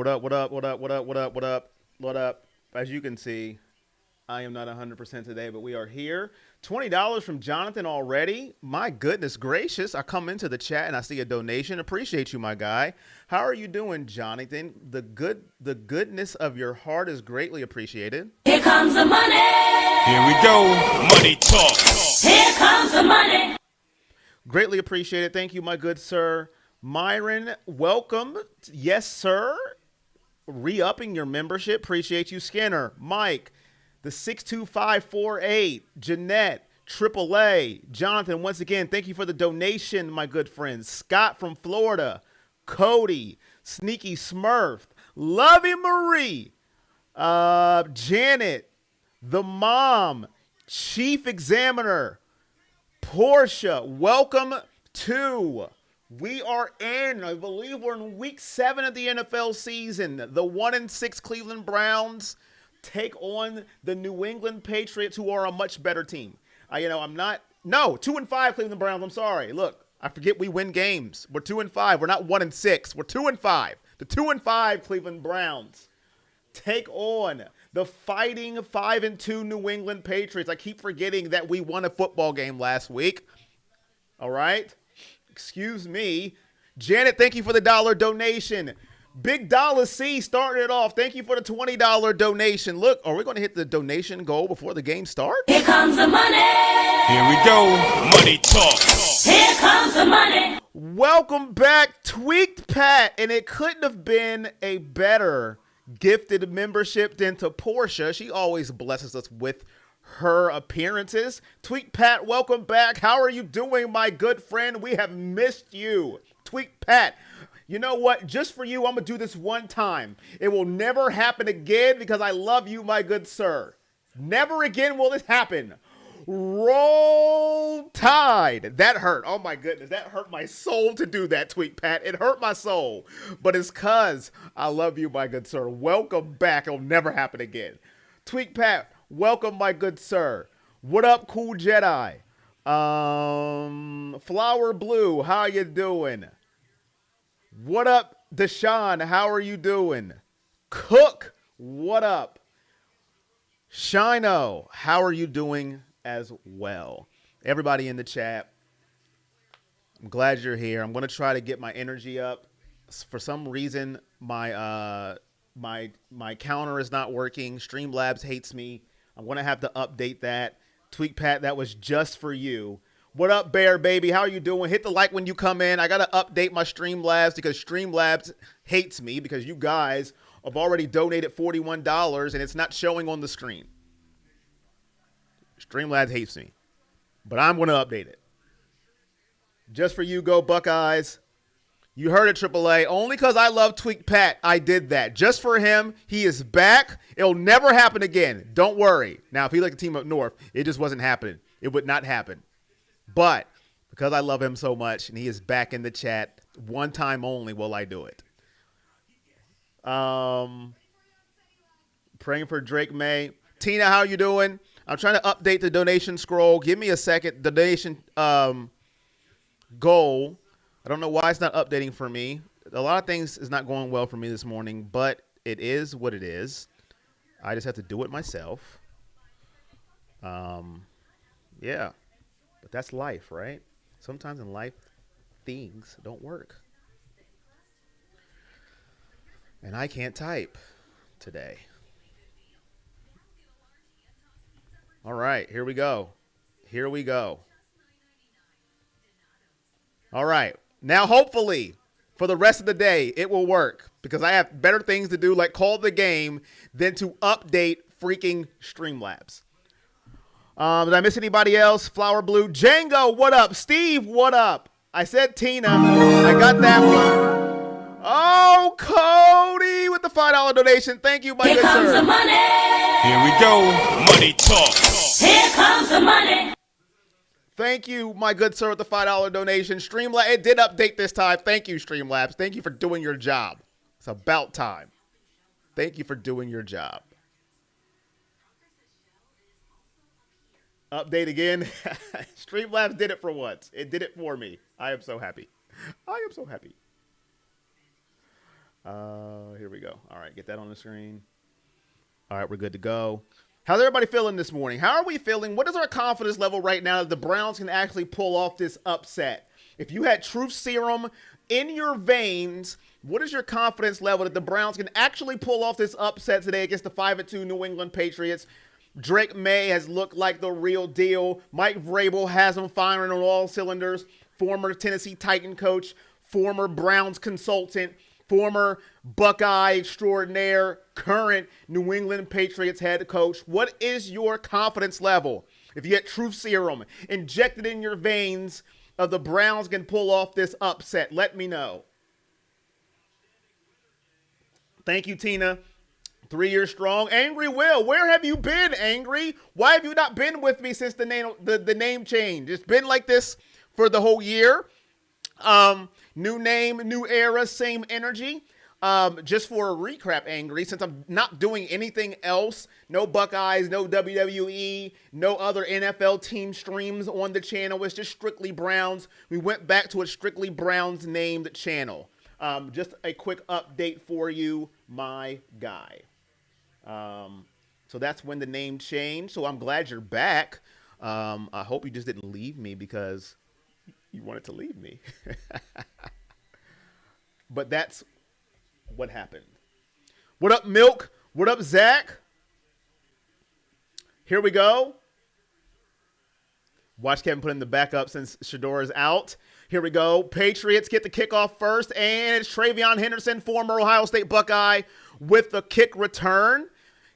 What up? What up? What up? What up? What up? What up? What up? As you can see, I am not 100% today, but we are here. $20 from Jonathan already. My goodness gracious. I come into the chat and I see a donation. Appreciate you, my guy. How are you doing, Jonathan? The goodness of your heart is greatly appreciated. Here comes the money. Here we go. Money talk. Here comes the money. Greatly appreciated. Thank you, my good sir. Myron, welcome. Yes, sir. Re-upping your membership. Appreciate you. Skinner, Mike, the 62548, Jeanette, AAA, Jonathan, once again, thank you for the donation, my good friends. Scott from Florida, Cody, Sneaky Smurf, Lovey Marie, Janet, the mom, Chief Examiner, Portia, welcome to. We are in, I believe we're in week 7 of the NFL season. The 1-6 Cleveland Browns take on the New England Patriots, who are a much better team. 2-5 Cleveland Browns. I'm sorry. Look, I forget we win games. We're 2-5. We're not 1-6. We're 2-5. The 2-5 Cleveland Browns take on the fighting 5-2 New England Patriots. I keep forgetting that we won a football game last week. All right. Excuse me. Janet, thank you for the $1 donation. Big Dollar C started it off. Thank you for the $20 donation. Look, are we going to hit the donation goal before the game starts? Here comes the money. Here we go. Money talk. Here comes the money. Welcome back, Tweaked Pat. And it couldn't have been a better gifted membership than to Portia. She always blesses us with her appearances. Tweaked Pat, welcome back. How are you doing, my good friend? We have missed you. Tweaked Pat. You know what? Just for you, I'm going to do this one time. It will never happen again because I love you, my good sir. Never again will this happen. Roll Tide. That hurt. Oh, my goodness. That hurt my soul to do that, Tweet Pat. It hurt my soul. But it's because I love you, my good sir. Welcome back. It'll never happen again. Tweet Pat, welcome, my good sir. What up, Cool Jedi? Flower Blue, how you doing? What up, Deshaun? How are you doing? Cook, what up? Shino, how are you doing as well? Everybody in the chat, I'm glad you're here. I'm going to try to get my energy up. For some reason, my counter is not working. Streamlabs hates me. I'm going to have to update that. Tweak Pat, that was just for you. What up, Bear Baby? How are you doing? Hit the like when you come in. I got to update my Streamlabs because Streamlabs hates me because you guys have already donated $41 and it's not showing on the screen. Streamlabs hates me, but I'm going to update it. Just for you, go Buckeyes. You heard it, AAA. Only because I love Tweak Pat, I did that. Just for him, he is back. It'll never happen again. Don't worry. Now, if he liked the team up north, it just wasn't happening. It would not happen. But because I love him so much and he is back in the chat, one time only will I do it. Praying for Drake Maye. Tina, how you doing? I'm trying to update the donation scroll. Give me a second. The donation goal. I don't know why it's not updating for me. A lot of things is not going well for me this morning, but it is what it is. I just have to do it myself. Yeah. But that's life, right? Sometimes in life, things don't work. And I can't type today. All right, here we go. Here we go. All right. Now, hopefully, for the rest of the day, it will work because I have better things to do, like call the game, than to update freaking Streamlabs. Did I miss anybody else? Flower Blue. Django, what up? Steve, what up? I said Tina. I got that one. Oh, Cody with the $5 donation. Thank you, my good sir. Here comes the money. Here we go. Money talk. Here comes the money. Thank you, my good sir, with the $5 donation. Streamlabs, it did update this time. Thank you, Streamlabs. Thank you for doing your job. It's about time. Thank you for doing your job. Update again. Streamlabs did it for once. It did it for me. I am so happy. I am so happy. Here we go. All right, get that on the screen. All right, we're good to go. How's everybody feeling this morning? How are we feeling? What is our confidence level right now that the Browns can actually pull off this upset? If you had truth serum in your veins, what is your confidence level that the Browns can actually pull off this upset today against the 5-2 New England Patriots? Drake Maye has looked like the real deal. Mike Vrabel has him firing on all cylinders. Former Tennessee Titan coach, former Browns consultant, former Buckeye extraordinaire, current New England Patriots head coach. What is your confidence level? If you get truth serum injected in your veins of the Browns can pull off this upset, let me know. Thank you, Tina. 3 years strong. Angry Will, where have you been, Angry? Why have you not been with me since the name change? It's been like this for the whole year. New name, new era, same energy. Just for a recap, Angry, since I'm not doing anything else, no Buckeyes, no WWE, no other NFL team streams on the channel. It's just strictly Browns. We went back to a strictly Browns named channel. Just a quick update for you, my guy. So that's when the name changed. So I'm glad you're back. I hope you just didn't leave me because you wanted to leave me. But that's what happened. What up, Milk? What up, Zach? Here we go. Watch Kevin put in the backup since Shador is out. Here we go. Patriots get the kickoff first, and it's Travion Henderson, former Ohio State Buckeye, with the kick return.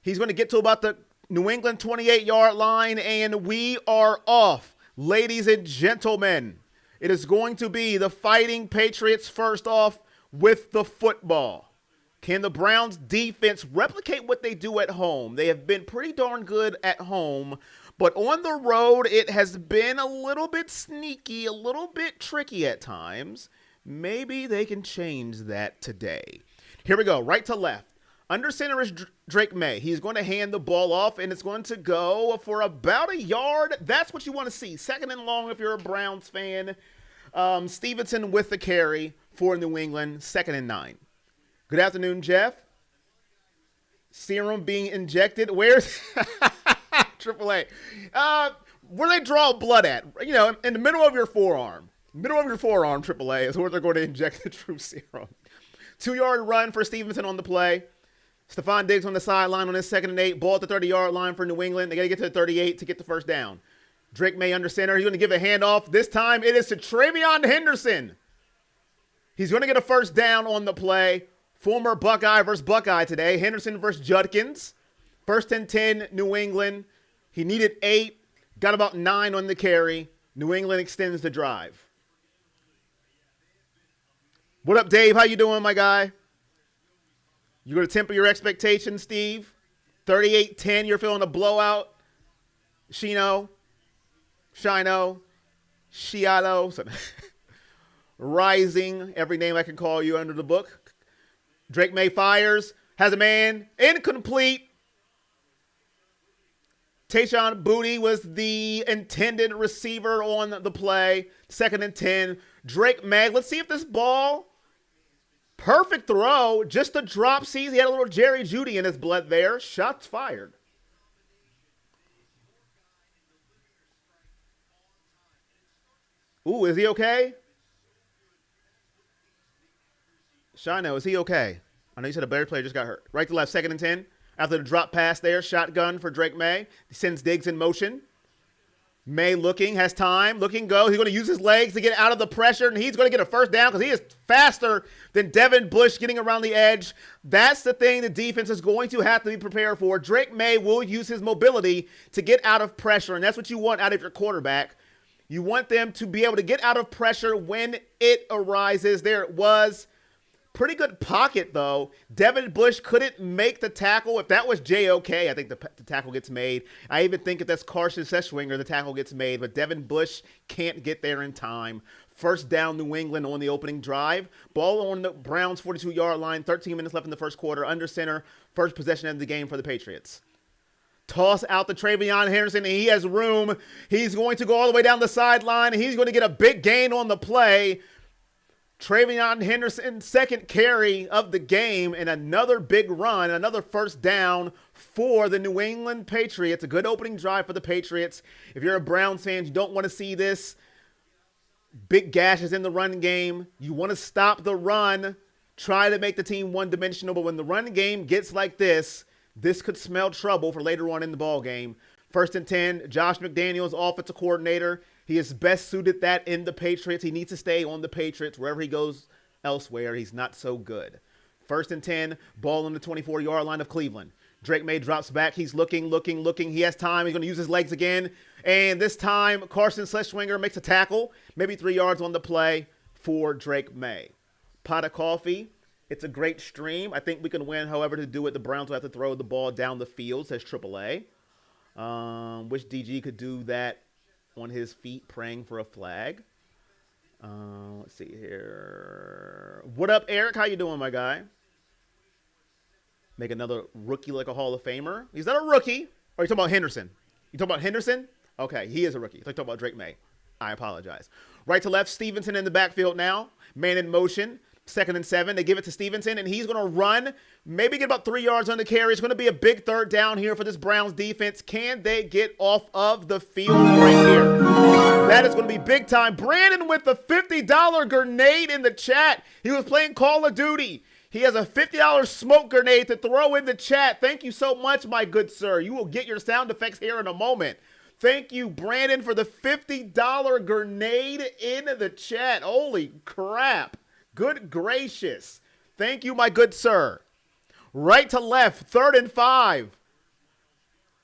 He's going to get to about the New England 28-yard line, and we are off. Ladies and gentlemen, it is going to be the Fighting Patriots first off with the football. Can the Browns defense replicate what they do at home? They have been pretty darn good at home, but on the road, it has been a little bit sneaky, a little bit tricky at times. Maybe they can change that today. Here we go, right to left. Under center is Drake Maye. He's going to hand the ball off, and it's going to go for about a yard. That's what you want to see. Second and long if you're a Browns fan. Stevenson with the carry for New England, 2nd and 9. Good afternoon, Jeff. Serum being injected. Where's AAA? Where they draw blood at? You know, in the middle of your forearm. Middle of your forearm, AAA, is where they're going to inject the true serum. 2-yard run for Stevenson on the play. Stephon Diggs on the sideline on his 2nd and 8. Ball at the 30-yard line for New England. They got to get to the 38 to get the first down. Drake Maye under center. He's going to give a handoff. This time it is to Travion Henderson. He's going to get a first down on the play. Former Buckeye versus Buckeye today. Henderson versus Judkins. 1st and 10, New England. He needed 8. Got about 9 on the carry. New England extends the drive. What up, Dave? How you doing, my guy? You going to temper your expectations, Steve? 38-10, you're feeling a blowout? Shino? Rising, every name I can call you under the book. Drake Maye fires, has a man, incomplete. Tayshaun Boutte was the intended receiver on the play. 2nd and 10. Drake Maye, let's see if this ball, perfect throw, just a drop. Sees he had a little Jerry Jeudy in his blood there. Shots fired. Ooh, is he okay? Shino, is he okay? I know you said a better player just got hurt. Right to left, 2nd and 10. After the drop pass there, shotgun for Drake Maye. He sends Diggs in motion. Maye looking, has time, looking, go. He's going to use his legs to get out of the pressure, and he's going to get a first down because he is faster than Devin Bush getting around the edge. That's the thing the defense is going to have to be prepared for. Drake Maye will use his mobility to get out of pressure, and that's what you want out of your quarterback. You want them to be able to get out of pressure when it arises. There it was. Pretty good pocket, though. Devin Bush couldn't make the tackle. If that was JOK, I think the tackle gets made. I even think if that's Carson Seschwinger, the tackle gets made. But Devin Bush can't get there in time. First down, New England on the opening drive. Ball on the Browns' 42-yard line. 13 minutes left in the first quarter. Under center. First possession of the game for the Patriots. Toss out to Travion Henderson, and he has room. He's going to go all the way down the sideline. He's going to get a big gain on the play. Travion Henderson, second carry of the game, and another big run, another first down for the New England Patriots. A good opening drive for the Patriots. If you're a Browns fan, you don't want to see this. Big gashes in the run game. You want to stop the run. Try to make the team one-dimensional, but when the run game gets like this could smell trouble for later on in the ball game. 1st and 10, Josh McDaniels, offensive coordinator. He is best suited that in the Patriots. He needs to stay on the Patriots. Wherever he goes elsewhere, he's not so good. 1st and 10, ball on the 24-yard line of Cleveland. Drake Maye drops back. He's looking. He has time. He's going to use his legs again. And this time, Carson Schleschwinger makes a tackle. Maybe 3 yards on the play for Drake Maye. Pot of coffee. It's a great stream. I think we can win. However, to do it, the Browns will have to throw the ball down the field, says AAA. Wish DG could do that on his feet praying for a flag. Let's see here. What up, Eric? How you doing, my guy? Make another rookie like a Hall of Famer. He's not a rookie. Or are you talking about Henderson? You talking about Henderson? Okay, he is a rookie. Talking about Drake Maye. I apologize. Right to left, Stevenson in the backfield now. Man in motion. 2nd and 7. They give it to Stevenson, and he's going to run. Maybe get about 3 yards on the carry. It's going to be a big third down here for this Browns defense. Can they get off of the field right here? That is going to be big time. Brandon with the $50 grenade in the chat. He was playing Call of Duty. He has a $50 smoke grenade to throw in the chat. Thank you so much, my good sir. You will get your sound effects here in a moment. Thank you, Brandon, for the $50 grenade in the chat. Holy crap. Good gracious. Thank you, my good sir. Right to left, 3rd and 5.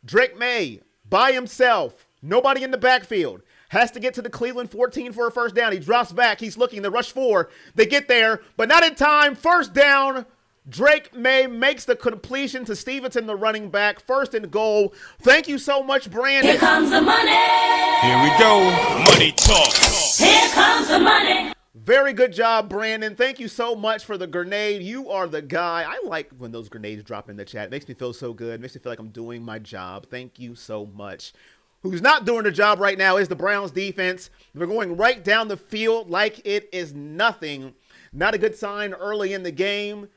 Drake Maye by himself. Nobody in the backfield. Has to get to the Cleveland 14 for a first down. He drops back. He's looking. They rush 4. They get there, but not in time. First down. Drake Maye makes the completion to Stevenson, the running back. 1st and goal. Thank you so much, Brandon. Here comes the money. Here we go. Money talk. Here comes the money. Very good job, Brandon. Thank you so much for the grenade. You are the guy. I like when those grenades drop in the chat. It makes me feel so good. It makes me feel like I'm doing my job. Thank you so much. Who's not doing the job right now is the Browns defense. They're going right down the field like it is nothing. Not a good sign early in the game.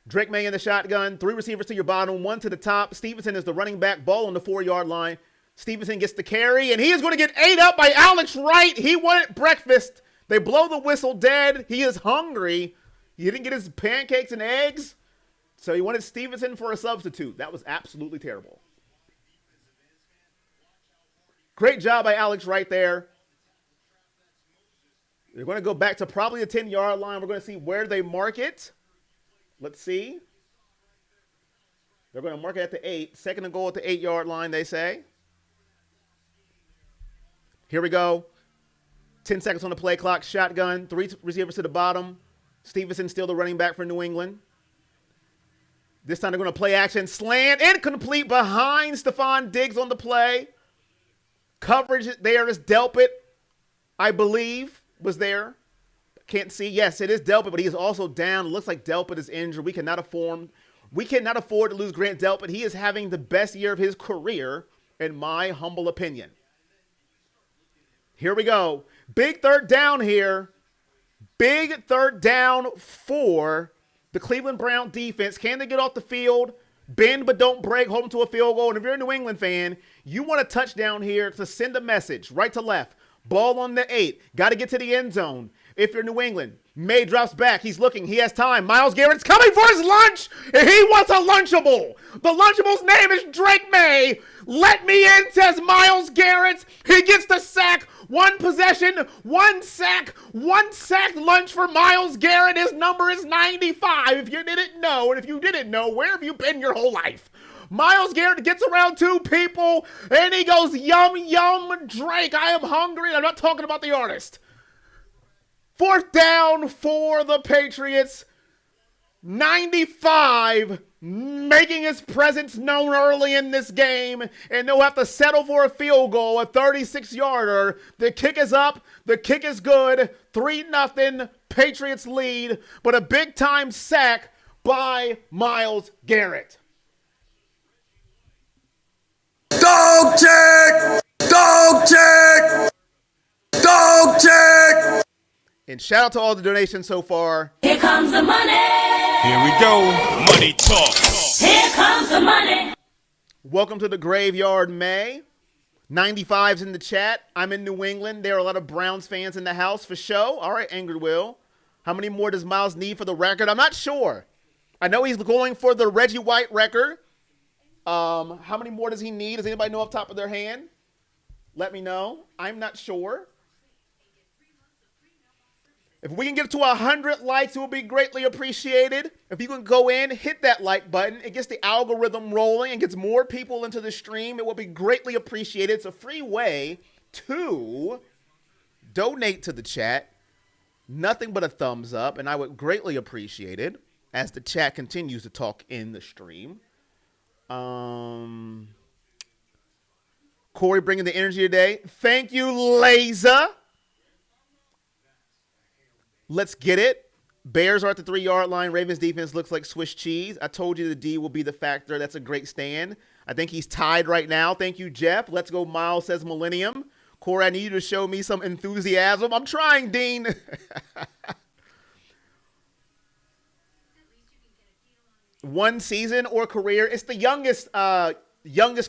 Drake Maye in the shotgun. 3 receivers to your bottom, 1 to the top. Stevenson is the running back. Ball on the 4-yard line. Stevenson gets the carry, and he is going to get ate up by Alex Wright. He wanted breakfast. They blow the whistle dead. He is hungry. He didn't get his pancakes and eggs, so he wanted Stevenson for a substitute. That was absolutely terrible. Great job by Alex Wright there. They're going to go back to probably the 10-yard line. We're going to see where they mark it. Let's see. They're going to mark it at the 8. 2nd and goal at the 8-yard line, they say. Here we go. 10 seconds on the play clock. Shotgun. 3 receivers to the bottom. Stevenson still the running back for New England. This time they're going to play action. Slant. Incomplete behind Stephon Diggs on the play. Coverage there is Delpit, I believe, was there. Can't see. Yes, it is Delpit, but he is also down. Looks like Delpit is injured. We cannot afford to lose Grant Delpit. He is having the best year of his career, in my humble opinion. Here we go. Big third down here. Big third down for the Cleveland Brown defense. Can they get off the field? Bend but don't break. Hold them to a field goal. And if you're a New England fan, you want a touchdown here to send a message right to left. Ball on the 8. Got to get to the end zone. If you're New England, Maye drops back. He's looking. He has time. Myles Garrett's coming for his lunch, and he wants a Lunchable. The Lunchable's name is Drake Maye. Let me in, says Myles Garrett. He gets the sack. 1 possession, 1 sack, 1 sacked lunch for Myles Garrett. His number is 95. If you didn't know, and if you didn't know, where have you been your whole life? Myles Garrett gets around 2 people, and he goes, yum, yum, Drake. I am hungry. I'm not talking about the artist. 4th down for the Patriots. 95, making his presence known early in this game, and they'll have to settle for a field goal, a 36-yarder. The kick is up. The kick is good. 3-0, Patriots lead, but a big-time sack by Myles Garrett. Dog check! Dog check! Dog check! And shout out to all the donations so far. Here comes the money. Here we go. Money talk. Here comes the money. Welcome to the Graveyard May. 95's in the chat. I'm in New England. There are a lot of Browns fans in the house for show. All right, Angry Will. How many more does Myles need for the record? I'm not sure. I know he's going for the Reggie White record. How many more does he need? Does anybody know off the top of their hand? Let me know. I'm not sure. If we can get to 100 likes, it will be greatly appreciated. If you can go in, hit that like button. It gets the algorithm rolling and gets more people into the stream. It will be greatly appreciated. It's a free way to donate to the chat. Nothing but a thumbs up, and I would greatly appreciate it as the chat continues to talk in the stream. Corey bringing the energy today. Thank you, Laza. Let's get it. Bears are at the 3-yard line. Ravens defense looks like Swiss cheese. I told you the D will be the factor. That's a great stand. I think he's tied right now. Thank you, Jeff. Let's go, Miles says Millennium. Corey, I need you to show me some enthusiasm. I'm trying, Dean. One season or career. It's the youngest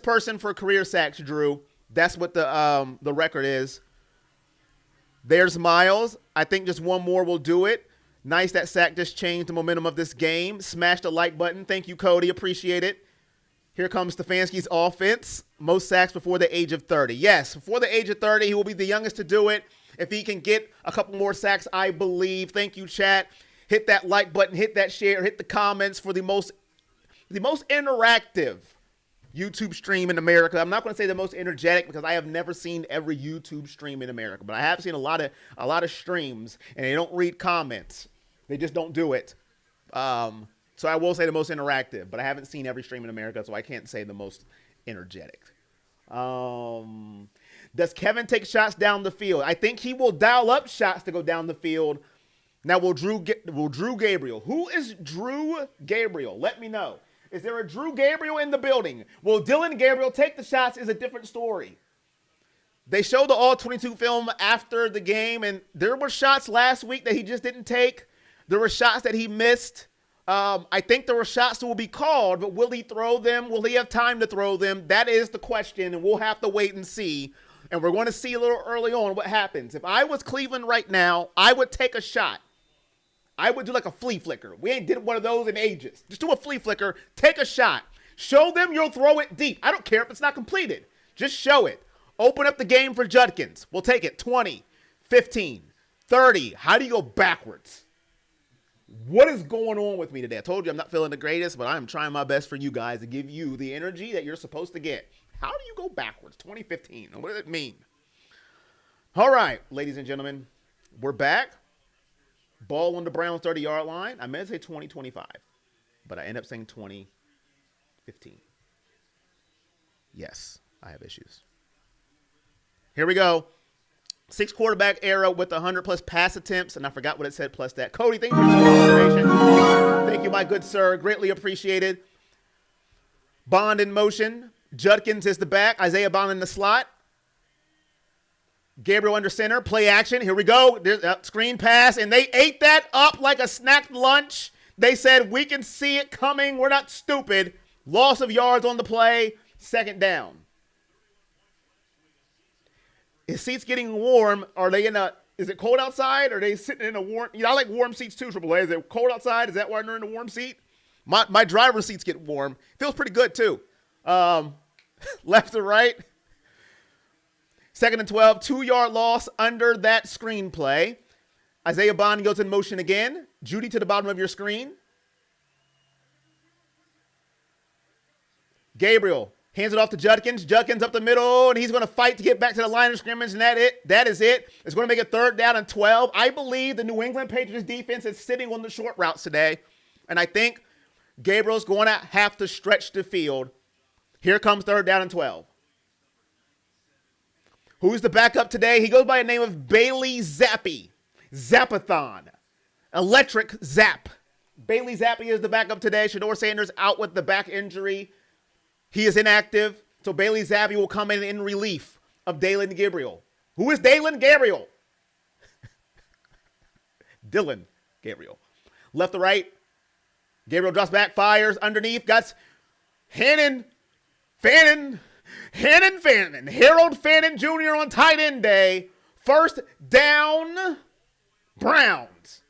person for career sacks, Drew. That's what the record is. There's Myles. I think just one more will do it. Nice that sack just changed the momentum of this game. Smash the like button. Thank you, Cody. Appreciate it. Here comes Stefanski's offense. Most sacks before the age of 30. Yes, before the age of 30, he will be the youngest to do it. If he can get a couple more sacks, I believe. Thank you, chat. Hit that like button. Hit that share. Hit the comments for the most interactive YouTube stream in America. I'm not going to say the most energetic because I have never seen every YouTube stream in America, but I have seen a lot of streams, and they don't read comments. They just don't do it. So I will say the most interactive, but I haven't seen every stream in America, so I can't say the most energetic. Does Kevin take shots down the field? I think he will dial up shots to go down the field. Now, will Drew Gabriel? Who is Drew Gabriel? Let me know. Is there a Drew Gabriel in the building? Will Dylan Gabriel take the shots is a different story. They showed the All-22 film after the game, and there were shots last week that he just didn't take. There were shots that he missed. I think there were shots that will be called, but will he throw them? Will he have time to throw them? That is the question, and we'll have to wait and see. And we're going to see a little early on what happens. If I was Cleveland right now, I would take a shot. I would do like a flea flicker. We ain't did one of those in ages. Just do a flea flicker. Take a shot. Show them you'll throw it deep. I don't care if it's not completed. Just show it. Open up the game for Judkins. We'll take it. 20, 15, 30. How do you go backwards? What is going on with me today? I told you I'm not feeling the greatest, but I'm trying my best for you guys to give you the energy that you're supposed to get. How do you go backwards? 2015. What does it mean? All right, ladies and gentlemen, we're back. Ball on the Browns 30-yard line. I meant to say 2025, but I end up saying 2015. Yes, I have issues. Here we go. 6 quarterback era with 100-plus pass attempts, and I forgot what it said plus that. Cody, thank you for your information. Thank you, my good sir. Greatly appreciated. Bond in motion. Judkins is the back. Isaiah Bond in the slot. Gabriel under center. Play action. Here we go. There's a screen pass, and they ate that up like a snack lunch. They said, we can see it coming. We're not stupid. Loss of yards on the play. 2nd down. His seat's getting warm. Are they is it cold outside? Or are they sitting in a warm, I like warm seats too, AAA. Is it cold outside? Is that why they're in a warm seat? My driver's seats get warm. Feels pretty good too. Left to right. 2nd and 12, 2-yard loss under that screenplay. Isaiah Bond goes in motion again. Judy to the bottom of your screen. Gabriel hands it off to Judkins. Judkins up the middle, and he's going to fight to get back to the line of scrimmage, and that is it. It's going to make it 3rd down and 12. I believe the New England Patriots defense is sitting on the short routes today, and I think Gabriel's going to have to stretch the field. Here comes 3rd down and 12. Who's the backup today? He goes by the name of Bailey Zappi. Zapathon. Electric Zap. Bailey Zappi is the backup today. Shador Sanders out with the back injury. He is inactive. So Bailey Zappi will come in relief of Dalen Gabriel. Who is Dalen Gabriel? Dillon Gabriel. Left to right. Gabriel drops back, fires underneath. Got Harold Fannin Jr. on tight end day. First down, Browns.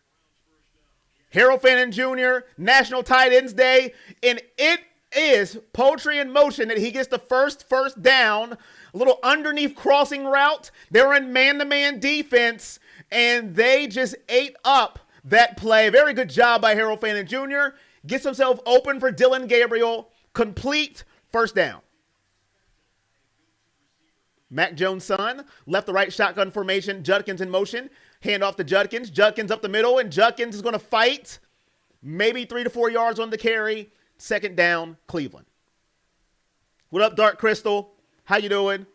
Harold Fannin Jr., National Tight Ends Day, and it is poetry in motion that he gets the first down, a little underneath crossing route. They're in man-to-man defense, and they just ate up that play. Very good job by Harold Fannin Jr. Gets himself open for Dillon Gabriel. Complete first down. Mac Jones' son, left to right shotgun formation. Judkins in motion. Hand off to Judkins. Judkins up the middle, and Judkins is going to fight. Maybe 3 to 4 yards on the carry. Second down, Cleveland. What up, Dark Crystal? How you doing?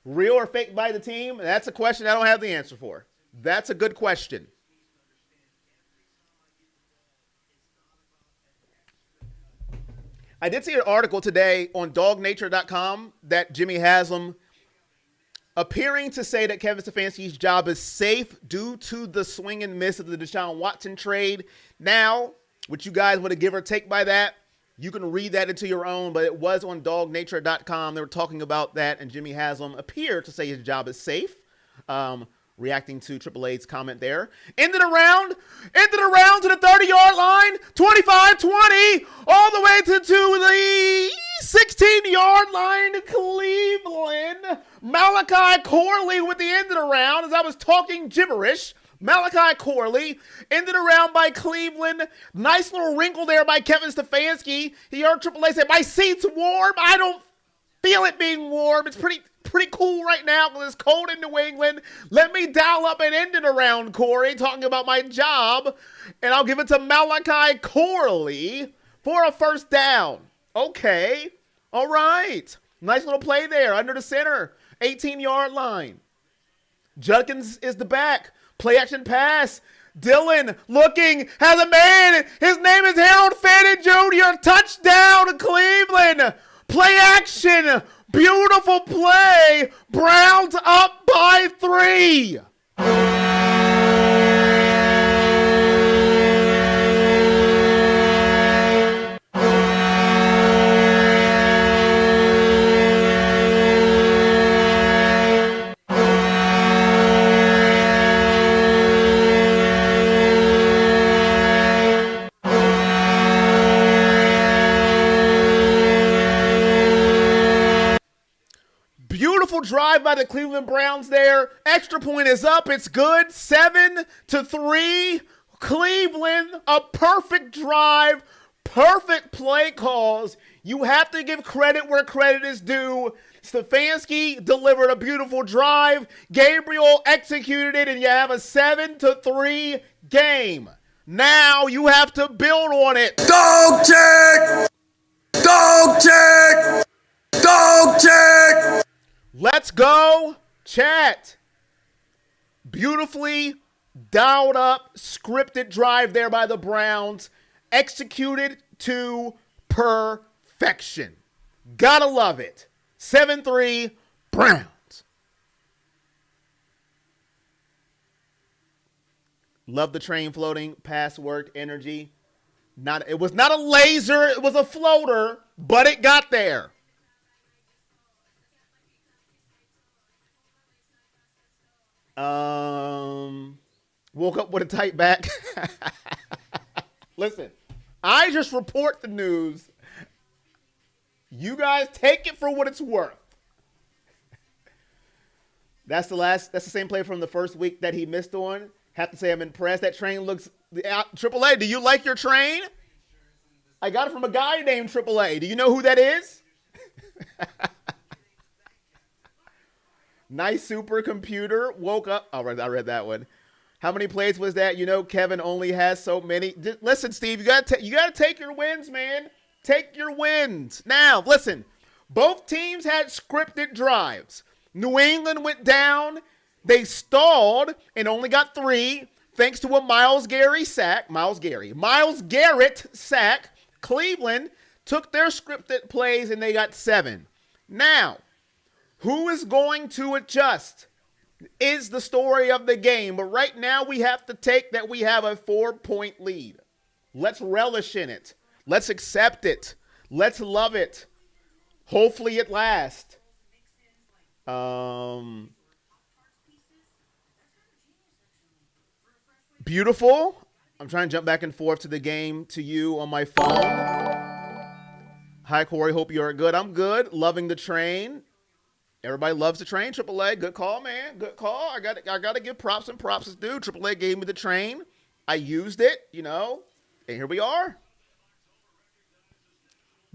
Real or fake by the team? That's a question I don't have the answer for. That's a good question. I did see an article today on dognature.com that Jimmy Haslam appearing to say that Kevin Stefanski's job is safe due to the swing and miss of the Deshaun Watson trade. Now, what you guys want to give or take by that, you can read that into your own, but it was on dognature.com. They were talking about that, and Jimmy Haslam appeared to say his job is safe. Reacting to Triple A's comment there. Ended around to the 30-yard line, 25-20, all the way to the 16-yard line, Cleveland. Malachi Corley with the end of the round, as I was talking gibberish. Malachi Corley ended around by Cleveland. Nice little wrinkle there by Kevin Stefanski. He heard Triple A say, "My seat's warm." I don't feel it being warm. It's pretty cool right now because it's cold in New England. Let me dial up and end it around, Corey, talking about my job. And I'll give it to Malachi Corley for a first down. Okay. All right. Nice little play there under the center. 18-yard line. Judkins is the back. Play action pass. Dillon looking, has a man. His name is Harold Fannin Jr. Touchdown, Cleveland. Play action. Beautiful play. Browns up by 3. Drive by the Cleveland Browns there. Extra point is up. It's good. 7-3. Cleveland, a perfect drive. Perfect play calls. You have to give credit where credit is due. Stefanski delivered a beautiful drive. Gabriel executed it, and you have a 7-3 game. Now you have to build on it. Dog check! Dog check! Dog check! Let's go, chat. Beautifully dialed up, scripted drive there by the Browns. Executed to perfection. Gotta love it. 7-3 Browns. Love the train floating, pass work, energy. It was not a laser, it was a floater, but it got there. Woke up with a tight back. Listen, I just report the news. You guys take it for what it's worth. That's the same play from the first week that he missed on. Have to say I'm impressed. That train looks, AAA, do you like your train? I got it from a guy named AAA. Do you know who that is? Nice supercomputer. Woke up. Oh, I read that one. How many plays was that? You know, Kevin only has so many. Listen, Steve, you gotta take your wins, man. Take your wins. Now, listen. Both teams had scripted drives. New England went down. They stalled and only got 3 thanks to a Myles Garrett sack. Cleveland took their scripted plays and they got 7. Now, who is going to adjust? is the story of the game. But right now we have to take that we have a 4-point lead. Let's relish in it. Let's accept it. Let's love it. Hopefully it lasts. Beautiful. I'm trying to jump back and forth to the game to you on my phone. Hi, Corey. Hope you're good. I'm good. Loving the train. Everybody loves the train. AAA. Good call, man. Good call. I got to give props and props is due. AAA gave me the train. I used it, and here we are.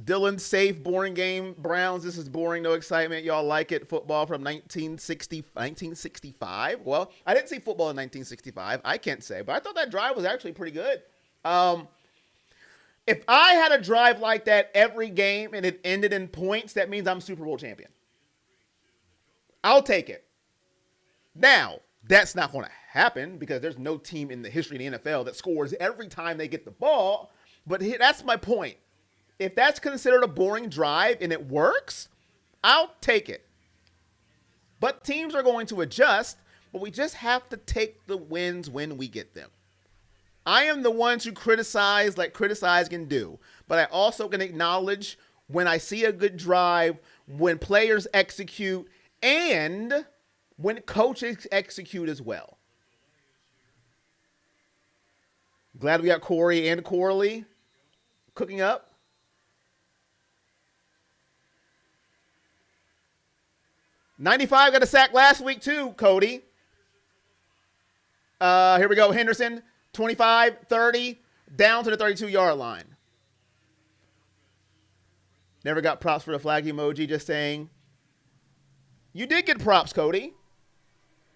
Dylan, safe, boring game. Browns, this is boring, no excitement. Y'all like it. Football from 1965. Well, I didn't see football in 1965. I can't say, but I thought that drive was actually pretty good. If I had a drive like that every game and it ended in points, that means I'm Super Bowl champion. I'll take it. Now, that's not going to happen because there's no team in the history of the NFL that scores every time they get the ball. But that's my point. If that's considered a boring drive and it works, I'll take it. But teams are going to adjust, but we just have to take the wins when we get them. I am the one to criticize like criticize can do, but I also can acknowledge when I see a good drive, when players execute, and when coaches execute as well. Glad we got Corey and Corley cooking up. '95 got a sack last week too, Cody. Here we go. Henderson, 25, 30, down to the 32-yard line. Never got props for the flag emoji, just saying. You did get props, Cody.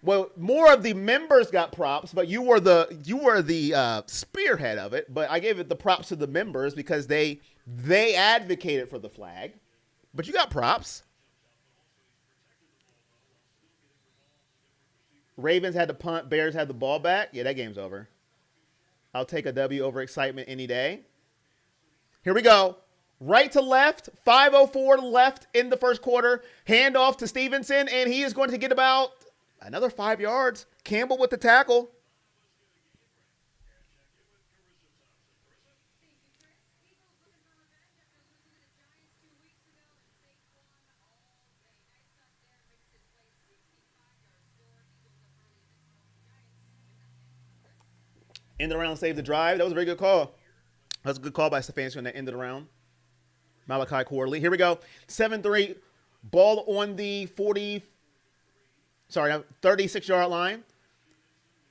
Well, more of the members got props, but you were the spearhead of it. But I gave it the props to the members because they advocated for the flag. But you got props. Ravens had the punt. Bears had the ball back. Yeah, that game's over. I'll take a W over excitement any day. Here we go. Right to left. 5:04 left in the first quarter. Handoff to Stevenson, and he is going to get about another 5 yards. Campbell with the tackle. End of the round, save the drive. That was a very good call. That was a good call by Stefanski on that end of the round. Malachi Corley. Here we go. 7-3. Ball on the 36-yard line.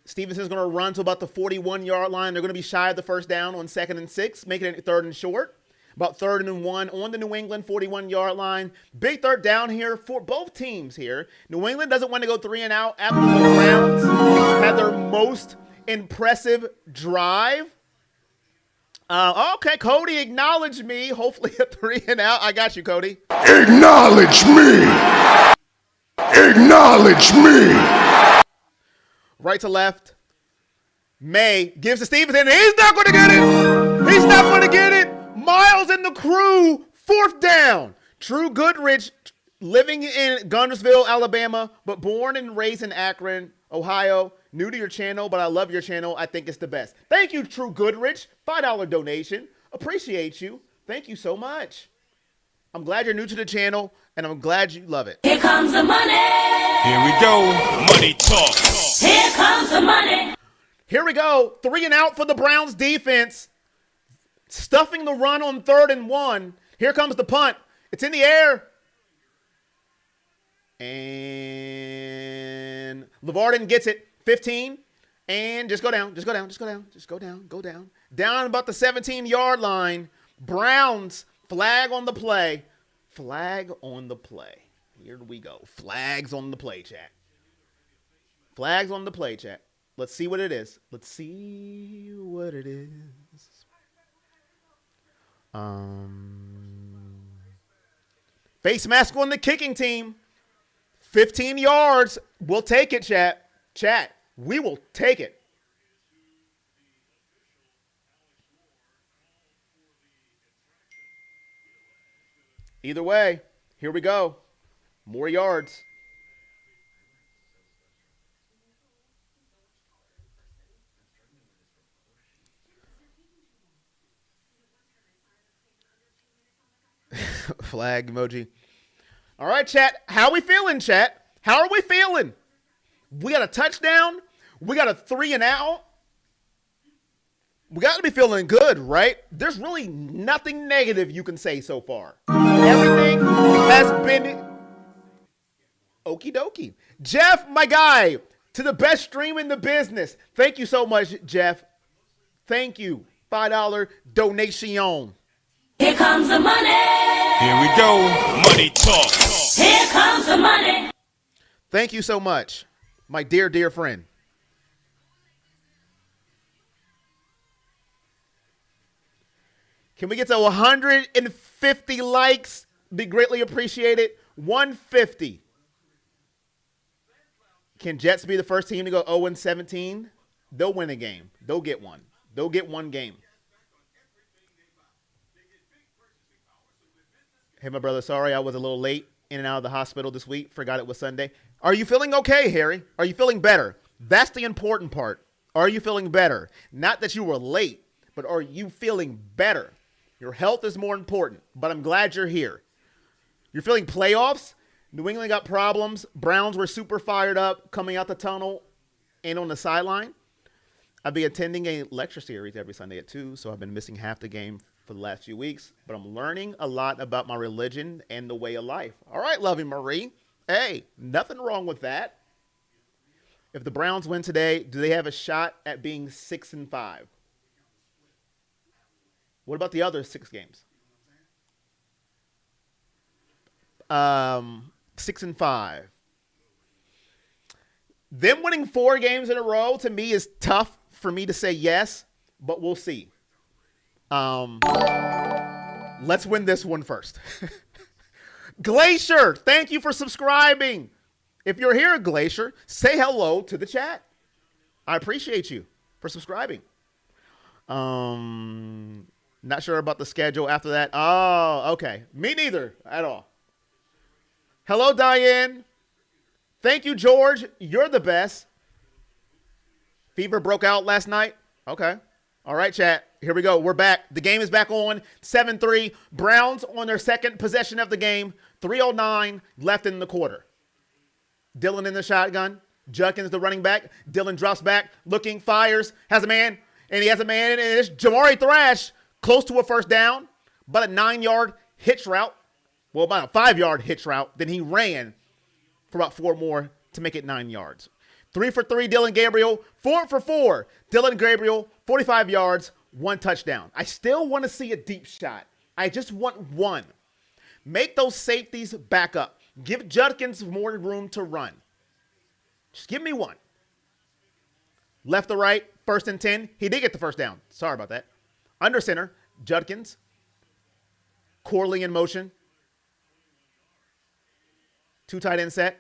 Stevenson's going to run to about the 41-yard line. They're going to be shy of the first down on 2nd and 6, making it 3rd and short. About 3rd and 1 on the New England 41-yard line. Big third down here for both teams here. New England doesn't want to go 3 and out after the Browns had their most impressive drive. Okay, Cody acknowledged me. Hopefully a 3 and out. I got you, Cody. Acknowledge me. Acknowledge me. Right to left. Maye gives to Stevenson. He's not going to get it. He's not going to get it. Myles and the crew. 4th down. True Goodrich, living in Guntersville, Alabama, but born and raised in Akron, Ohio. New to your channel, but I love your channel. I think it's the best. Thank you, True Goodrich. $5 donation. Appreciate you. Thank you so much. I'm glad you're new to the channel, and I'm glad you love it. Here comes the money. Here we go. Money talk. Here comes the money. Here we go. 3 and out for the Browns defense. Stuffing the run on 3rd and 1. Here comes the punt. It's in the air. And LeVarden gets it. 15, and just go down. Down about the 17-yard line. Browns, flag on the play. Flag on the play. Here we go. Flags on the play, chat. Flags on the play, chat. Let's see what it is. Face mask on the kicking team. 15 yards. We'll take it, chat. Chat, we will take it. Either way, here we go. More yards. Flag emoji. All right, chat. How we feeling, chat? How are we feeling? We got a touchdown. We got a 3 and out. We got to be feeling good, right? There's really nothing negative you can say so far. Everything has been okie dokie. Jeff, my guy, to the best stream in the business. Thank you so much, Jeff. Thank you. $5 donation. Here comes the money. Here we go. Money talk. Here comes the money. Thank you so much, my dear, dear friend. Can we get to 150 likes? Be greatly appreciated. 150. Can Jets be the first team to go 0-17? They'll win a game. They'll get one. They'll get one game. Hey, my brother, sorry I was a little late in and out of the hospital this week. Forgot it was Sunday. Are you feeling okay, Harry? Are you feeling better? That's the important part. Are you feeling better? Not that you were late, but are you feeling better? Your health is more important, but I'm glad you're here. You're feeling playoffs? New England got problems. Browns were super fired up coming out the tunnel and on the sideline. I'll be attending a lecture series every Sunday at 2, so I've been missing half the game for the last few weeks, but I'm learning a lot about my religion and the way of life. All right, Loving Marie. Hey, nothing wrong with that. If the Browns win today, do they have a shot at being 6-5? What about the other 6 games? 6-5. Them winning 4 games in a row to me is tough for me to say yes, but we'll see. Let's win this one first. Glacier, thank you for subscribing. If you're here, Glacier, say hello to the chat. I appreciate you for subscribing. Not sure about the schedule after that. Oh, okay. Me neither at all. Hello, Diane. Thank you, George. You're the best. Fever broke out last night. Okay. All right, chat. Here we go. We're back. The game is back on. 7-3. Browns on their second possession of the game. 3:09 left in the quarter. Dylan in the shotgun. Judkins the running back. Dylan drops back. Looking. Fires. Has a man. And he has a man. And it's Jamari Thrash. Close to a first down. But a 9-yard hitch route. Well, about a 5-yard hitch route. Then he ran for about 4 more to make it 9 yards. 3 for 3, Dylan Gabriel. 4 for 4, Dylan Gabriel. 45 yards, 1 touchdown. I still want to see a deep shot. I just want one. Make those safeties back up. Give Judkins more room to run. Just give me one. Left to right, 1st and 10. He did get the first down. Sorry about that. Under center, Judkins. Corley in motion. 2 tight end set.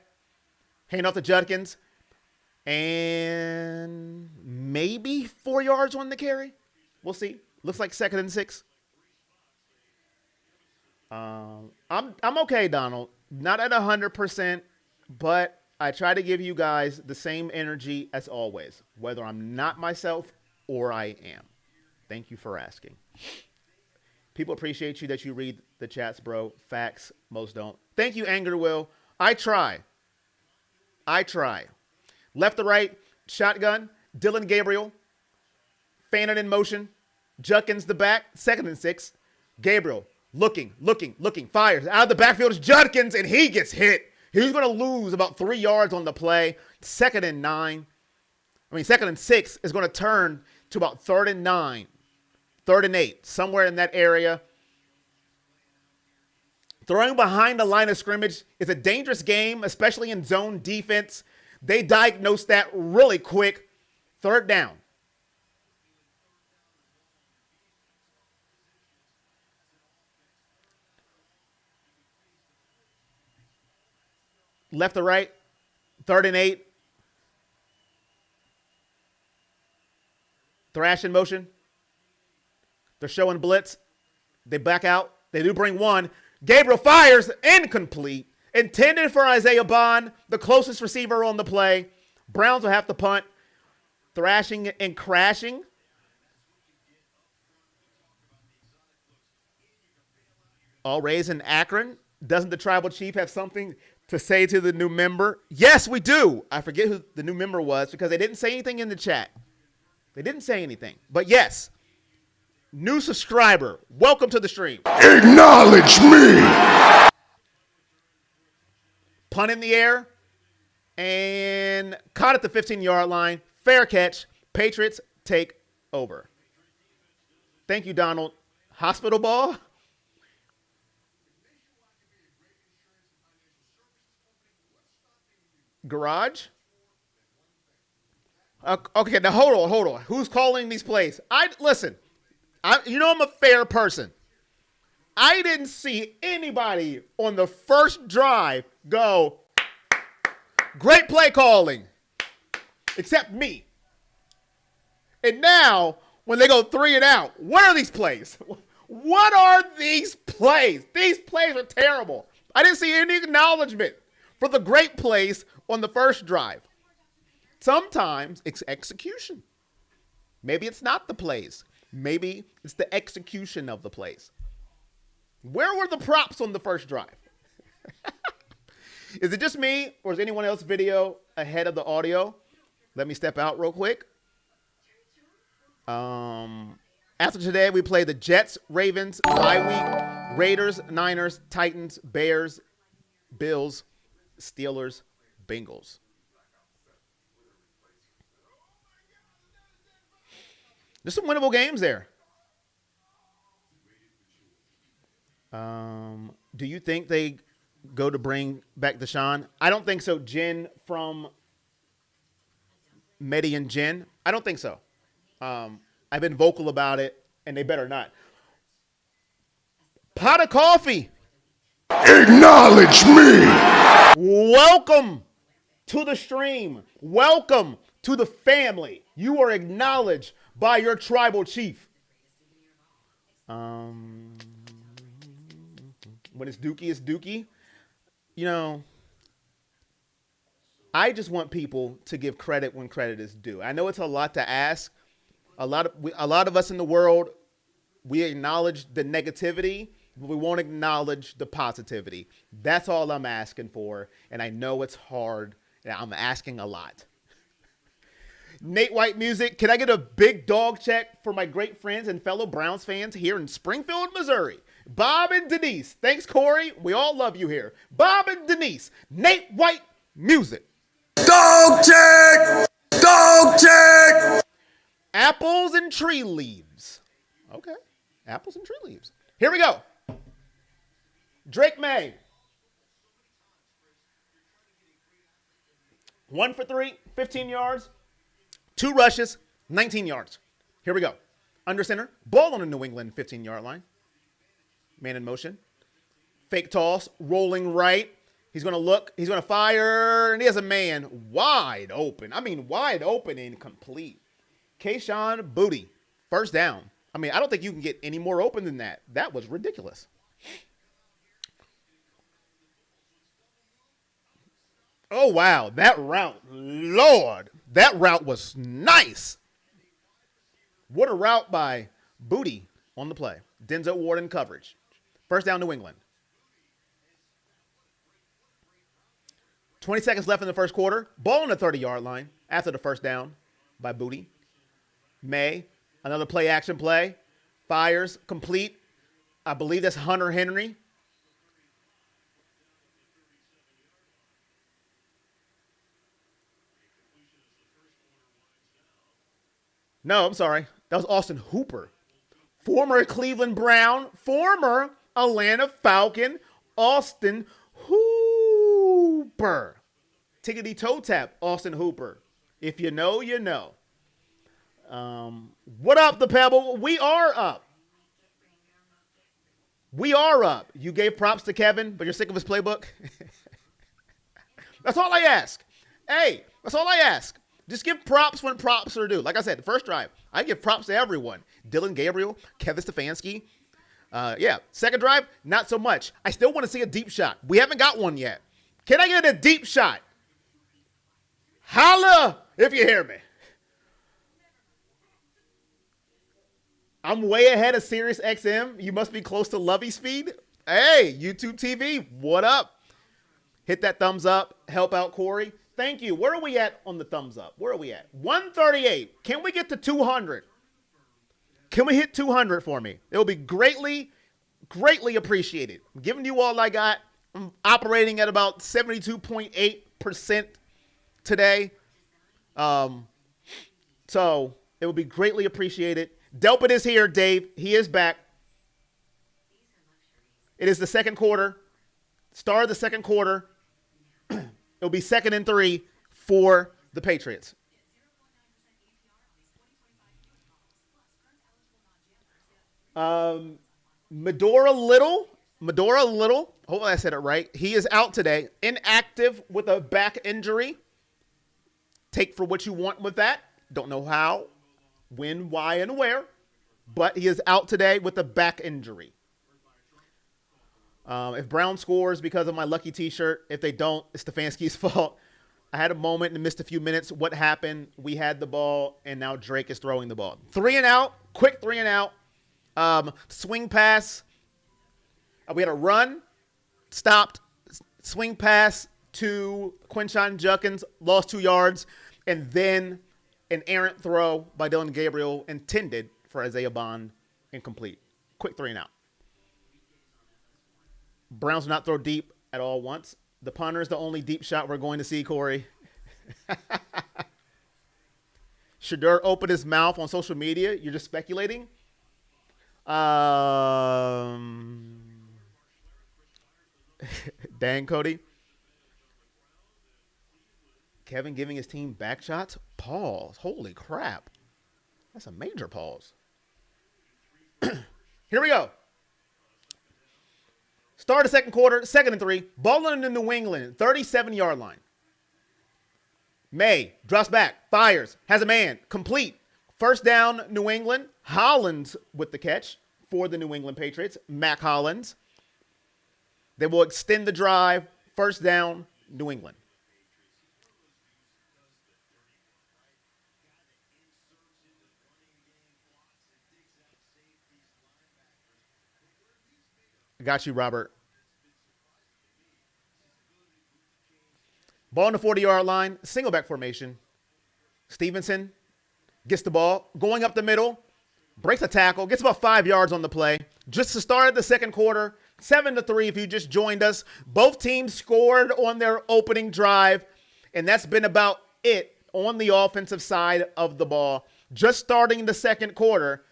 Hand off to Judkins. And maybe 4 yards on the carry. We'll see. Looks like 2nd and 6. I'm okay, Donald. Not at 100%, but I try to give you guys the same energy as always, whether I'm not myself or I am. Thank you for asking. People appreciate you that you read the chats, bro. Facts, most don't. Thank you, Anger Will. I try. Left to right, shotgun, Dylan Gabriel. Fannin in motion. Judkins the back, 2nd and 6. Gabriel looking, fires. Out of the backfield is Judkins, and he gets hit. He's going to lose about 3 yards on the play. 2nd and 6 is going to turn to about 3rd and 9. 3rd and 8, somewhere in that area. Throwing behind the line of scrimmage is a dangerous game, especially in zone defense. They diagnosed that really quick. 3rd down. Left to right, 3rd and 8. Thrash in motion. They're showing blitz. They back out. They do bring one. Gabriel fires, incomplete. Intended for Isaiah Bond, the closest receiver on the play. Browns will have to punt. Thrashing and crashing. All raised in Akron. Doesn't the tribal chief have something to say to the new member? Yes, we do. I forget who the new member was because they didn't say anything in the chat. They didn't say anything. But yes, new subscriber. Welcome to the stream. Acknowledge me. Punt in the air and caught at the 15-yard line. Fair catch. Patriots take over. Thank you, Donald. Hospital ball. Garage. Okay, now hold on. Who's calling these plays? Listen. I'm a fair person. I didn't see anybody on the first drive go, great play calling, except me. And now, when they go 3 and out, what are these plays? What are these plays? These plays are terrible. I didn't see any acknowledgement for the great plays on the first drive. Sometimes it's execution. Maybe it's not the plays. Maybe it's the execution of the plays. Where were the props on the first drive? Is it just me, or is anyone else video ahead of the audio? Let me step out real quick. After today, we play the Jets, Ravens, bye week, Raiders, Niners, Titans, Bears, Bills, Steelers, Bengals. There's some winnable games there. Do you think they go to bring back Deshaun? I don't think so. Jen from Medi and Jen. I don't think so. I've been vocal about it, and they better not. Pot of coffee. Acknowledge me. Welcome to the stream. Welcome to the family. You are acknowledged by your tribal chief. When it's Dookie, it's Dookie. You know, I just want people to give credit when credit is due. I know it's a lot to ask. A lot of us in the world, we acknowledge the negativity, but we won't acknowledge the positivity. That's all I'm asking for, and I know it's hard, and I'm asking a lot. Nate White Music, can I get a big dog check for my great friends and fellow Browns fans here in Springfield, Missouri? Bob and Denise. Thanks, Corey. We all love you here. Bob and Denise. Nate White Music. Dog check. Dog check. Apples and tree leaves. Okay. Apples and tree leaves. Here we go. Drake Maye. 1 for 3, 15 yards. 2 rushes, 19 yards. Here we go. Under center. Ball on the New England 15-yard line. Man in motion. Fake toss. Rolling right. He's going to look. He's going to fire. And he has a man wide open. I mean, wide open and complete. Kayshawn Booty. First down. I mean, I don't think you can get any more open than that. That was ridiculous. Oh, wow. That route. Lord. That route was nice. What a route by Booty on the play. Denzel Ward in coverage. First down, New England. 20 seconds left in the first quarter. Ball on the 30-yard line after the first down by Booty. May, another play action play. Fires, complete. I believe that's Hunter Henry. No, I'm sorry. That was Austin Hooper. Former Cleveland Brown, former Atlanta Falcon, Austin Hooper. Tickety toe tap, Austin Hooper. If you know, you know. What up, the Pebble? We are up. We are up. You gave props to Kevin, but you're sick of his playbook? That's all I ask. Hey, that's all I ask. Just give props when props are due. Like I said, the first drive, I give props to everyone. Dylan Gabriel, Kevin Stefanski. Second drive, not so much. I still want to see a deep shot. We haven't got one yet. Can I get a deep shot? Holla if you hear me. I'm way ahead of Sirius XM. You must be close to Lovey speed. Hey, YouTube TV, what up? Hit that thumbs up. Help out Corey. Thank you. Where are we at on the thumbs up? Where are we at? 138. Can we get to 200? Can we hit 200 for me? It will be greatly, greatly appreciated. I'm giving you all I got. I'm operating at about 72.8% today. So it will be greatly appreciated. Delpit is here, Dave. He is back. It is the second quarter. Start of the second quarter. It'll be 2nd and 3 for the Patriots. Medora Little. Hopefully I said it right. He is out today. Inactive with a back injury. Take for what you want with that. Don't know how, when, why, and where. But he is out today with a back injury. If Brown scores because of my lucky t-shirt, if they don't, it's Stefanski's fault. I had a moment and missed a few minutes. What happened? We had the ball, and now Drake is throwing the ball. 3 and out. Quick 3 and out. Swing pass. We had a run. Stopped. Swing pass to Quinshon Judkins. Lost 2 yards. And then an errant throw by Dylan Gabriel intended for Isaiah Bond. Incomplete. Quick 3 and out. Browns do not throw deep at all once. The punter is the only deep shot we're going to see, Corey. Shedeur opened his mouth on social media. You're just speculating. Dang, Cody. Kevin giving his team back shots. Pause. Holy crap. That's a major pause. Here we go. Start the second quarter, 2nd and 3. Ball in the New England, 37-yard line. Maye drops back, fires, has a man, complete. First down, New England. Hollins with the catch for the New England Patriots. Mac Hollins. They will extend the drive. First down, New England. Got you, Robert. Ball on the 40-yard line. Single back formation. Stevenson gets the ball. Going up the middle. Breaks a tackle. Gets about 5 yards on the play. Just to start the second quarter. 7-3 if you just joined us. Both teams scored on their opening drive. And that's been about it on the offensive side of the ball. Just starting the second quarter.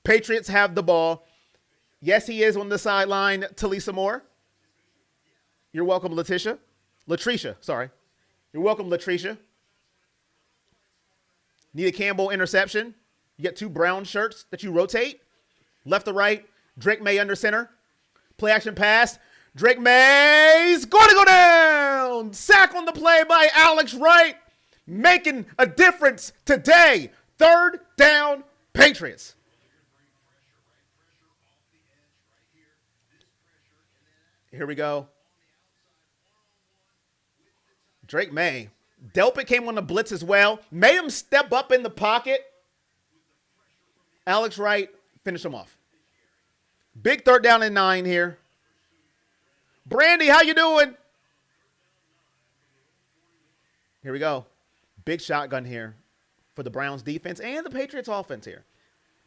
Patriots have the ball. Yes, he is on the sideline, Talisa Moore. You're welcome, Latricia, sorry. You're welcome, Latricia. Need a Campbell interception. You get 2 brown shirts that you rotate. Left to right, Drake Maye under center. Play action pass. Drake Maye's going to go down. Sack on the play by Alex Wright. Making a difference today. 3rd down, Patriots. Here we go. Drake Maye. Delpit came on the blitz as well. Made him step up in the pocket. Alex Wright finished him off. Big 3rd down and 9 here. Brandy, how you doing? Here we go. Big shotgun here for the Browns defense and the Patriots offense here.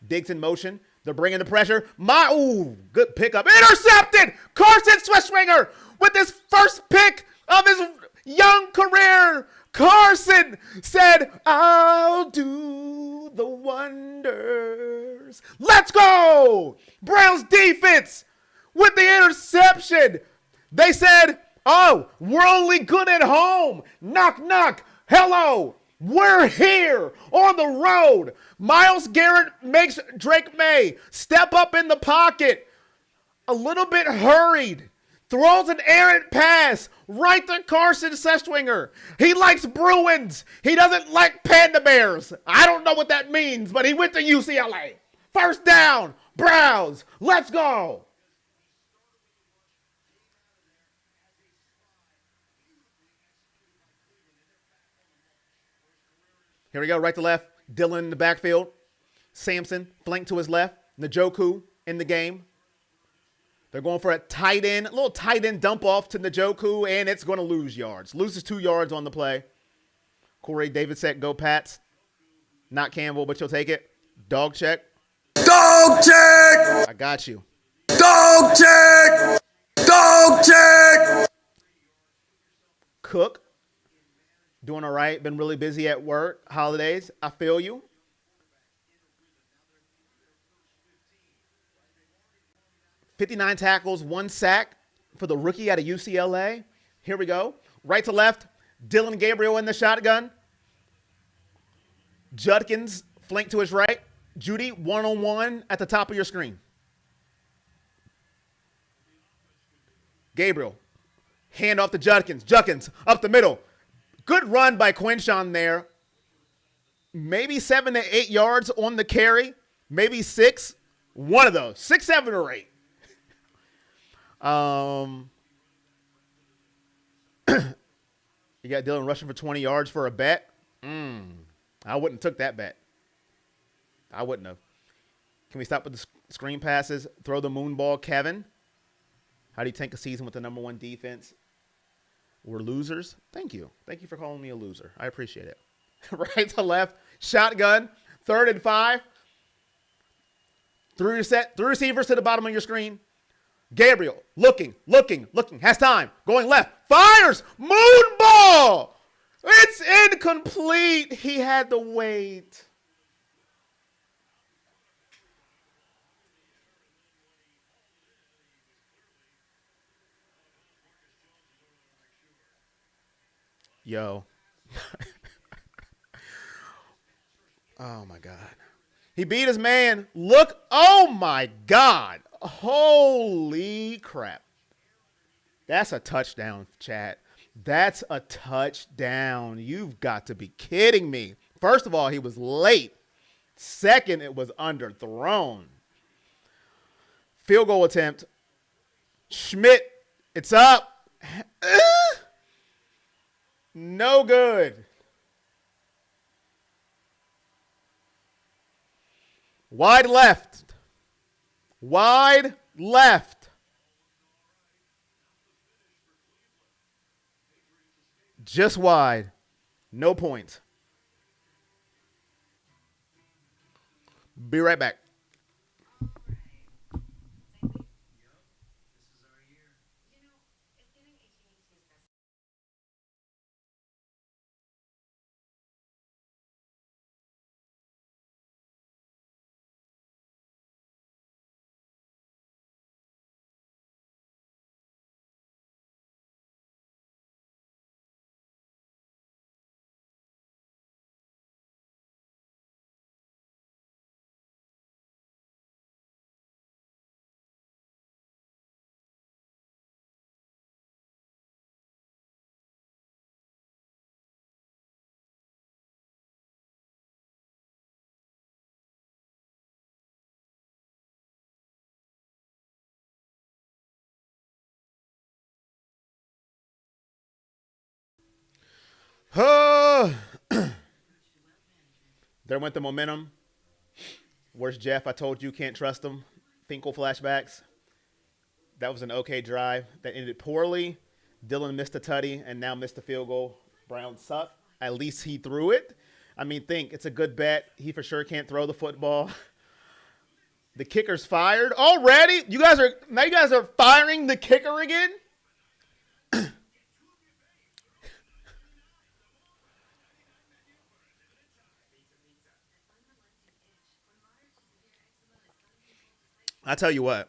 Diggs in motion. They're bringing the pressure. Good pickup. Intercepted! Carson Swishwinger with his first pick of his young career. Carson said, I'll do the wonders. Let's go! Browns defense with the interception. They said, we're only good at home. Knock, knock. Hello. We're here on the road. Myles Garrett makes Drake Maye step up in the pocket. A little bit hurried. Throws an errant pass right to Carson Swishwinger. He likes Bruins. He doesn't like Panda Bears. I don't know what that means, but he went to UCLA. First down, Browns. Let's go. Here we go, right to left. Dylan in the backfield. Sampson, flank to his left. Njoku in the game. They're going for a little tight end dump off to Njoku, and it's going to lose yards. Loses 2 yards on the play. Corey David set, go Pats. Not Campbell, but you'll take it. Dog check. Dog check! I got you. Dog check! Dog check! Cook. Doing all right. Been really busy at work. Holidays. I feel you. $59 tackles, 1 sack for the rookie out of UCLA. Here we go. Right to left. Dylan Gabriel in the shotgun. Judkins flank to his right. Judy, one-on-one at the top of your screen. Gabriel. Hand off to Judkins. Judkins up the middle. Good run by Quinshawn there. Maybe 7 to 8 yards on the carry. Maybe 6. One of those. 6, 7, or 8. You got Dylan rushing for 20 yards for a bet. I wouldn't have took that bet. I wouldn't have. Can we stop with the screen passes? Throw the moon ball, Kevin. How do you tank a season with the number 1 defense? We're losers. Thank you. Thank you for calling me a loser. I appreciate it. Right to left. Shotgun. 3rd and 5. Through receivers to the bottom of your screen. Gabriel, looking, has time, going left, fires, moon ball. It's incomplete. He had to wait. Yo. Oh, my God. He beat his man. Look. Oh, my God. Holy crap. That's a touchdown, chat. That's a touchdown. You've got to be kidding me. First of all, he was late. Second, it was underthrown. Field goal attempt. Schmidt, it's up. No good. Wide left. Wide left. Just wide. No points. Be right back. Oh. There went the momentum. Where's Jeff? I told you can't trust him. Finkel flashbacks. That was an okay drive. That ended poorly. Dylan missed a tutty and now missed a field goal. Brown sucked. At least he threw it. I mean, it's a good bet. He for sure can't throw the football. The kicker's fired already. You guys are firing the kicker again? I tell you what.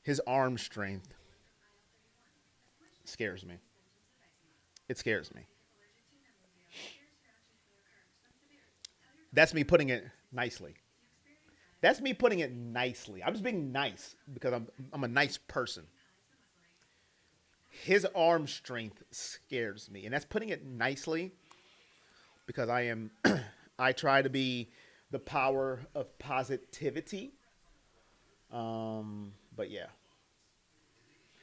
His arm strength scares me. It scares me. That's me putting it nicely. I'm just being nice because I'm a nice person. His arm strength scares me, and that's putting it nicely because I try to be the power of positivity. But yeah.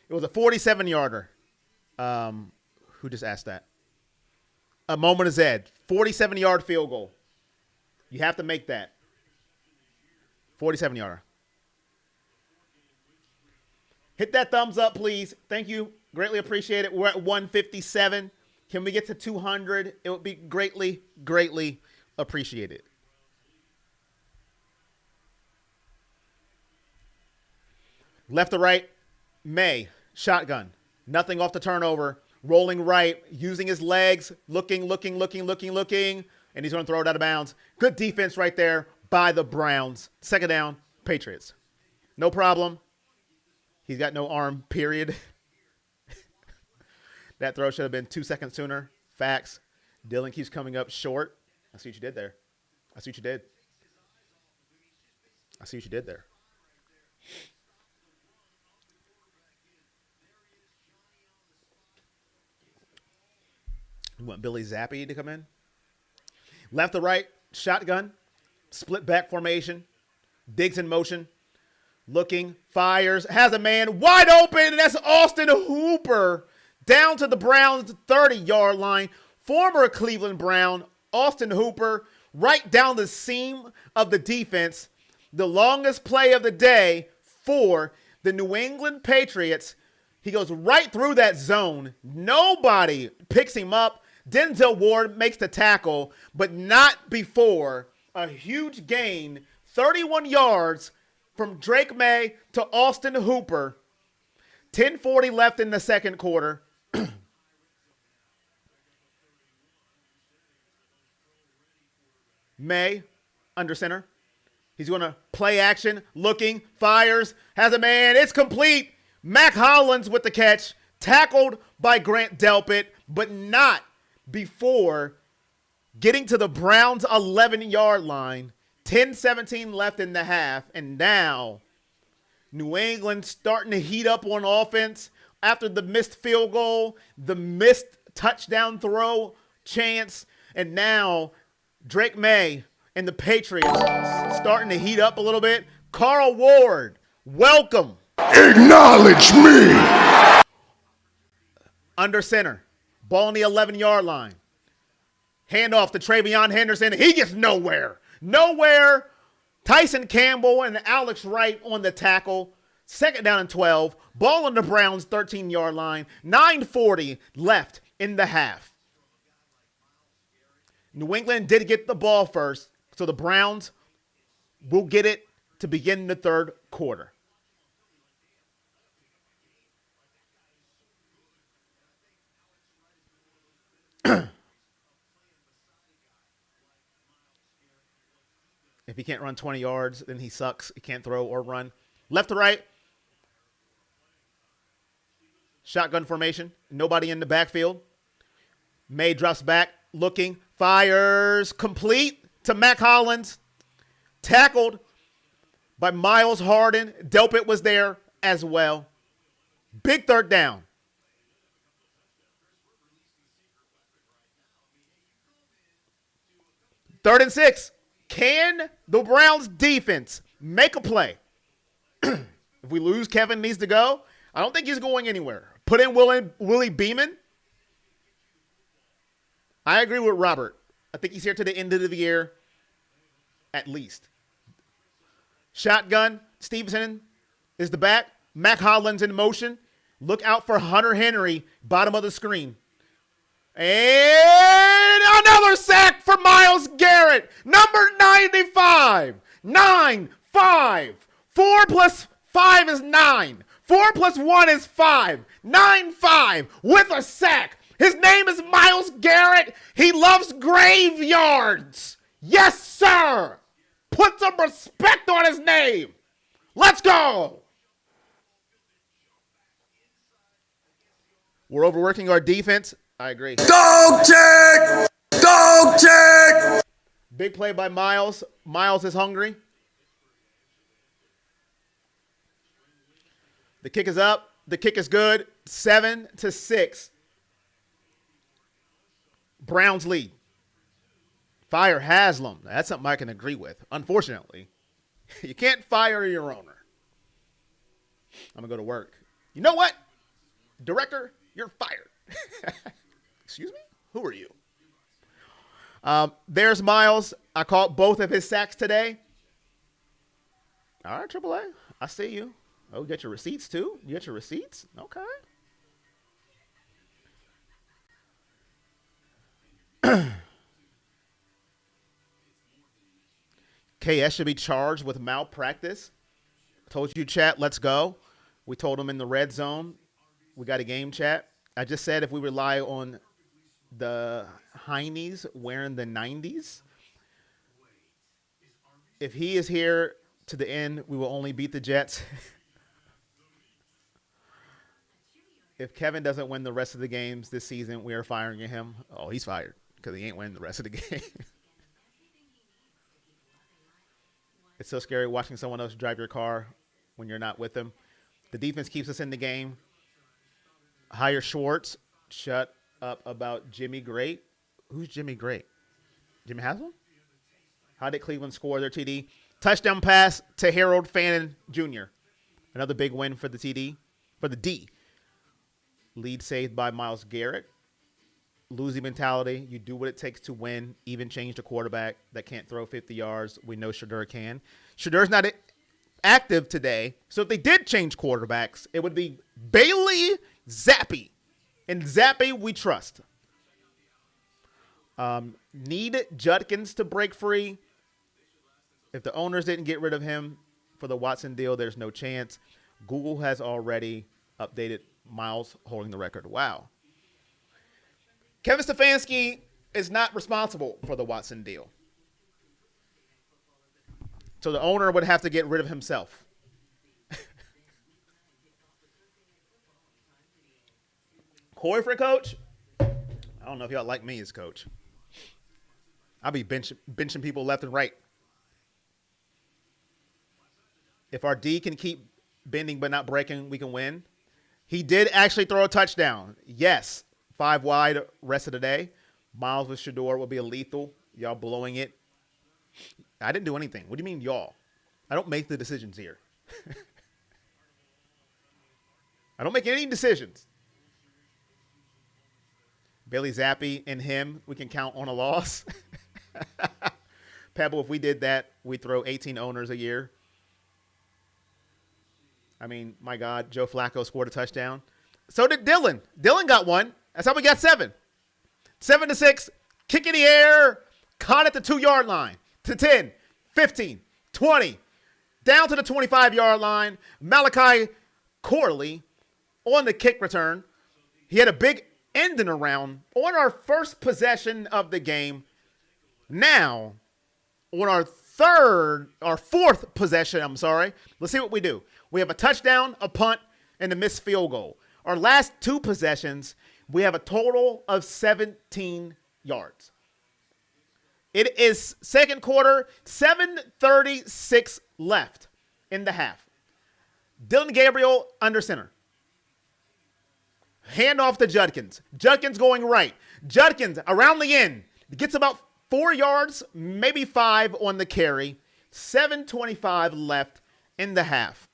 It was a 47-yarder. Who just asked that? A moment is Ed. 47-yard field goal. You have to make that. 47-yarder. Hit that thumbs up, please. Thank you. Greatly appreciate it. We're at 157. Can we get to 200? It would be greatly, greatly appreciated. Left to right, Maye, shotgun. Nothing off the turnover. Rolling right, using his legs, looking. And he's going to throw it out of bounds. Good defense right there by the Browns. Second down, Patriots. No problem. He's got no arm, period. That throw should have been 2 seconds sooner. Facts. Dylan keeps coming up short. I see what you did there. I see what you did. I see what you did there. You want Billy Zappi to come in? Left to right, shotgun, split back formation, Diggs in motion, looking, fires, has a man wide open, and that's Austin Hooper down to the Browns' 30-yard line. Former Cleveland Brown, Austin Hooper, right down the seam of the defense. The longest play of the day for the New England Patriots. He goes right through that zone. Nobody picks him up. Denzel Ward makes the tackle, but not before a huge gain, 31 yards from Drake Maye to Austin Hooper. 10:40 left in the second quarter. Maye under center. He's going to play action, looking, fires, has a man. It's complete. Mac Hollins with the catch, tackled by Grant Delpit, but not before getting to the Browns' 11-yard line. 10:17 left in the half, and now New England starting to heat up on offense after the missed field goal, the missed touchdown throw chance, and now Drake Maye and the Patriots starting to heat up a little bit. Carl Ward, welcome. Acknowledge me. Under center. Ball on the 11-yard line. Handoff to Travion Henderson. He gets nowhere. Nowhere. Tyson Campbell and Alex Wright on the tackle. Second down and 12. Ball on the Browns' 13-yard line. 9:40 left in the half. New England did get the ball first, so the Browns will get it to begin the third quarter. If he can't run 20 yards, then he sucks. He can't throw or run. Left to right. Shotgun formation. Nobody in the backfield. Maye drops back, looking, fires, complete to Mac Hollins. Tackled by Myles Harden. Delpit was there as well. Big third down. Third and 6. Can the Browns defense make a play? If we lose, Kevin needs to go. I don't think he's going anywhere. Put in Willie Beeman. I agree with Robert. I think he's here to the end of the year, at least. Shotgun. Stevenson is the back. Mac Hollins in motion. Look out for Hunter Henry, bottom of the screen. And another sack for Myles Garrett. Number 95. 9-5. 4 plus 5 is 9. 4 plus 1 is 5. 9-5 with a sack. His name is Myles Garrett. He loves graveyards. Yes, sir. Put some respect on his name. Let's go. We're overworking our defense. I agree. Dog check. Dog check. Big play by Myles. Myles is hungry. The kick is up. The kick is good. 7-6. Browns lead. Fire Haslam. That's something I can agree with. Unfortunately, you can't fire your owner. I'm going to go to work. You know what? Director, you're fired. Excuse me? Who are you? There's Myles. I caught both of his sacks today. All right, AAA. I see you. Oh, you got your receipts too? You got your receipts? Okay. KS should be charged with malpractice. Told you, chat, let's go. We told him in the red zone. We got a game chat. I just said if we rely on the Heinies wearing the 90s, if he is here to the end, we will only beat the Jets. If Kevin doesn't win the rest of the games this season, we are firing him. Oh, he's fired because he ain't winning the rest of the game. It's so scary watching someone else drive your car when you're not with them. The defense keeps us in the game. Hire Schwartz. Shut up about Jimmy Great. Who's Jimmy Great? Jimmy Haslam? How did Cleveland score their TD? Touchdown pass to Harold Fannin Jr. Another big win for the TD. For the D. Lead saved by Myles Garrett. Losing mentality. You do what it takes to win. Even change the quarterback that can't throw 50 yards. We know Shadur can. Shadur's not active today. So if they did change quarterbacks, it would be Bailey Zappi. And Zappi we trust. Need Judkins to break free. If the owners didn't get rid of him for the Watson deal, there's no chance. Google has already updated Myles holding the record. Wow. Kevin Stefanski is not responsible for the Watson deal. So the owner would have to get rid of himself. Corey for coach? I don't know if y'all like me as coach. I'll be benching people left and right. If our D can keep bending but not breaking, we can win. He did actually throw a touchdown. Yes. 5 wide rest of the day. Myles with Shador will be a lethal. Y'all blowing it. I didn't do anything. What do you mean y'all? I don't make the decisions here. I don't make any decisions. Bailey Zappi and him, we can count on a loss. Pebble, if we did that, we'd throw 18 owners a year. I mean, my God, Joe Flacco scored a touchdown. So did Dylan. Dylan got one. That's how we got 7. 7-6, kick in the air, caught at the 2-yard line. To 10, 15, 20, down to the 25-yard line. Malachi Corley on the kick return. He had a big ending around on our first possession of the game. Now, on our fourth possession, let's see what we do. We have a touchdown, a punt, and a missed field goal. Our last 2 possessions, we have a total of 17 yards. It is second quarter, 7:36 left in the half. Dylan Gabriel under center. Hand off to Judkins. Judkins going right. Judkins around the end. Gets about 4 yards, maybe 5 on the carry. 7:25 left in the half.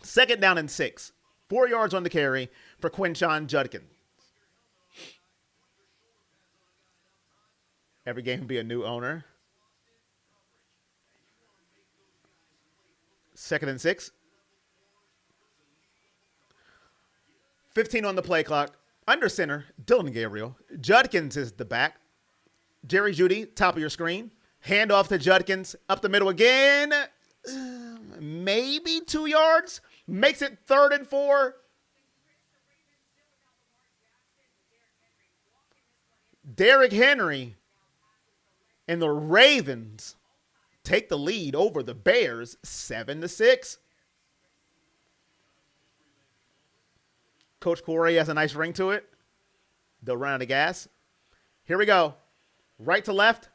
Second down and 6. 4 yards on the carry for Quinshon Judkins. Every game will be a new owner. Second and 6. 15 on the play clock. Under center, Dylan Gabriel. Judkins is the back. Jerry Jeudy, top of your screen. Hand off to Judkins. Up the middle again. Maybe 2 yards. Makes it 3rd and 4. Derrick Henry and the Ravens take the lead over the Bears 7-6. Coach Corey has a nice ring to it. They'll run out of gas. Here we go. Right to left.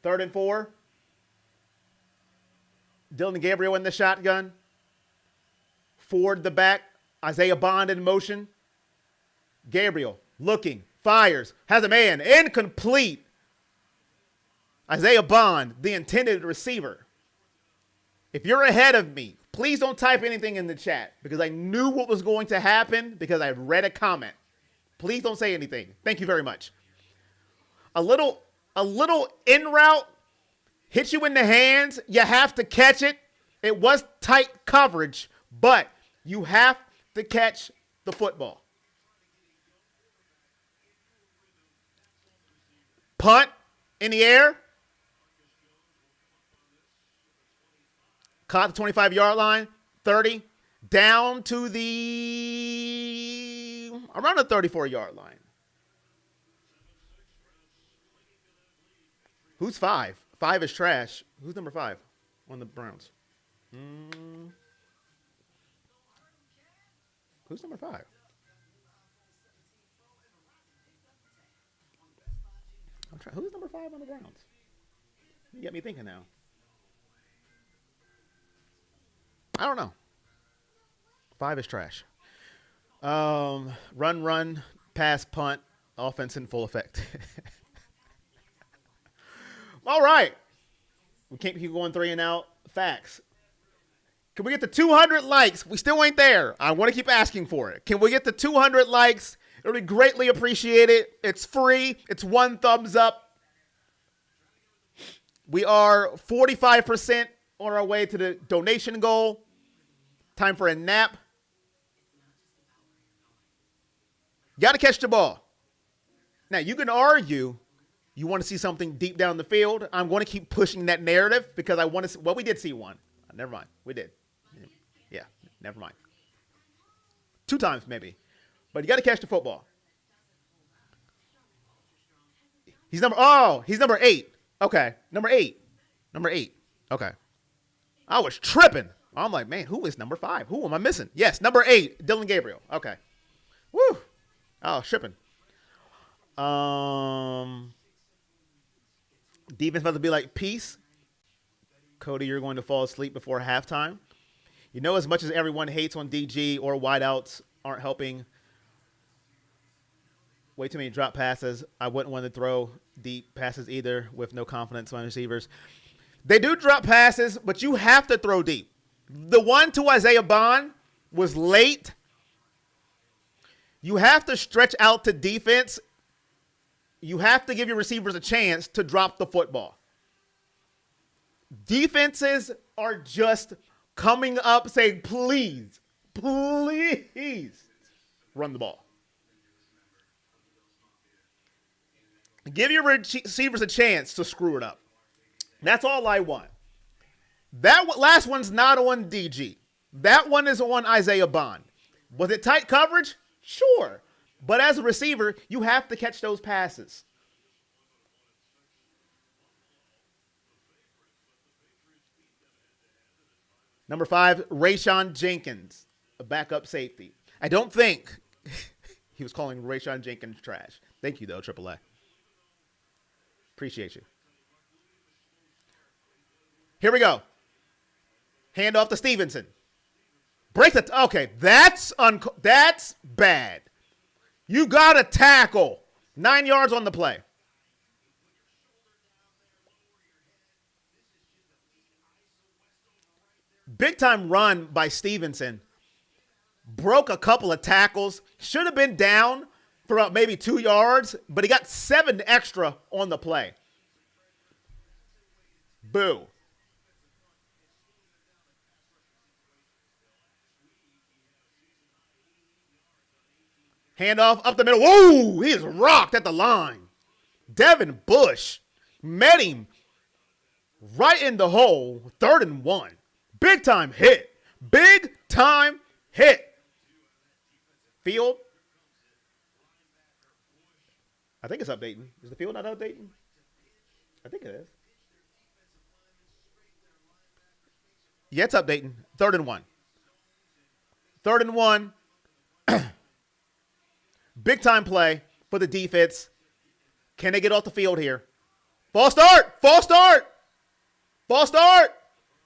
3rd and 4. Dylan Gabriel in the shotgun. Ford the back. Isaiah Bond in motion. Gabriel looking. Fires. Has a man. Incomplete. Isaiah Bond, the intended receiver. If you're ahead of me, please don't type anything in the chat because I knew what was going to happen because I read a comment. Please don't say anything. Thank you very much. A little en route. hit you in the hands. You have to catch it. It was tight coverage, but you have to catch the football. Punt in the air. Caught the 25-yard line, 30, down to around the 34-yard line. Who's 5? 5 is trash. Who's number 5 on the Browns? Who's number 5? Who's number 5 on the Browns? You got me thinking now. I don't know. 5 is trash. Run, pass, punt, offense in full effect. All right. We can't keep going 3 and out. Facts. Can we get to 200 likes? We still ain't there. I want to keep asking for it. Can we get to 200 likes? It'll be greatly appreciated. It's free. It's 1 thumbs up. We are 45% on our way to the donation goal. Time for a nap. Got to catch the ball. Now, you can argue you want to see something deep down the field. I'm going to keep pushing that narrative because I want to see. Well, we did see one. Never mind. We did. Yeah, never mind. 2 times maybe. But you got to catch the football. He's number 8. Okay, number 8. Okay. I was tripping. I'm like, man, who is number 5? Who am I missing? Yes, number 8, Dylan Gabriel. Okay. Woo. Oh, tripping. Defense about to be like, peace. Cody, you're going to fall asleep before halftime. You know, as much as everyone hates on DG or wideouts aren't helping. Way too many drop passes. I wouldn't want to throw deep passes either with no confidence on receivers. They do drop passes, but you have to throw deep. The one to Isaiah Bond was late. You have to stretch out to defense. You have to give your receivers a chance to drop the football. Defenses are just coming up saying, please run the ball. Give your receivers a chance to screw it up. That's all I want. That last one's not on DG. That one is on Isaiah Bond. Was it tight coverage? Sure. But as a receiver, you have to catch those passes. Number 5, Rayshon Jenkins, a backup safety. I don't think he was calling Rayshon Jenkins trash. Thank you, though, AAA. Appreciate you. Here we go. Hand off to Stevenson. Break the okay, that's bad. You got to tackle. 9 yards on the play. Big time run by Stevenson. Broke a couple of tackles. Should have been down for about maybe 2 yards, but he got 7 extra on the play. Boo. Handoff up the middle. Whoa, he is rocked at the line. Devin Bush met him right in the hole. 3rd and 1. Big time hit. Big time hit. Field. I think it's updating. Is the field not updating? I think it is. Yeah, it's updating. 3rd and 1. 3rd and 1. Big time play for the defense. Can they get off the field here? False start. False start. False start.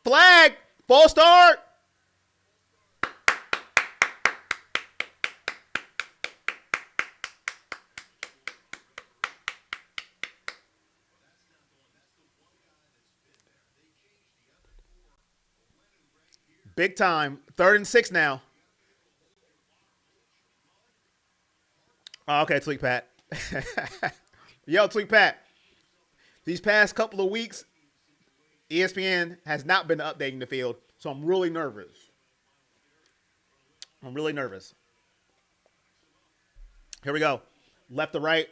Flag. False start. Big time. 3rd and 6 now. Oh, okay, Tweak Pat. Yo, Tweak Pat. These past couple of weeks, ESPN has not been updating the field, so I'm really nervous. Here we go. Left to right.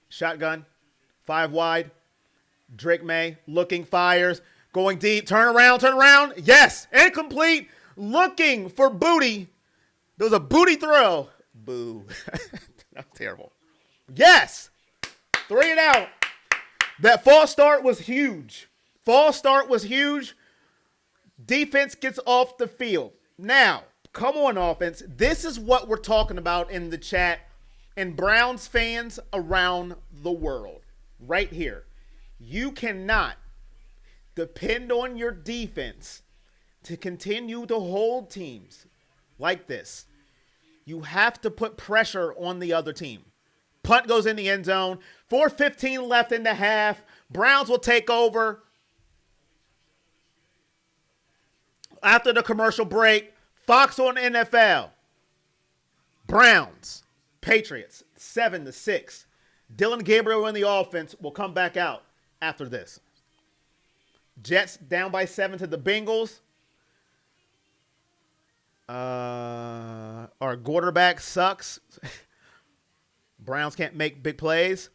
Shotgun. 5 wide. Drake Maye looking, fires. Going deep. Turn around. Yes. Incomplete. Looking for booty. There was a booty throw. Boo. That was terrible. Yes. 3 and out. That false start was huge. Defense gets off the field. Now, come on, offense. This is what we're talking about in the chat and Browns fans around the world. Right here. You cannot depend on your defense to continue to hold teams like this. You have to put pressure on the other team. Punt goes in the end zone. 4:15 left in the half. Browns will take over. After the commercial break, Fox on NFL. Browns, Patriots, 7-6. Dylan Gabriel in the offense will come back out after this. Jets down by 7 to the Bengals. Our quarterback sucks. Browns can't make big plays.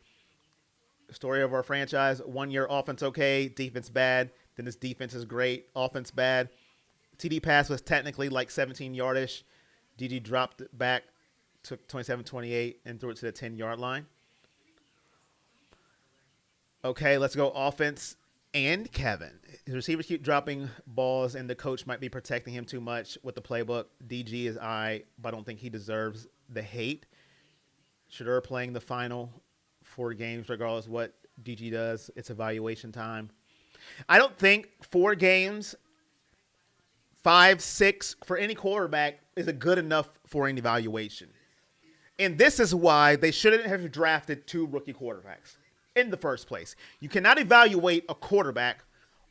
Story of our franchise. 1 year offense okay, defense bad. Then this defense is great, offense bad. TD pass was technically like 17 yardish. DG dropped it back, took 27-28, and threw it to the 10-yard line. Okay, let's go offense and Kevin. His receivers keep dropping balls, and the coach might be protecting him too much with the playbook. DG is but I don't think he deserves the hate. Shedeur playing the final 4 games, regardless of what DG does. It's evaluation time. I don't think 4 games, 5, 6 for any quarterback is a good enough for an evaluation. And this is why they shouldn't have drafted 2 rookie quarterbacks in the first place. You cannot evaluate a quarterback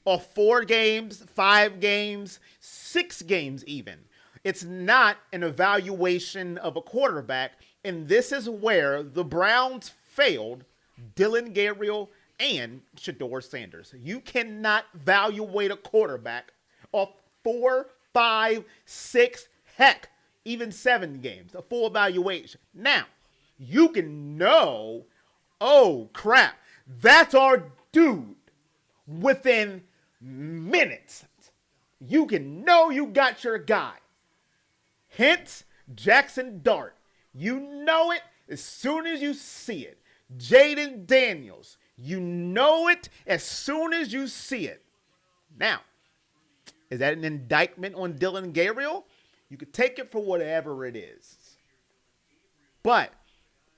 off 4 games, 5 games, 6 games even. It's not an evaluation of a quarterback, and this is where the Browns failed Dylan Gabriel and Shedeur Sanders. You cannot evaluate a quarterback off 4, 5, 6, heck, even 7 games, a full evaluation. Now, you can know, oh crap, that's our dude within minutes. You can know you got your guy. Hence, Jackson Dart. You know it as soon as you see it. Jaden Daniels. You know it as soon as you see it. Now, is that an indictment on Dylan Gabriel? You could take it for whatever it is. But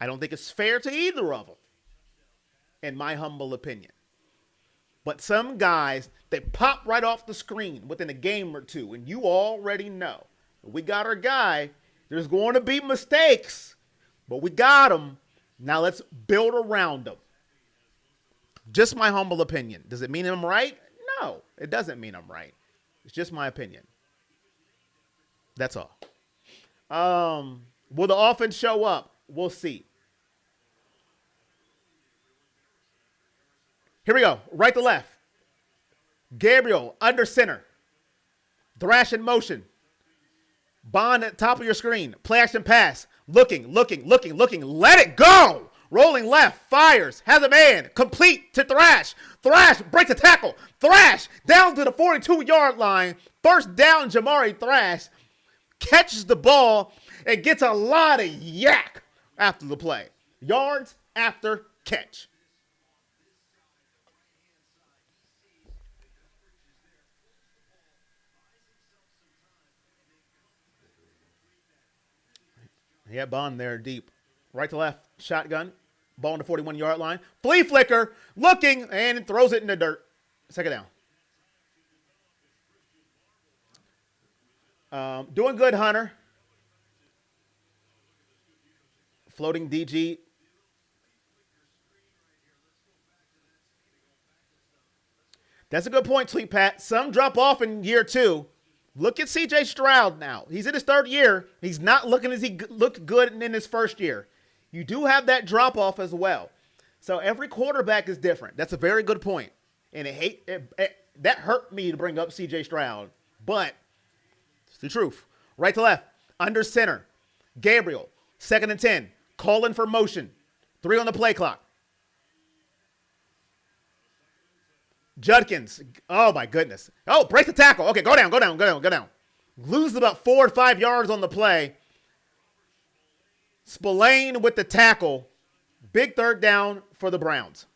I don't think it's fair to either of them, in my humble opinion. But some guys, they pop right off the screen within a game or two, and you already know. We got our guy. There's going to be mistakes, but we got him. Now let's build around him. Just my humble opinion. Does it mean I'm right? No, it doesn't mean I'm right. It's just my opinion. That's all. Will the offense show up? We'll see. Here we go. Right to left. Gabriel under center. Thrash in motion. Bond at top of your screen. Play action pass. Looking. Let it go. Rolling left. Fires. Has a man. Complete to Thrash. Thrash breaks a tackle. Thrash down to the 42-yard line. First down, Jamari Thrash catches the ball and gets a lot of yak after the play. Yards after catch. He had Bond there deep. Right to left, shotgun. Ball on the 41-yard line. Flea flicker, looking, and throws it in the dirt. Second down. Doing good, Hunter. Floating DG. That's a good point, Tweet Pat. Some drop off in year 2. Look at C.J. Stroud now. He's in his 3rd year. He's not looking as he looked good in his 1st year. You do have that drop-off as well. So every quarterback is different. That's a very good point. And that hurt me to bring up C.J. Stroud, but it's the truth. Right to left, under center, Gabriel, 2nd and 10, calling for motion, 3 on the play clock. Judkins, oh my goodness. Oh, break the tackle. Okay, go down. Loses about 4 or 5 yards on the play. Spillane with the tackle. Big 3rd down for the Browns.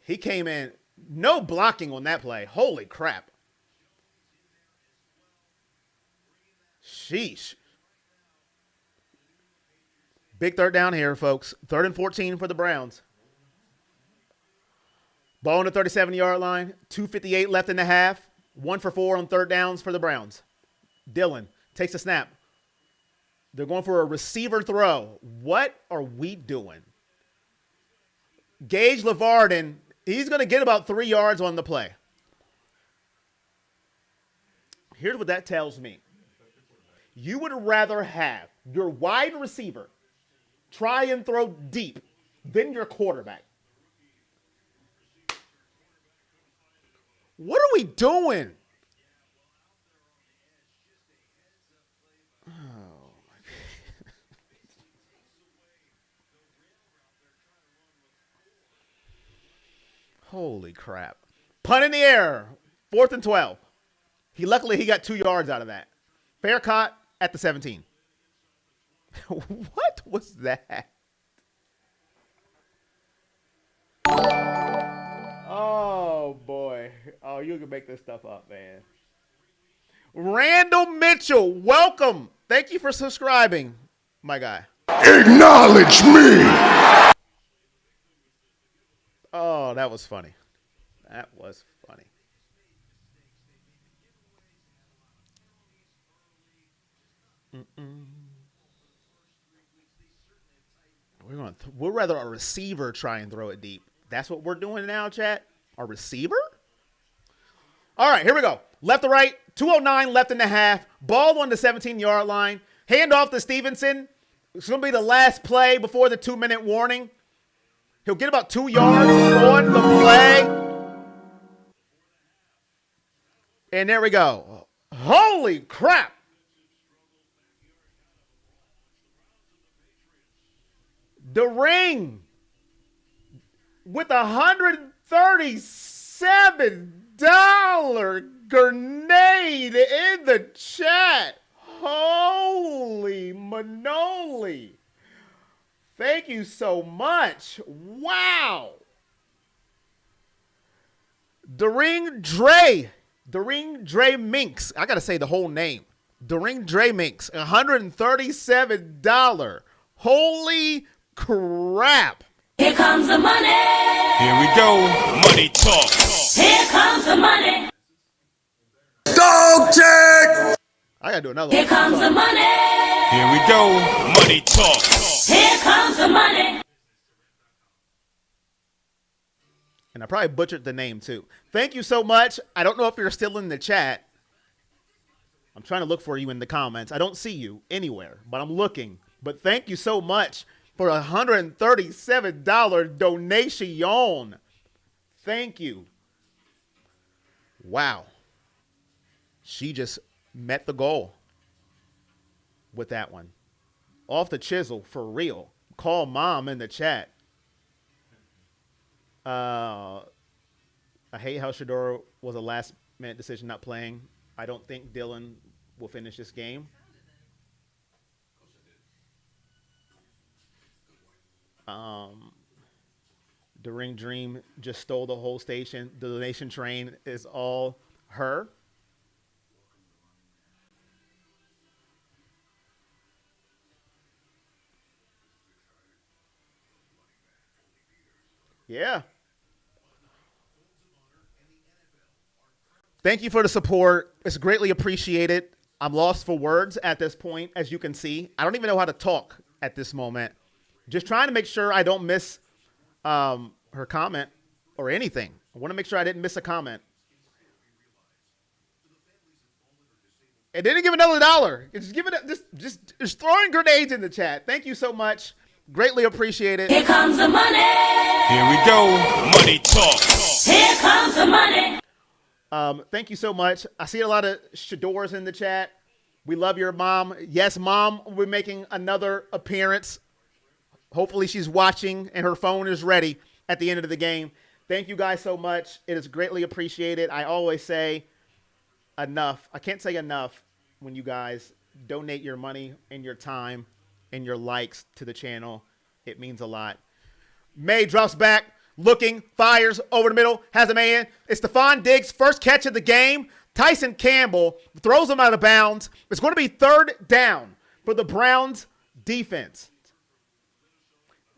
He came in, no blocking on that play. Holy crap. Sheesh. Big 3rd down here, folks. 3rd and 14 for the Browns. Ball on the 37-yard line. 2:58 left in the half. 1 for 4 on 3rd downs for the Browns. Dillon takes a snap. They're going for a receiver throw. What are we doing? Gage LeVarden, he's going to get about 3 yards on the play. Here's what that tells me. You would rather have your wide receiver try and throw deep than your quarterback. What are we doing? Oh, my. Holy crap. Punt in the air. 4th and 12. Luckily, he got 2 yards out of that. Fair caught at the 17. What was that? Oh, boy. Oh, you can make this stuff up, man. Randall Mitchell, welcome. Thank you for subscribing, my guy. Acknowledge me. Oh, that was funny. That was funny. We'd rather a receiver try and throw it deep. That's what we're doing now, chat? A receiver? All right, here we go. Left to right, 2:09 left in the half. Ball on the 17-yard line. Hand off to Stevenson. It's going to be the last play before the 2-minute warning. He'll get about 2 yards on the play. And there we go. Holy crap. The Ring with $137 grenade in the chat. Holy manoli. Thank you so much. Wow. Daring Dre Minks. I got to say the whole name. Daring Dre Minks. $137. Holy crap. Here comes the money. Here we go. Money talk. Here comes the money. Dog check. I got to do another Here one. comes the money. Here we go. Money talk. Here comes the money. And I probably butchered the name too. Thank you so much. I don't know if you're still in the chat. I'm trying to look for you in the comments. I don't see you anywhere, but I'm looking. But thank you so much for a $137 donation. Thank you. Wow. She just met the goal with that one. Off the chisel, for real. Call mom in the chat. I hate how Shador was a last-minute decision not playing. I don't think Dillon will finish this game. The Ring Dream just stole the whole station. The donation train is all her. Yeah. Thank you for the support. It's greatly appreciated. I'm lost for words at this point, as you can see. I don't even know how to talk at this moment. Just trying to make sure I don't miss her comment or anything. I want to make sure I didn't miss a comment. And didn't give another $1. Just give it just throwing grenades in the chat. Thank you so much Greatly appreciate it. Here comes the money. Here we go. Money talk. Here comes the money. Thank you so much. I see a lot of Shadors in the chat. We love your mom. Yes, Mom, we're making another appearance. Hopefully she's watching and her phone is ready at the end of the game. Thank you guys so much. It is greatly appreciated. I always say enough. I can't say enough when you guys donate your money and your time and your likes to the channel. It means a lot. Maye drops back, looking, fires over the middle, has a man. It's Stephon Diggs' first catch of the game. Tyson Campbell throws him out of bounds. It's going to be third down for the Browns defense.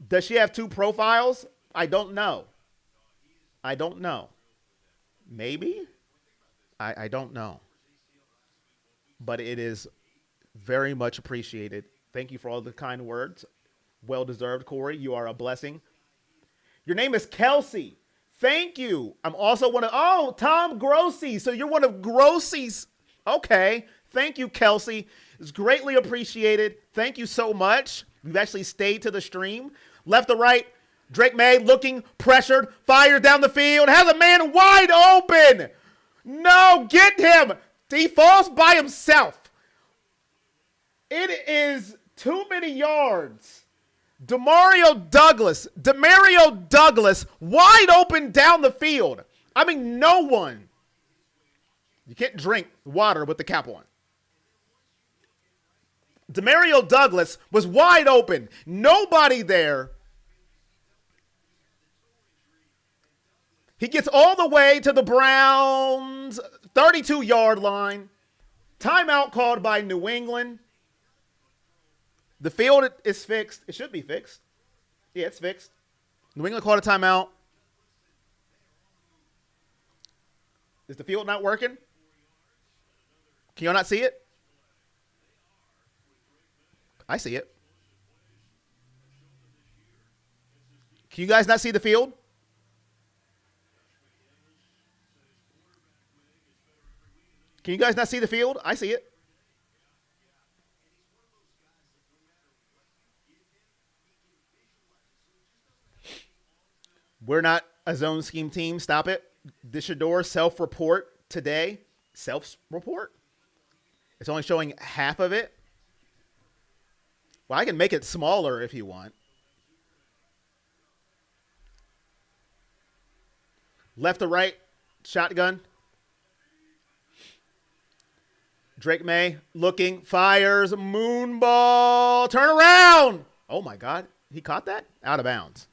Does she have two profiles? I don't know. Maybe? I don't know. But it is very much appreciated. Thank you for all the kind words. Well-deserved, Corey. You are a blessing. Your name is Kelsey. Thank you. I'm also one of, Tom Grossi. So you're one of Grossi's. Okay. Thank you, Kelsey. It's greatly appreciated. Thank you so much. You've actually stayed to the stream. Left to right, Drake Maye looking, pressured, fires down the field, has a man wide open. No, get him. He falls by himself. It is too many yards. Demario Douglas, wide open down the field. I mean, no one. You can't drink water with the cap on. Demario Douglas was wide open. Nobody there. He gets all the way to the Browns' 32-yard line. Timeout called by New England. The field is fixed. It should be fixed. Yeah, it's fixed. New England called a timeout. Is the field not working? Can you not see it? I see it. Can you guys not see the field? Can you guys not see the field? I see it. We're not a zone scheme team. Stop it. The Shador self-report today. Self-report? It's only showing half of it. Well, I can make it smaller if you want. Left to right, shotgun. Drake Maye looking, fires, moon ball, turn around. Oh my God, he caught that? Out of bounds.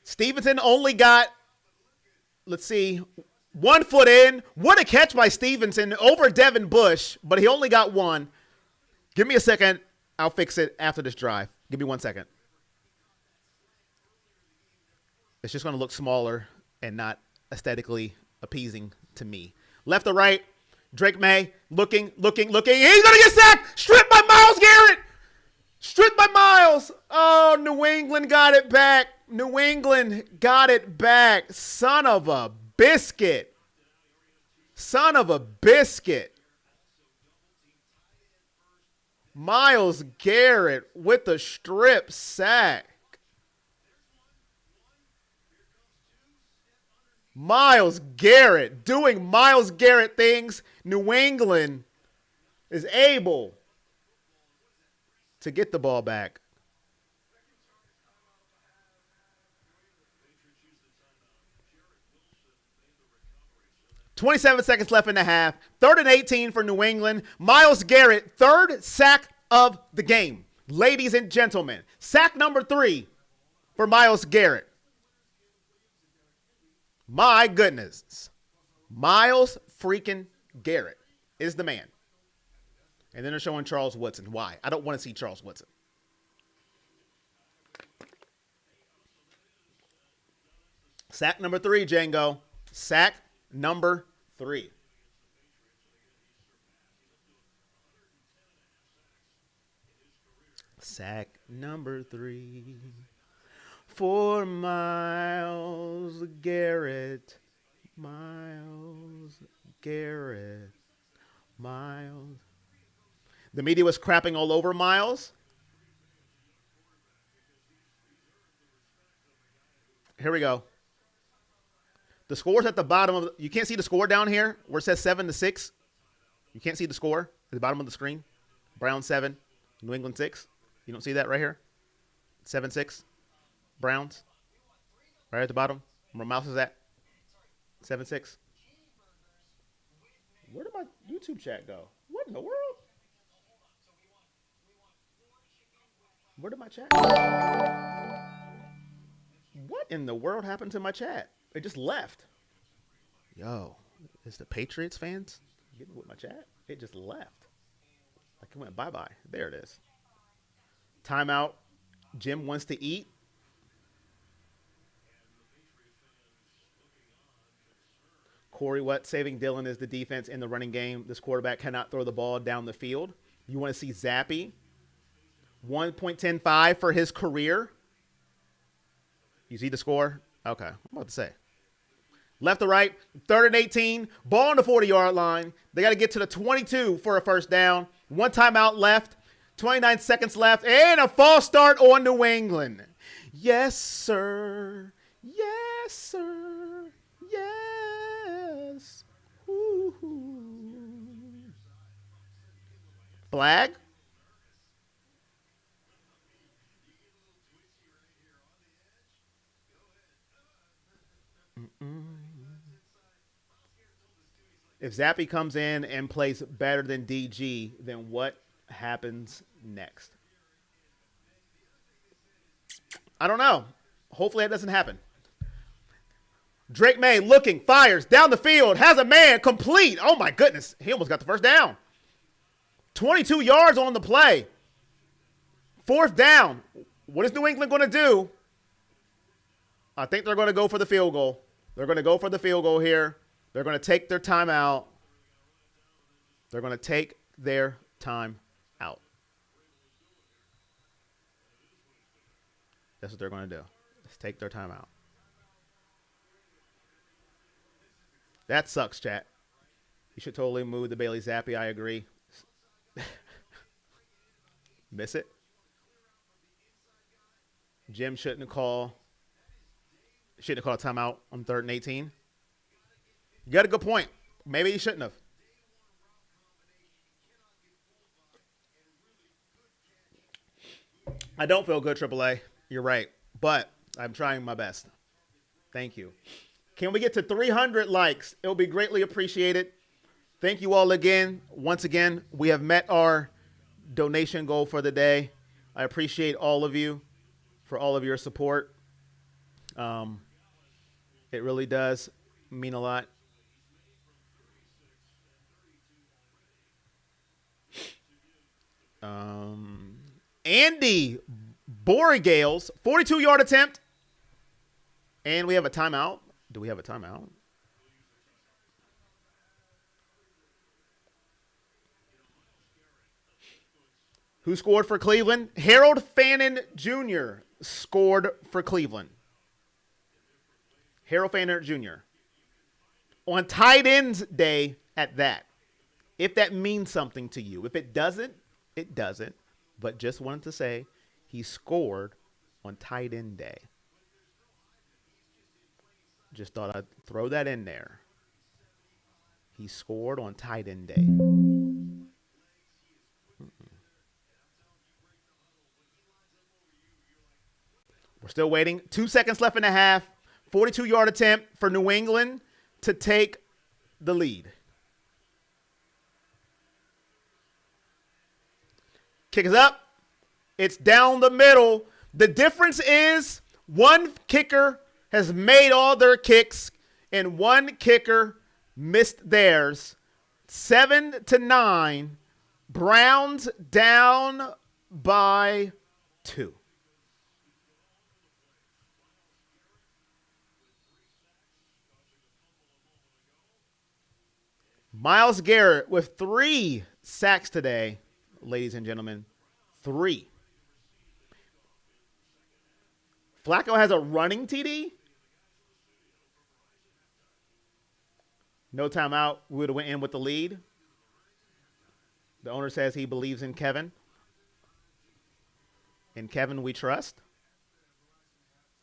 Stevenson only got, let's see, 1 foot in. What a catch by Stevenson over Devin Bush, but he only got one. Give me a second. I'll fix it after this drive. Give me 1 second. It's just going to look smaller and not aesthetically appeasing to me. Left to right, Drake Maye looking. He's going to get sacked. Stripped by Myles Garrett. Stripped by Myles. Oh, New England got it back. New England got it back. Son of a biscuit. Son of a biscuit. Myles Garrett with the strip sack. Myles Garrett doing Myles Garrett things. New England is able to get the ball back. 27 seconds left in the half. 3rd and 18 for New England. Myles Garrett, 3rd sack of the game. Ladies and gentlemen, sack number 3 for Myles Garrett. My goodness. Myles freaking Garrett is the man. And then they're showing Charles Woodson. Why? I don't want to see Charles Woodson. Sack number 3, Django. Sack number 3. Sack number 3 for Myles Garrett. Myles Garrett. Myles. The media was crapping all over Myles. Here we go. The score's at the bottom of you can't see the score down here where it says 7-6. You can't see the score at the bottom of the screen. Browns 7, New England 6. You don't see that right here? 7-6. Browns. Right at the bottom. Where Mouse is at. 7-6. Where did my YouTube chat go? What in the world? Where did my chat go? What in the world happened to my chat? It just left. Yo, is the Patriots fans getting with my chat? It just left. Like it went bye-bye. There it is. Timeout. Jim wants to eat. Corey, what saving Dylan is the defense in the running game. This quarterback cannot throw the ball down the field. You want to see Zappy. 1.105 for his career. You see the score? Okay, I'm about to say. Left to right, 3rd and 18. Ball on the 40-yard line. They got to get to the 22 for a first down. 1 timeout left. 29 seconds left. And a false start on New England. Yes, sir. Yes, sir. Yes. Woo-hoo. Flag. If Zappy comes in and plays better than DG, then what happens next? I don't know. Hopefully that doesn't happen. Drake Maye looking, fires, down the field, has a man, complete. Oh, my goodness. He almost got the first down. 22 yards on the play. 4th down. What is New England going to do? I think they're going to go for the field goal. They're going to go for the field goal here. They're going to take their time out. They're going to take their time out. That's what they're going to do. Just take their time out. That sucks, chat. You should totally move the Bailey Zappi. I agree. Miss it. Jim shouldn't have called a timeout on 3rd and 18. You got a good point. Maybe he shouldn't have. I don't feel good, AAA. You're right. But I'm trying my best. Thank you. Can we get to 300 likes? It will be greatly appreciated. Thank you all again. Once again, we have met our donation goal for the day. I appreciate all of you for all of your support. It really does mean a lot. Andy Borregales, 42-yard attempt. And we have a timeout. Do we have a timeout? Who scored for Cleveland? Harold Fannin Jr. scored for Cleveland. Harold Fannin Jr. On tight ends day at that. If that means something to you. If it doesn't, it doesn't. But just wanted to say he scored on tight end day. Just thought I'd throw that in there. He scored on tight end day. We're still waiting. 2 seconds left in the half. 42-yard attempt for New England to take the lead. Kick is up. It's down the middle. The difference is one kicker has made all their kicks and one kicker missed theirs. 7-9. Browns down by 2. Myles Garrett with 3 sacks today, ladies and gentlemen. 3. Flacco has a running TD? No timeout. We would have went in with the lead. The owner says he believes in Kevin. In Kevin, we trust.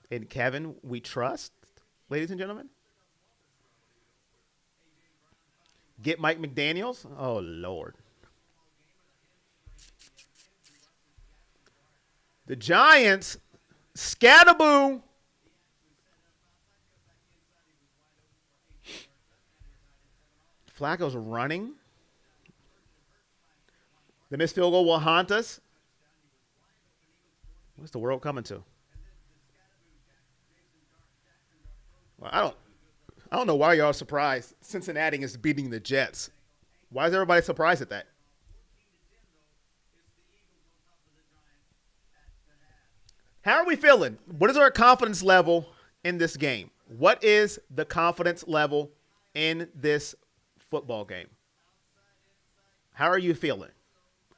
In Kevin, we trust, ladies and gentlemen. Get Mike McDaniels? Oh, Lord. The Giants, scatterboo. Flacco's running. The missed field goal will haunt us. What's the world coming to? Well, I don't know why y'all are surprised. Cincinnati is beating the Jets. Why is everybody surprised at that? How are we feeling? What is our confidence level in this game? What is the confidence level in this football game? How are you feeling?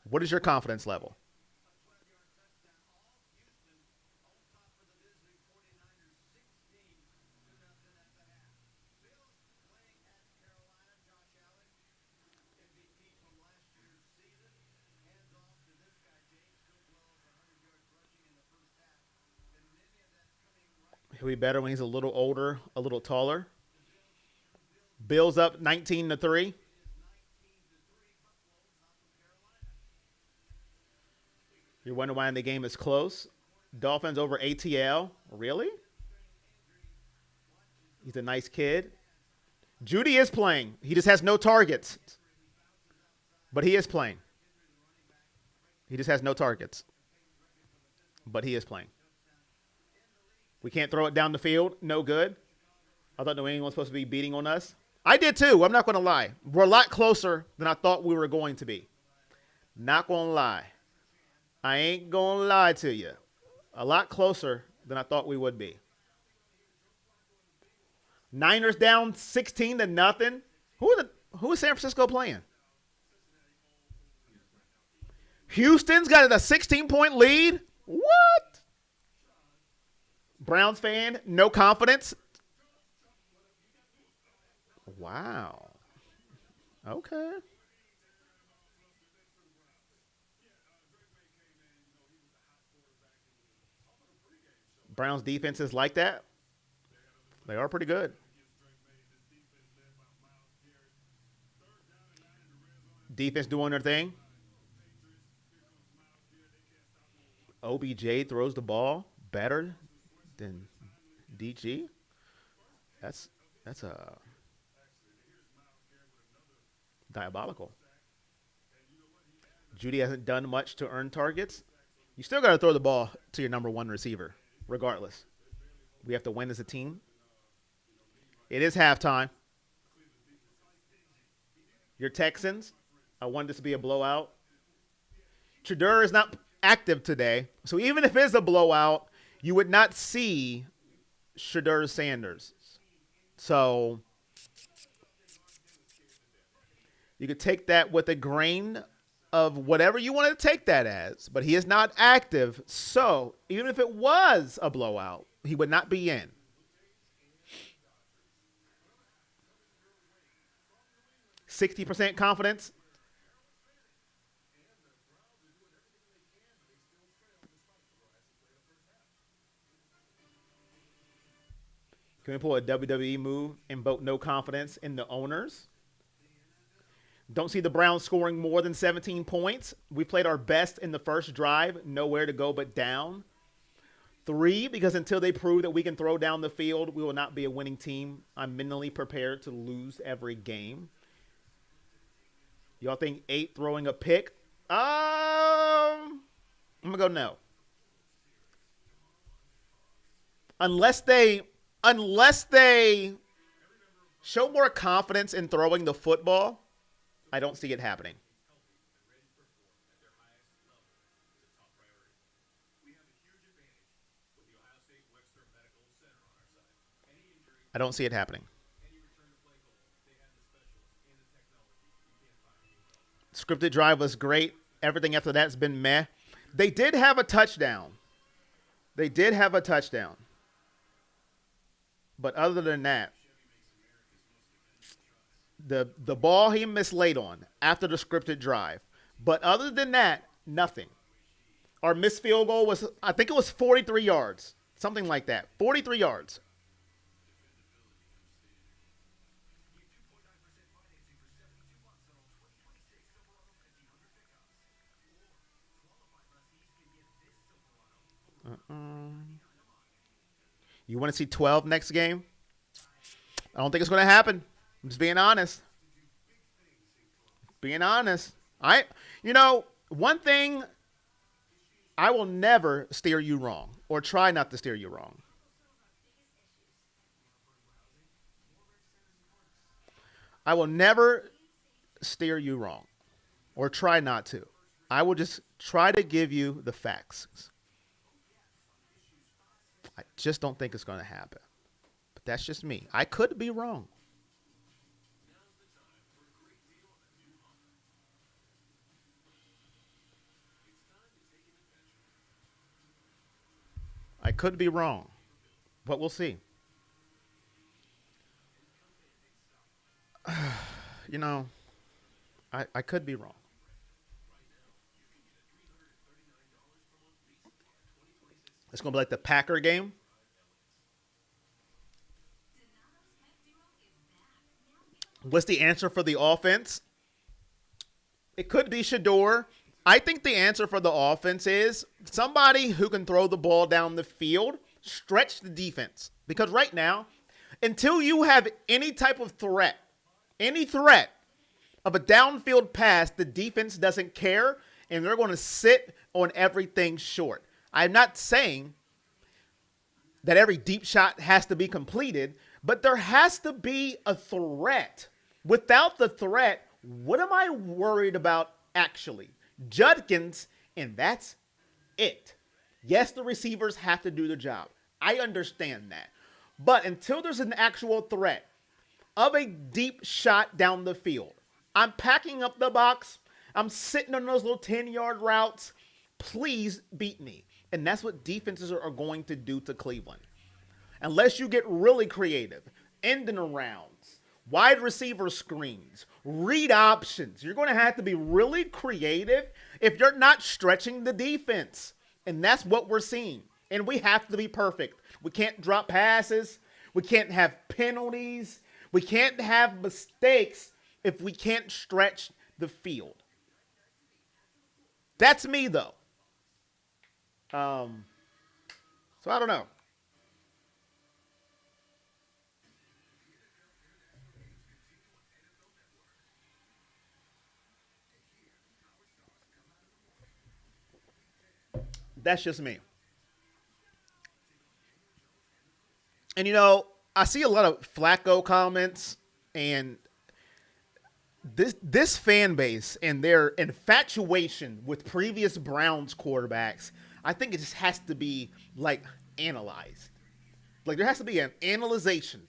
What is your confidence level? He'll be better when he's a little older, a little taller. Bills up 19-3. You're wondering why the game is close. Dolphins over ATL. Really? He's a nice kid. Judy is playing. He just has no targets. But he is playing. He just has no targets. But he is playing. We can't throw it down the field. No good. I thought New England was supposed to be beating on us. I did too. I'm not going to lie. We're a lot closer than I thought we were going to be. Not going to lie. I ain't going to lie to you. A lot closer than I thought we would be. Niners down 16-0. Who is San Francisco playing? Houston's got a 16-point lead? What? Browns fan, no confidence? Wow. Okay. Browns defense is like that? They are pretty good. Defense doing their thing. OBJ throws the ball better than DG. That's diabolical. Judy hasn't done much to earn targets. You still got to throw the ball to your number one receiver, regardless. We have to win as a team. It is halftime. Your Texans, I wanted this to be a blowout. Treader is not active today, so even if it is a blowout, you would not see Shedeur Sanders. So you could take that with a grain of whatever you want to take that as, but he is not active. So even if it was a blowout, he would not be in. %60 confidence. Can we pull a WWE move and vote no confidence in the owners? Don't see the Browns scoring more than 17 points. We played our best in the first drive. Nowhere to go but down. 3, because until they prove that we can throw down the field, we will not be a winning team. I'm mentally prepared to lose every game. Y'all think 8 throwing a pick? I'm going to go no. Unless they show more confidence in throwing the football, I don't see it happening. I don't see it happening. Scripted drive was great. Everything after that's been meh. They did have a touchdown. They did have a touchdown. But other than that, the ball he mislaid on after the scripted drive. But other than that, nothing. Our missed field goal was, I think it was 43 yards. Something like that. 43 yards. You want to see 12 next game? I don't think it's going to happen. I'm just being honest. Being honest. One thing, I will never steer you wrong or try not to steer you wrong. I will never steer you wrong or try not to. I will just try to give you the facts. I just don't think it's going to happen. But that's just me. I could be wrong. I could be wrong. But we'll see. I could be wrong. It's going to be like the Packer game. What's the answer for the offense? It could be Shador. I think the answer for the offense is somebody who can throw the ball down the field, stretch the defense. Because right now, until you have any type of threat, any threat of a downfield pass, the defense doesn't care, and they're going to sit on everything short. I'm not saying that every deep shot has to be completed, but there has to be a threat. Without the threat, what am I worried about actually? Judkins, and that's it. Yes, the receivers have to do the job. I understand that. But until there's an actual threat of a deep shot down the field, I'm packing up the box. I'm sitting on those little 10-yard routes. Please beat me. And that's what defenses are going to do to Cleveland. Unless you get really creative, ending arounds, wide receiver screens, read options. You're going to have to be really creative if you're not stretching the defense. And that's what we're seeing. And we have to be perfect. We can't drop passes. We can't have penalties. We can't have mistakes if we can't stretch the field. That's me, though. So I don't know. That's just me. And I see a lot of Flacco comments, and this fan base and their infatuation with previous Browns quarterbacks, I think it just has to be analyzed. There has to be an analyzation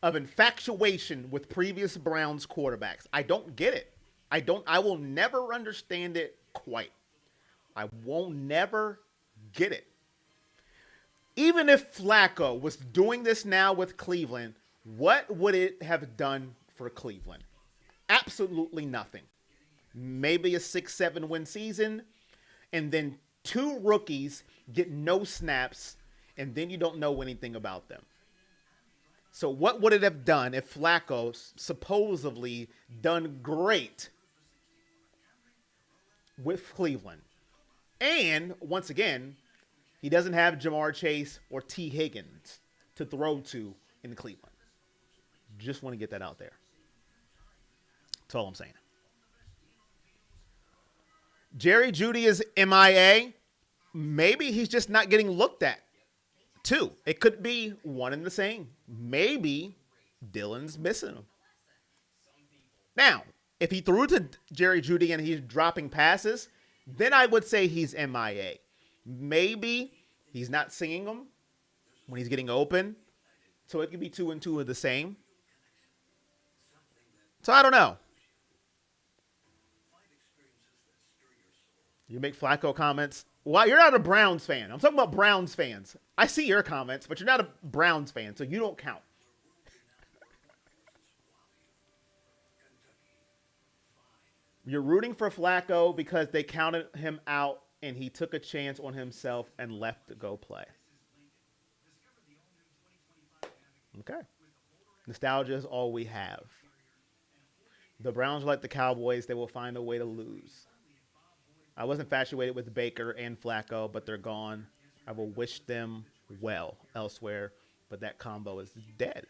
of infatuation with previous Browns quarterbacks. I don't get it. I will never understand it quite. I won't never get it. Even if Flacco was doing this now with Cleveland, what would it have done for Cleveland? Absolutely nothing. Maybe a 6-7 win season, and then 2 rookies get no snaps, and then you don't know anything about them. So what would it have done if Flacco supposedly done great with Cleveland? And once again, he doesn't have Jamar Chase or T. Higgins to throw to in Cleveland. Just want to get that out there. That's all I'm saying. Jerry Jeudy is MIA. Maybe he's just not getting looked at. 2. It could be one and the same. Maybe Dylan's missing him. Now, if he threw to Jerry Jeudy and he's dropping passes, then I would say he's MIA. Maybe he's not seeing them when he's getting open. So it could be 2 and 2 are the same. So I don't know. You make Flacco comments Why you're not a Browns fan? I'm talking about Browns fans. I see your comments, but you're not a Browns fan, so you don't count. You're rooting for Flacco because they counted him out and he took a chance on himself and left to go play. Okay. Nostalgia is all we have. The Browns are like the Cowboys. They will find a way to lose. I was infatuated with Baker and Flacco, but they're gone. I will wish them well elsewhere, but that combo is dead.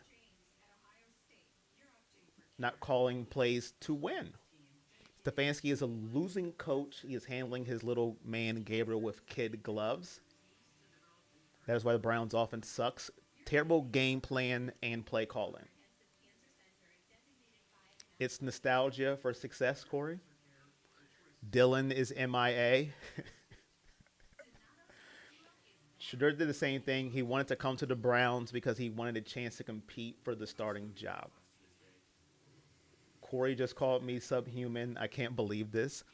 Not calling plays to win. Stefanski is a losing coach. He is handling his little man Gabriel with kid gloves. That is why the Browns offense sucks. Terrible game plan and play calling. It's nostalgia for success, Corey. Dylan is MIA. Shedeur did the same thing. He wanted to come to the Browns because he wanted a chance to compete for the starting job. Corey just called me subhuman. I can't believe this.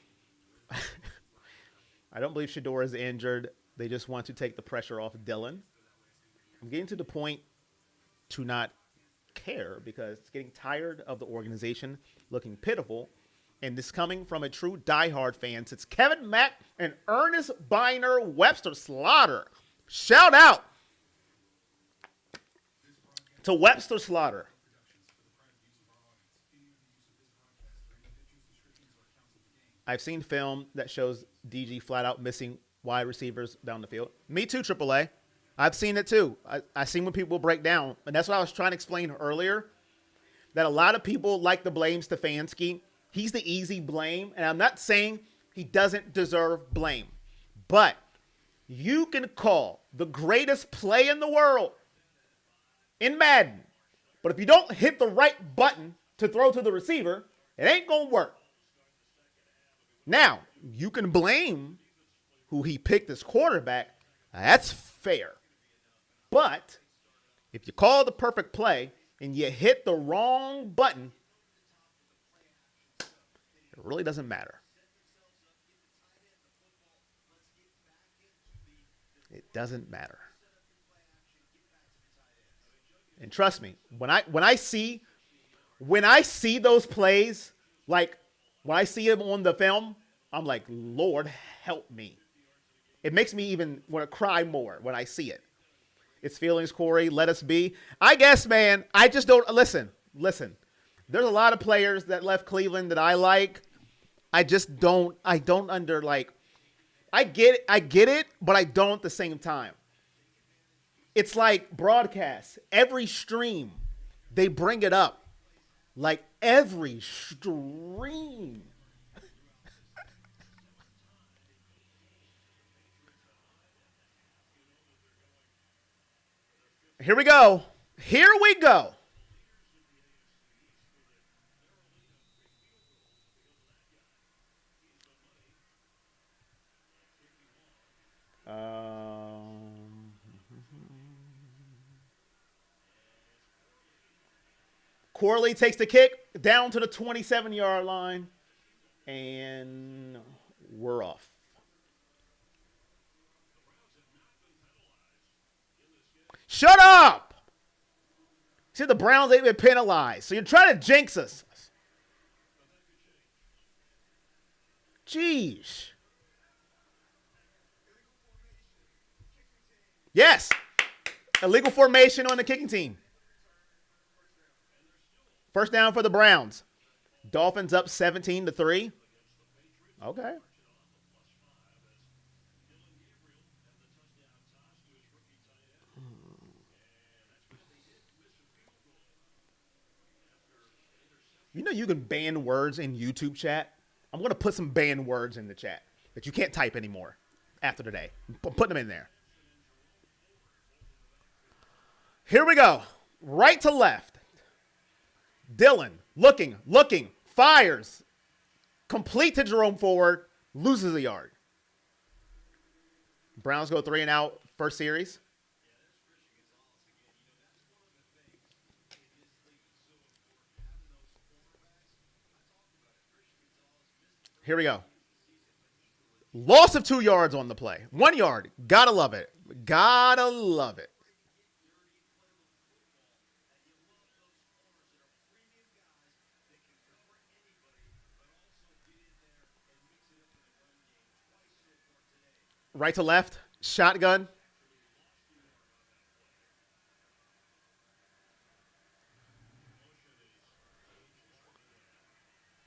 I don't believe Shedeur is injured. They just want to take the pressure off Dylan. I'm getting to the point to not care because it's getting tired of the organization looking pitiful. And this coming from a true diehard fan. It's Kevin Mack and Ernest Biner Webster Slaughter. Shout out to Webster Slaughter. I've seen film that shows DG flat out missing wide receivers down the field. Me too, AAA. I've seen it too. I've seen when people break down. And that's what I was trying to explain earlier. That a lot of people like to blame Stefanski. He's the easy blame. And I'm not saying he doesn't deserve blame. But you can call the greatest play in the world in Madden. But if you don't hit the right button to throw to the receiver, it ain't going to work. Now, you can blame who he picked as quarterback. That's fair. But if you call the perfect play and you hit the wrong button, it really doesn't matter. It doesn't matter. And trust me, when I see those plays, like when I see him on the film, I'm like, Lord, help me. It makes me even want to cry more when I see it. It's feelings, Corey. Let us be. I guess, man, I just don't listen. There's a lot of players that left Cleveland that I like. I don't I get it, but I don't at the same time. It's like broadcasts. Every stream, they bring it up. Like every stream. Here we go. Corley takes the kick down to the 27-yard line, and we're off. Shut up! See, the Browns ain't been penalized, so you're trying to jinx us. Jeez. Yes. Illegal formation on the kicking team. First down for the Browns. Dolphins up 17-3. Okay. You know you can ban words in YouTube chat? I'm going to put some banned words in the chat that you can't type anymore after today. Put them in there. Here we go. Right to left. Dylan, looking, fires. Complete to Jerome Ford, loses a yard. Browns go 3 and out, first series. Here we go. Loss of 2 yards on the play. 1 yard. Gotta love it. Gotta love it. Right to left. Shotgun.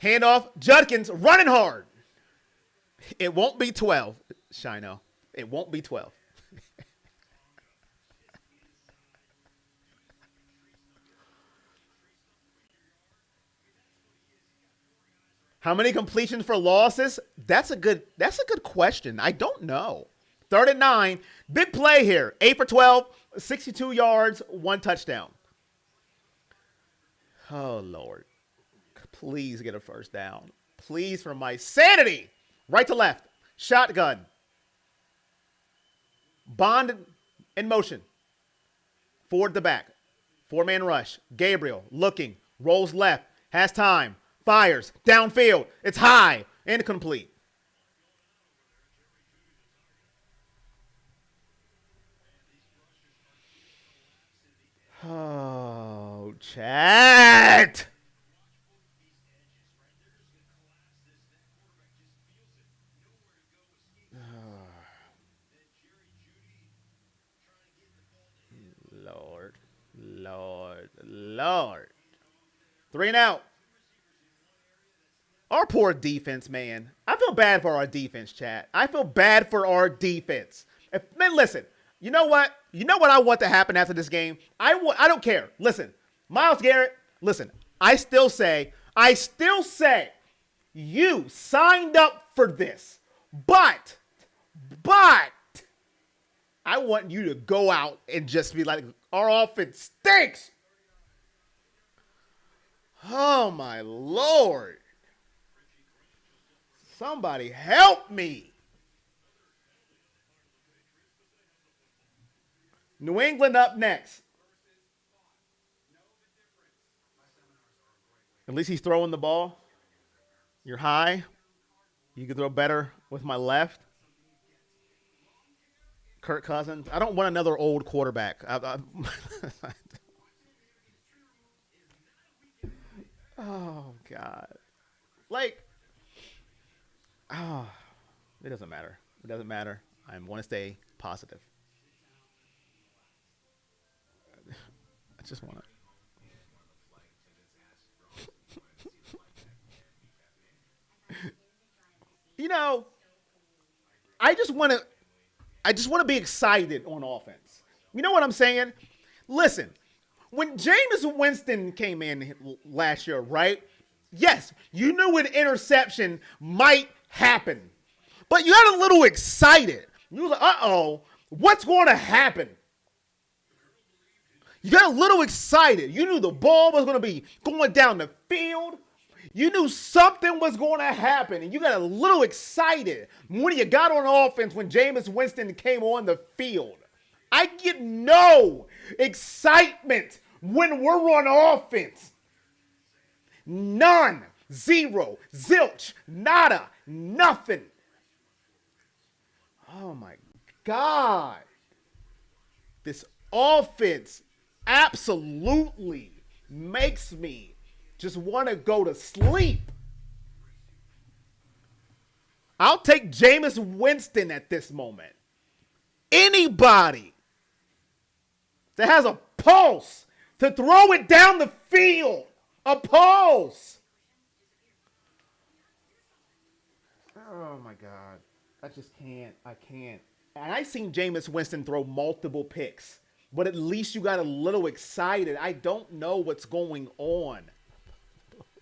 Handoff. Judkins running hard. It won't be 12, Shino. It won't be 12. How many completions for losses? That's a good question. I don't know. 3rd and 9. Big play here. 8 for 12, 62 yards, 1 touchdown. Oh, Lord. Please get a first down. Please, for my sanity. Right to left. Shotgun. Bond in motion. Forward to back. 4-man rush. Gabriel looking. Rolls left. Has time. Fires. Downfield. It's high. Incomplete. Oh, chat. Lord. Lord. Lord. 3 and out. Our poor defense, man. I feel bad for our defense, chat. I feel bad for our defense. Man, listen. You know what? You know what I want to happen after this game? I don't care. Listen. Myles Garrett, listen. I still say, you signed up for this. But, I want you to go out and just be like, our offense stinks. Oh, my Lord. Somebody help me. New England up next. At least he's throwing the ball. You're high. You can throw better with my left. Kirk Cousins. I don't want another old quarterback. Oh, God. Like, it doesn't matter. It doesn't matter. I want to stay positive. I just want to. You know, I just want to be excited on offense. You know what I'm saying? Listen, when Jameis Winston came in last year, right? Yes, you knew an interception might happen. But you got a little excited. You were like, uh-oh, what's going to happen? You got a little excited. You knew the ball was going to be going down the field. You knew something was going to happen, and you got a little excited when you got on offense when Jameis Winston came on the field. I get no excitement when we're on offense. None. Zero. Zilch. Nada. Nothing. Oh, my God. This offense absolutely makes me just want to go to sleep. I'll take Jameis Winston at this moment. Anybody that has a pulse to throw it down the field. A pulse. Oh, my God. I just can't. I can't. And I've seen Jameis Winston throw multiple picks. But at least you got a little excited. I don't know what's going on.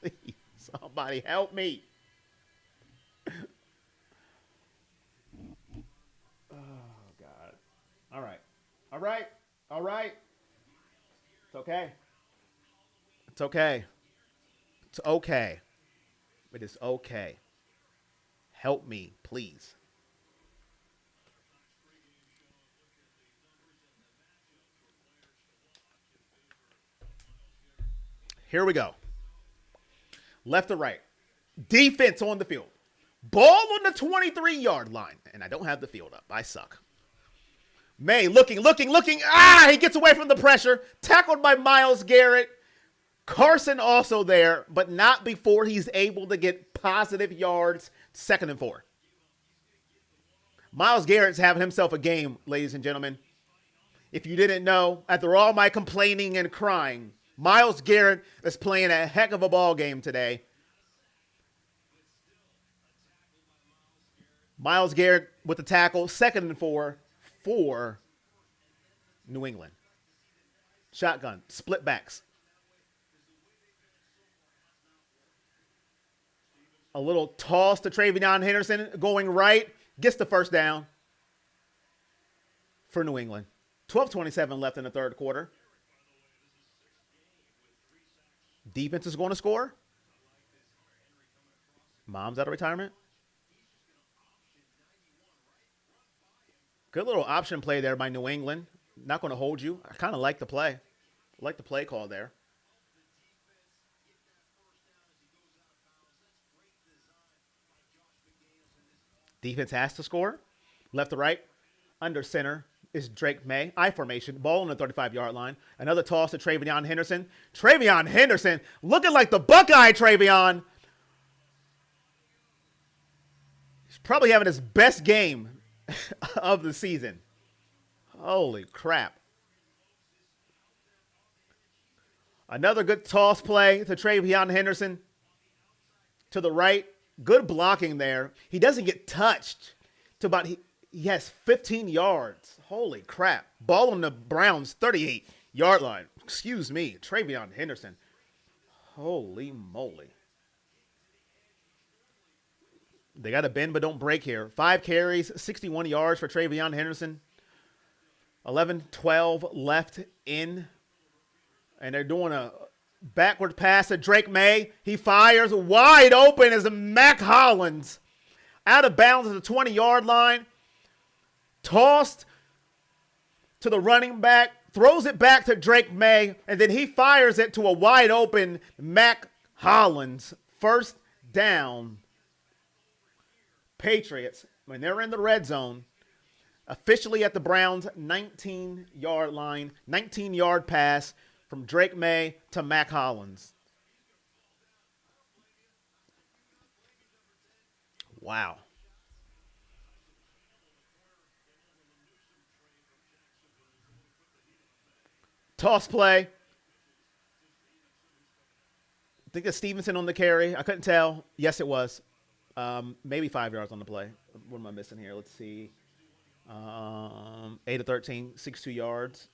Please, somebody help me. Oh, God. All right. All right. All right. It's okay. It's okay. It's okay. It is okay. Help me, please. Here we go. Left to right. Defense on the field. Ball on the 23-yard line. And I don't have the field up. I suck. Maye looking. He gets away from the pressure. Tackled by Myles Garrett. Carson also there, but not before he's able to get positive yards. 2nd and 4. Myles Garrett's having himself a game, ladies and gentlemen. If you didn't know, after all my complaining and crying, Myles Garrett is playing a heck of a ball game today. Myles Garrett with the tackle, 2nd and 4 for New England. Shotgun, split backs. A little toss to Travion Henderson going right. Gets the first down for New England. 12:27 left in the third quarter. Defense is going to score. Mom's out of retirement. Good little option play there by New England. Not going to hold you. I kind of like the play. I like the play call there. Defense has to score. Left to right. Under center is Drake Maye. I formation. Ball on the 35-yard line. Another toss to Travion Henderson. Travion Henderson looking like the Buckeye Travion. He's probably having his best game of the season. Holy crap. Another good toss play to Travion Henderson. To the right. Good blocking there. He doesn't get touched to about he has 15 yards. Holy crap. Ball on the Browns 38-yard line. Excuse me. Travion Henderson. Holy moly. They got to bend but don't break here. 5 carries, 61 yards for Travion Henderson. 11-12 left in. And they're doing a backward pass to Drake Maye. He fires wide open as Mac Hollins. Out of bounds at the 20-yard line. Tossed to the running back. Throws it back to Drake Maye. And then he fires it to a wide open Mac Hollins. First down. Patriots, when they're in the red zone, officially at the Browns' 19-yard line. 19-yard pass from Drake Maye to Mac Hollins. Wow. Toss play. I think it's Stevenson on the carry. I couldn't tell. Yes, it was. Maybe 5 yards on the play. What am I missing here? Let's see. 8 of 13, 62 yards.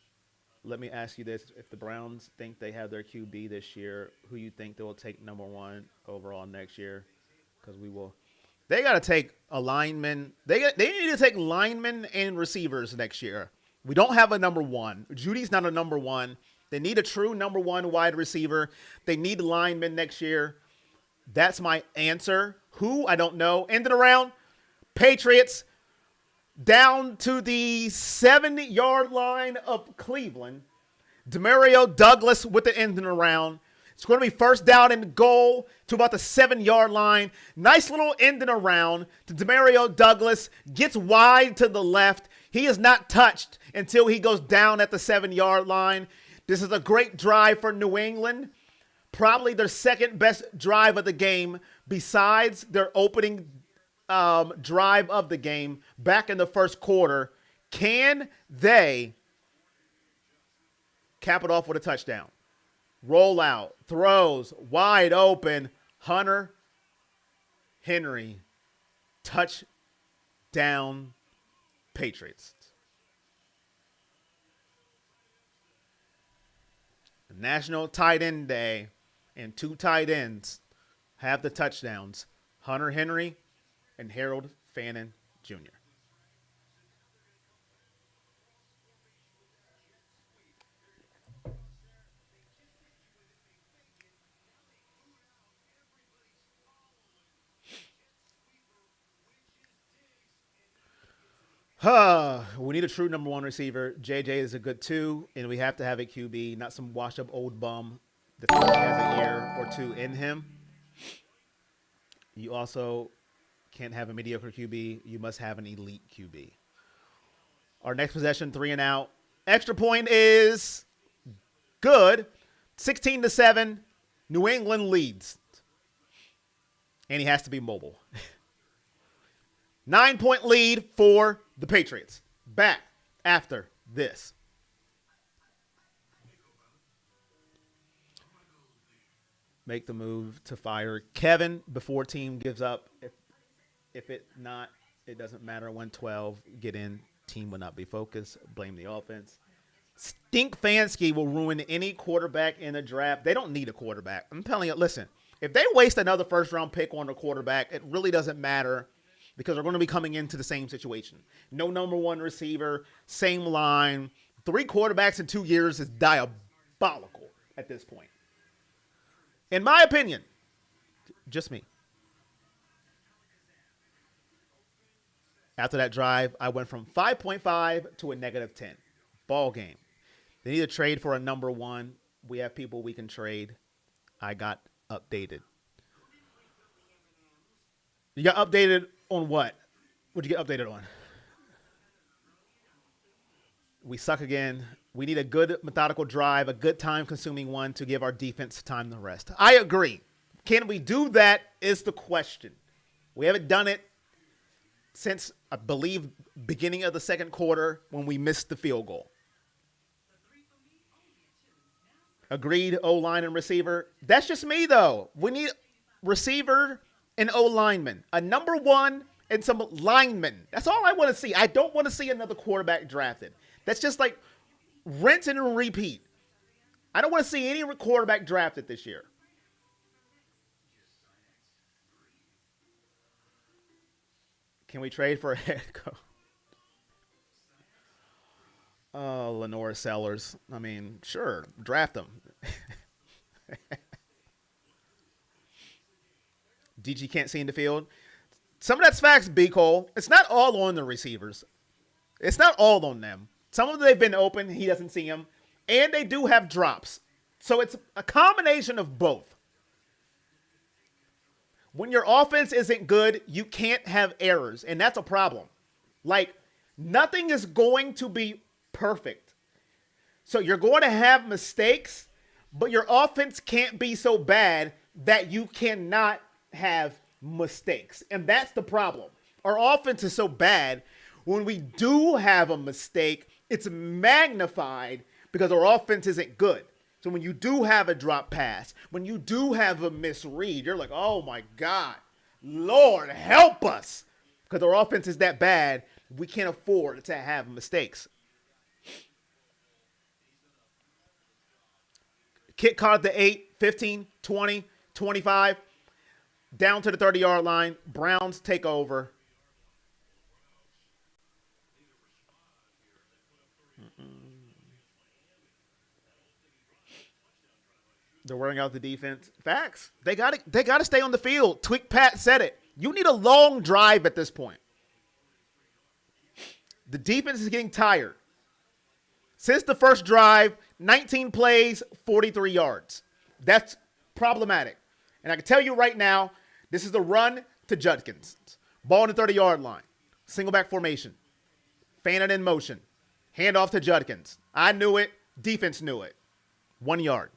Let me ask you this. If the Browns think they have their QB this year, who you think they will take number 1 overall next year? Because we will. They got to take a lineman. They need to take linemen and receivers next year. We don't have a number 1. Judy's not a number 1. They need a true number 1 wide receiver. They need linemen next year. That's my answer. Who? I don't know. Ended around. Patriots down to the 7-yard line of Cleveland. Demario Douglas with the ending around. It's going to be first down and goal to about the 7-yard line. Nice little ending around to Demario Douglas. Gets wide to the left. He is not touched until he goes down at the 7-yard line. This is a great drive for New England. Probably their second best drive of the game besides their opening drive of the game back in the first quarter. Can they cap it off with a touchdown? Roll out, throws, wide open. Hunter Henry, touchdown Patriots. National Tight End Day, and 2 tight ends have the touchdowns. Hunter Henry and Harold Fannin Jr. We need a true number 1 receiver. JJ is a good 2, and we have to have a QB, not some washed-up old bum that has a year or 2 in him. You also Can't have a mediocre QB. You must have an elite QB. Our next possession, 3 and out. Extra point is good. 16-7. New England leads. And he has to be mobile. 9-point lead for the Patriots. Back after this. Make the move to fire Kevin before team gives up. If it not, it doesn't matter. 112, get in. Team will not be focused. Blame the offense. Stink Fansky will ruin any quarterback in the draft. They don't need a quarterback. I'm telling you, listen, if they waste another first-round pick on a quarterback, it really doesn't matter because they're going to be coming into the same situation. No number one receiver, same line. 3 quarterbacks in 2 years is diabolical at this point. In my opinion, just me. After that drive, I went from 5.5 to a -10. Ball game. They need to trade for a number 1. We have people we can trade. I got updated. You got updated on what? What'd you get updated on? We suck again. We need a good methodical drive, a good time-consuming one to give our defense time to rest. I agree. Can we do that is the question. We haven't done it since, I believe, beginning of the second quarter when we missed the field goal. Agreed, O-line and receiver. That's just me, though. We need receiver and O-lineman. A number 1 and some linemen. That's all I want to see. I don't want to see another quarterback drafted. That's just like rinse and repeat. I don't want to see any quarterback drafted this year. Can we trade for a head coach? Oh, Lenore Sellers. I mean, sure, draft him. DG can't see in the field. Some of that's facts, B. Cole. It's not all on the receivers. It's not all on them. Some of them they've been open. He doesn't see them. And they do have drops. So it's a combination of both. When your offense isn't good, you can't have errors. And that's a problem. Like, nothing is going to be perfect. So you're going to have mistakes, but your offense can't be so bad that you cannot have mistakes. And that's the problem. Our offense is so bad, when we do have a mistake, it's magnified because our offense isn't good. So when you do have a drop pass, when you do have a misread, you're like, oh my God, Lord, help us. Because our offense is that bad, we can't afford to have mistakes. Kick caught at the 8, 15, 20, 25. Down to the 30-yard line. Browns take over. They're wearing out the defense. Facts. They got to stay on the field. Tweak Pat said it. You need a long drive at this point. The defense is getting tired. Since the first drive, 19 plays, 43 yards. That's problematic. And I can tell you right now, this is the run to Judkins. Ball on the 30-yard line. Single back formation. Fan it in motion. Hand off to Judkins. I knew it. Defense knew it. 1 yard.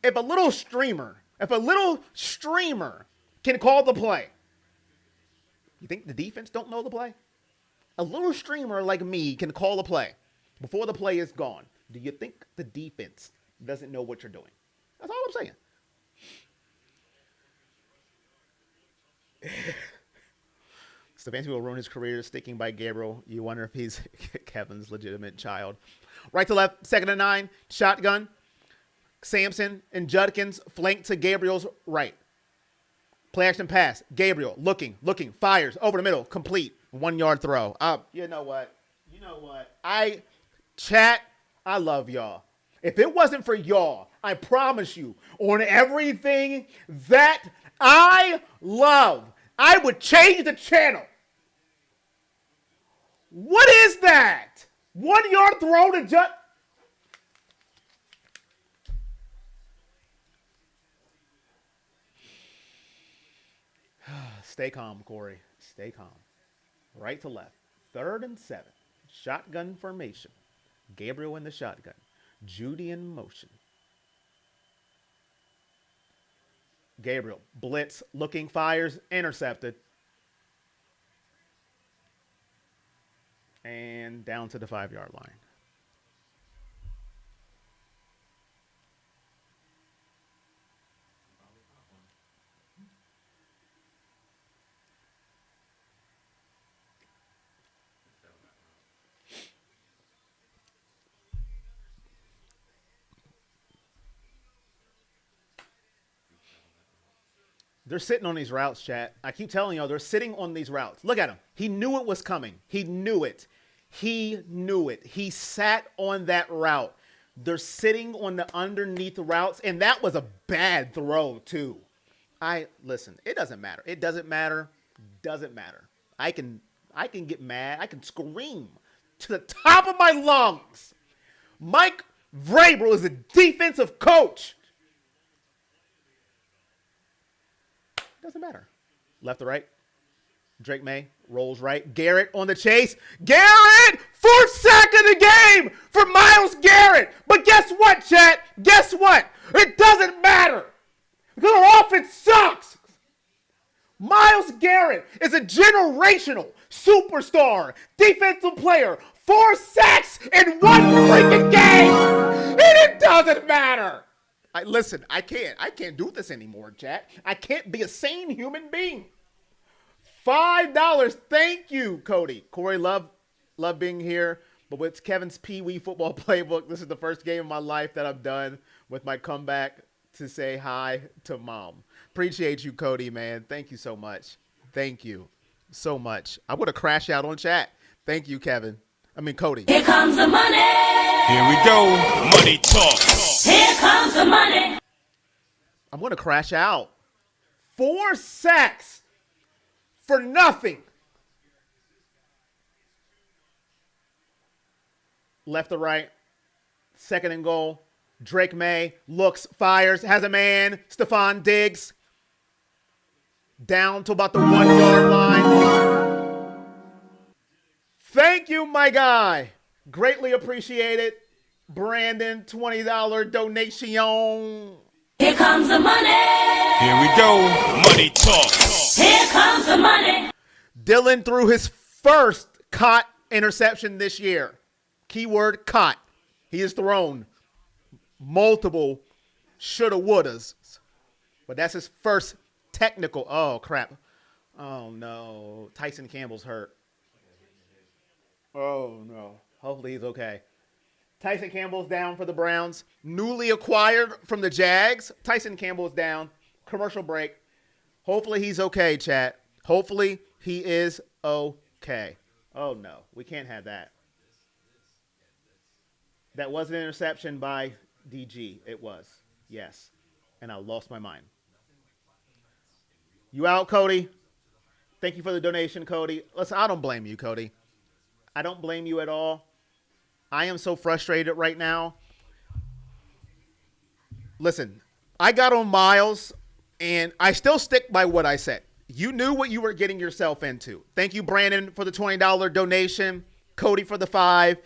If a little streamer can call the play, you think the defense don't know the play? A little streamer like me can call the play before the play is gone. Do you think the defense doesn't know what you're doing? That's all I'm saying. Stefanski will ruin his career sticking by Gabriel. You wonder if he's Kevin's legitimate child. Right to left, 2nd and 9, shotgun. Sampson and Judkins flank to Gabriel's right. Play action pass. Gabriel looking, fires over the middle, complete. 1 yard throw. You know what? I love y'all. If it wasn't for y'all, I promise you, on everything that I love, I would change the channel. What is that? 1 yard throw to Judkins. Stay calm, Corey. Stay calm. Right to left. 3rd and 7. Shotgun formation. Gabriel in the shotgun. Judy in motion. Gabriel. Blitz. Looking. Fires. Intercepted. And down to the 5-yard line. They're sitting on these routes, chat. I keep telling y'all, they're sitting on these routes. Look at him. He knew it was coming. He knew it. He knew it. He sat on that route. They're sitting on the underneath routes, and that was a bad throw, too. Listen, it doesn't matter. It doesn't matter. Doesn't matter. I can get mad. I can scream to the top of my lungs. Mike Vrabel is a defensive coach. Doesn't matter. Left or right. Drake Maye rolls right. Garrett on the chase. Garrett! 4th sack of the game for Myles Garrett. But guess what, chat? Guess what? It doesn't matter. Because our offense sucks. Myles Garrett is a generational superstar defensive player. 4 sacks in 1 freaking game. And it doesn't matter. Listen, I can't do this anymore, chat. I can't be a sane human being. $5. Thank you, Cody. Corey, love being here. But with Kevin's Pee Wee football playbook, this is the first game of my life that I've done with my comeback to say hi to mom. Appreciate you, Cody, man. Thank you so much. Thank you so much. I would have crashed out on chat. Thank you, Kevin. Cody. Here comes the money. Here we go. Money talk. Here comes the money. I'm going to crash out. 4 sacks for nothing. Left or right. 2nd and goal. Drake Maye looks, fires, has a man. Stephon Diggs. Down to about the 1-yard line. Thank you, my guy. Greatly appreciated. Brandon, $20 donation. Here comes the money. Here we go. Money talk. Here comes the money. Dylan threw his first caught interception this year. Keyword caught. He has thrown multiple shoulda wouldas. But that's his first technical. Oh, crap. Oh, no. Tyson Campbell's hurt. Oh, no. Hopefully he's okay. Tyson Campbell's down for the Browns. Newly acquired from the Jags. Tyson Campbell's down. Commercial break. Hopefully he's okay, chat. Hopefully he is okay. Oh, no. We can't have that. That was an interception by DG. It was. Yes. And I lost my mind. You out, Cody? Thank you for the donation, Cody. Listen, I don't blame you, Cody. I don't blame you at all. I am so frustrated right now. Listen, I got on Myles, and I still stick by what I said. You knew what you were getting yourself into. Thank you, Brandon, for the $20 donation. Cody for the $5.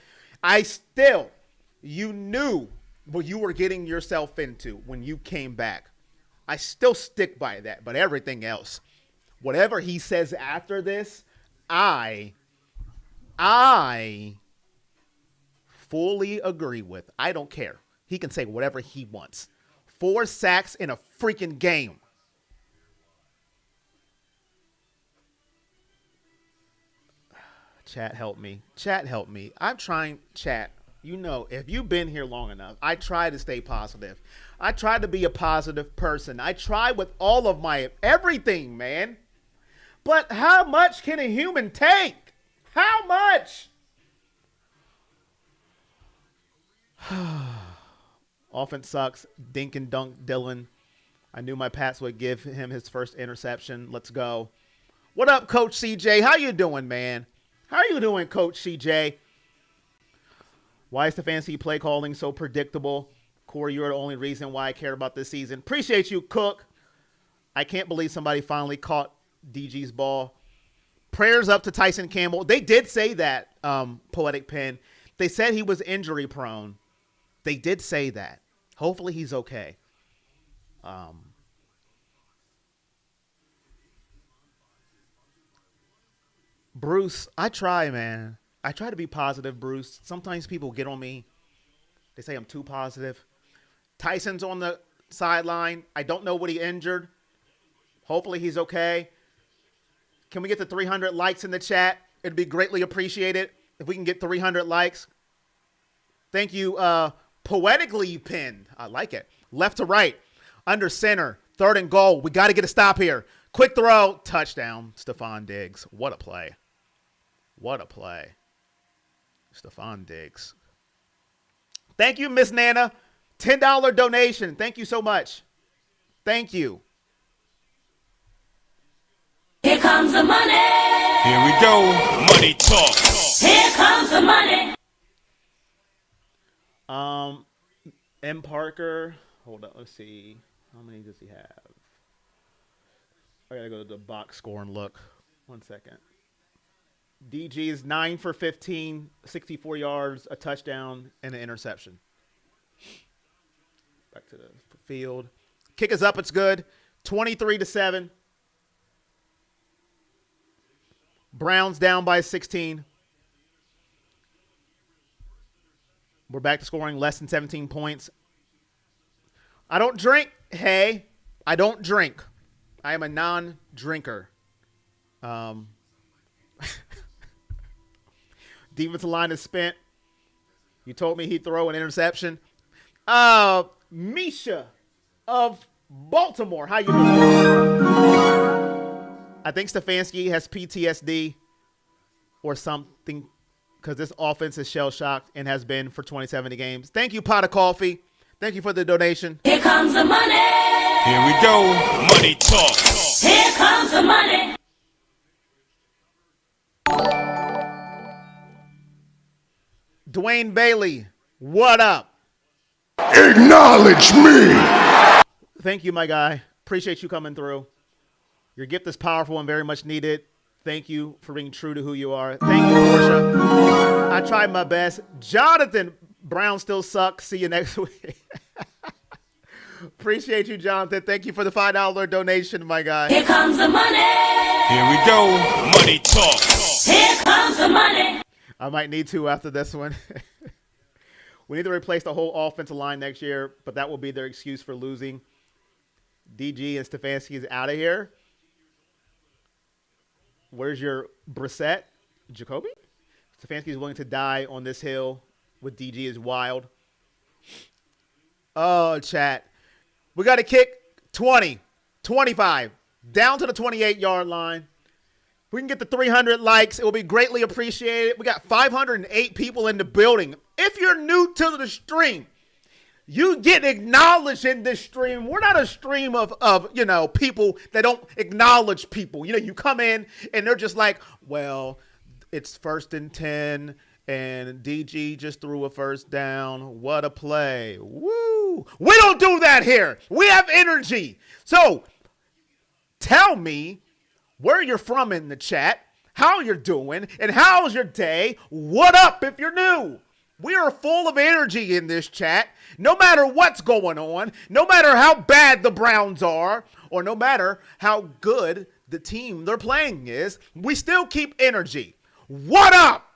You knew what you were getting yourself into when you came back. I still stick by that, but everything else, whatever he says after this, I fully agree with. I don't care. He can say whatever he wants. 4 sacks in a freaking game. Chat, help me. Chat, help me. I'm trying, chat. You know, if you've been here long enough, I try to stay positive. I try to be a positive person. I try with all of my everything, man. But how much can a human take? How much? Offense sucks. Dink and dunk Dylan. I knew my Pats would give him his first interception. Let's go. What up, Coach CJ? How you doing, man? How you doing, Coach CJ? Why is the fantasy play calling so predictable? Corey, you're the only reason why I care about this season. Appreciate you, Cook. I can't believe somebody finally caught DG's ball. Prayers up to Tyson Campbell. They did say that, Poetic Pen. They said he was injury prone. They did say that. Hopefully he's okay. Bruce, I try, man. I try to be positive, Bruce. Sometimes people get on me. They say I'm too positive. Tyson's on the sideline. I don't know what he injured. Hopefully he's okay. Can we get the 300 likes in the chat? It'd be greatly appreciated if we can get 300 likes. Thank you. Poetically pinned. I like it. Left to right. Under center. 3rd and goal. We got to get a stop here. Quick throw. Touchdown. Stephon Diggs. What a play. What a play. Stephon Diggs. Thank you, Miss Nana. $10 donation. Thank you so much. Thank you. Here comes the money. Here we go. Money talk. Here comes the money. M. Parker. Hold up. Let's see. How many does he have? I got to go to the box score and look. 1 second. DG is 9 for 15, 64 yards, a touchdown, and an interception. Back to the field. Kick is up. It's good. 23-7. Browns down by 16. We're back to scoring less than 17 points. I don't drink. Hey, I don't drink. I am a non-drinker. Defensive line is spent. You told me he'd throw an interception. Misha of Baltimore. How you doing? I think Stefanski has PTSD or something because this offense is shell-shocked and has been for 2070 games. Thank you, Pot of Coffee. Thank you for the donation. Here comes the money. Here we go. Money talk. Here comes the money. Dwayne Bailey, what up? Acknowledge me. Thank you, my guy. Appreciate you coming through. Your gift is powerful and very much needed. Thank you for being true to who you are. Thank you, Portia. I tried my best. Jonathan, Brown still sucks. See you next week. Appreciate you, Jonathan. Thank you for the $5 donation, my guy. Here comes the money. Here we go. Money talk. Here comes the money. I might need to after this one. We need to replace the whole offensive line next year, but that will be their excuse for losing. DG and Stefanski is out of here. Where's your Brissett? Jacoby? Stefanski is willing to die on this hill with DG is wild. Oh, chat. We got to kick 20, 25, down to the 28-yard line. If we can get the 300 likes, it will be greatly appreciated. We got 508 people in the building. If you're new to the stream, you get acknowledged in this stream. We're not a stream of people that don't acknowledge people. You know, you come in and they're just like, well, it's 1st and 10 and DG just threw a first down. What a play. Woo. We don't do that here. We have energy. So tell me where you're from in the chat, how you're doing, and how's your day. What up if you're new? We are full of energy in this chat. No matter what's going on, no matter how bad the Browns are, or no matter how good the team they're playing is, we still keep energy. What up?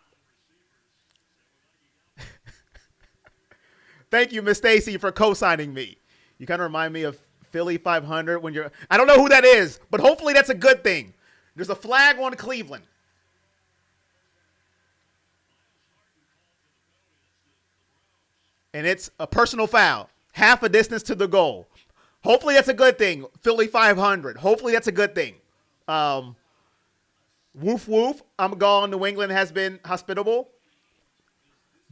Thank you, Miss Stacy, for co-signing me. You kind of remind me of Philly 500 when you're, I don't know who that is, but hopefully that's a good thing. There's a flag on Cleveland. And it's a personal foul. Half a distance to the goal. Hopefully that's a good thing. Philly 500. Hopefully that's a good thing. Woof woof. I'm gone. New England has been hospitable.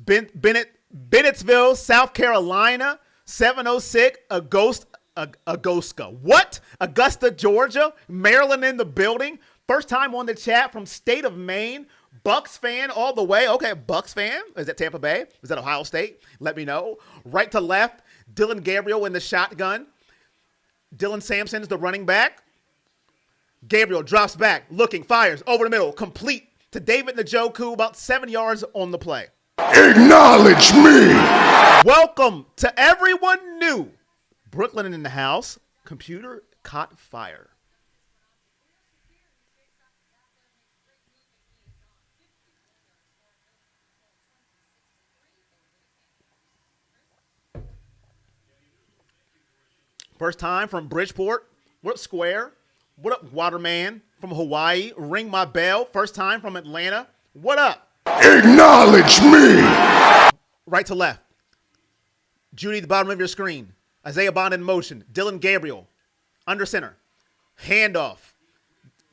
Bennettsville, South Carolina. 706. Augusta. What? Augusta, Georgia. Maryland in the building. First time on the chat from state of Maine. Bucks fan all the way. Okay, Bucks fan. Is that Tampa Bay? Is that Ohio State? Let me know. Right to left, Dylan Gabriel in the shotgun. Dylan Sampson's the running back. Gabriel drops back, looking, fires, over the middle, complete to David Njoku, about 7 yards on the play. Acknowledge me. Welcome to everyone new. Brooklyn in the house. Computer caught fire. First time from Bridgeport. What up, Square? What up, Waterman from Hawaii? Ring my bell. First time from Atlanta. What up? Acknowledge me. Right to left. Judy at the bottom of your screen. Isaiah Bond in motion. Dylan Gabriel. Under center. Handoff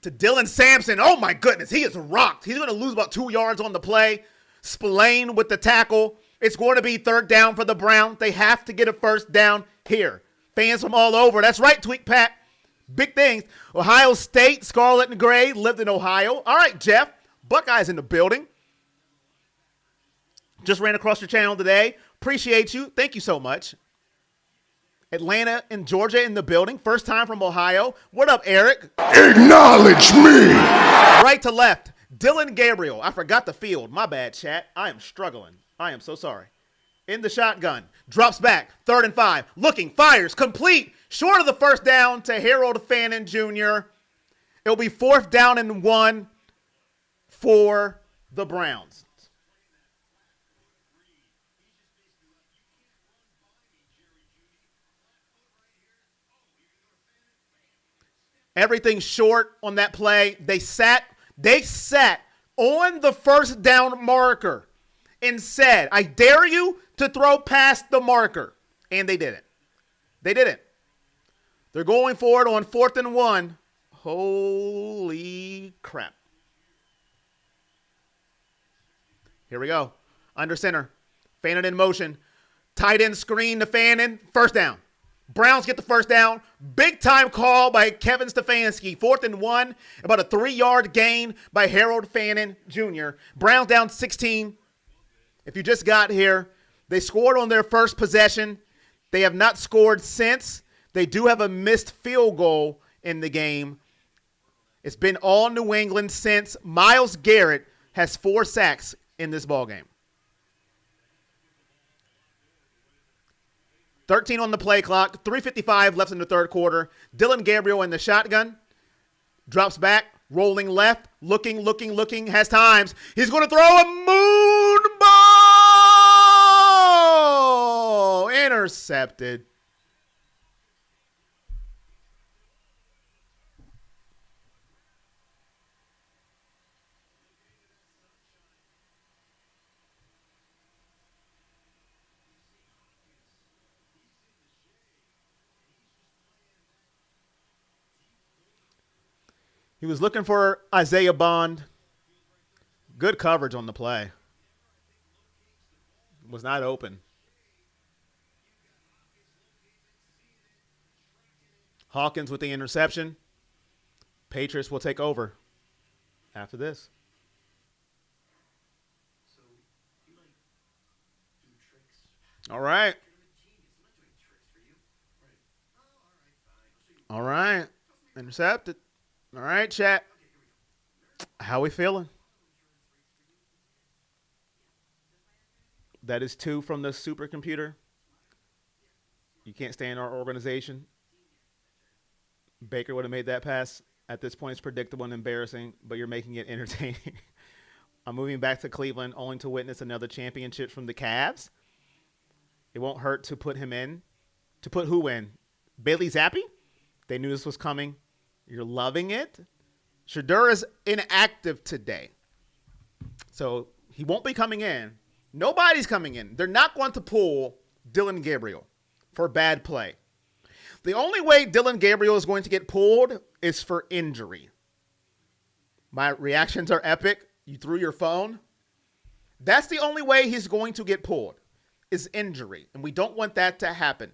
to Dylan Sampson. Oh, my goodness. He is rocked. He's going to lose about 2 yards on the play. Spillane with the tackle. It's going to be third down for the Browns. They have to get a first down here. Fans from all over. That's right, Tweak Pat. Big things. Ohio State, Scarlet and Gray, lived in Ohio. All right, Jeff. Buckeyes in the building. Just ran across your channel today. Appreciate you. Thank you so much. Atlanta and Georgia in the building. First time from Ohio. What up, Eric? Acknowledge me. Right to left. Dylan Gabriel. I forgot the field. My bad, chat. I am struggling. I am so sorry. In the shotgun. Drops back. 3rd and 5. Looking. Fires. Complete. Short of the first down to Harold Fannin Jr. It'll be 4th down and 1 for the Browns. Everything short on that play. They sat on the first down marker and said, I dare you to throw past the marker. And they didn't. They didn't. They're going for it on 4th and 1. Holy crap. Here we go. Under center. Fannin in motion. Tight end screen to Fannin. First down. Browns get the first down. Big time call by Kevin Stefanski. 4th and 1. About a 3-yard gain by Harold Fannin Jr. Browns down 16. If you just got here, they scored on their first possession. They have not scored since. They do have a missed field goal in the game. It's been all New England since. Myles Garrett has 4 sacks in this ballgame. 13 on the play clock, 3:55 left in the third quarter. Dylan Gabriel in the shotgun. Drops back, rolling left, looking, has times. He's going to throw a moon ball! Intercepted. He was looking for Isaiah Bond. Good coverage on the play. Was not open. Hawkins with the interception. Patriots will take over after this. All right. All right. Intercepted. All right, chat. How we feeling? That is 2 from the supercomputer. You can't stay in our organization. Baker would have made that pass. At this point, it's predictable and embarrassing, but you're making it entertaining. I'm moving back to Cleveland only to witness another championship from the Cavs. It won't hurt to put him in. To put who in? Bailey Zappi? They knew this was coming. You're loving it. Shedeur is inactive today. So he won't be coming in. Nobody's coming in. They're not going to pull Dylan Gabriel for bad play. The only way Dylan Gabriel is going to get pulled is for injury. My reactions are epic. You threw your phone. That's the only way he's going to get pulled is injury. And we don't want that to happen.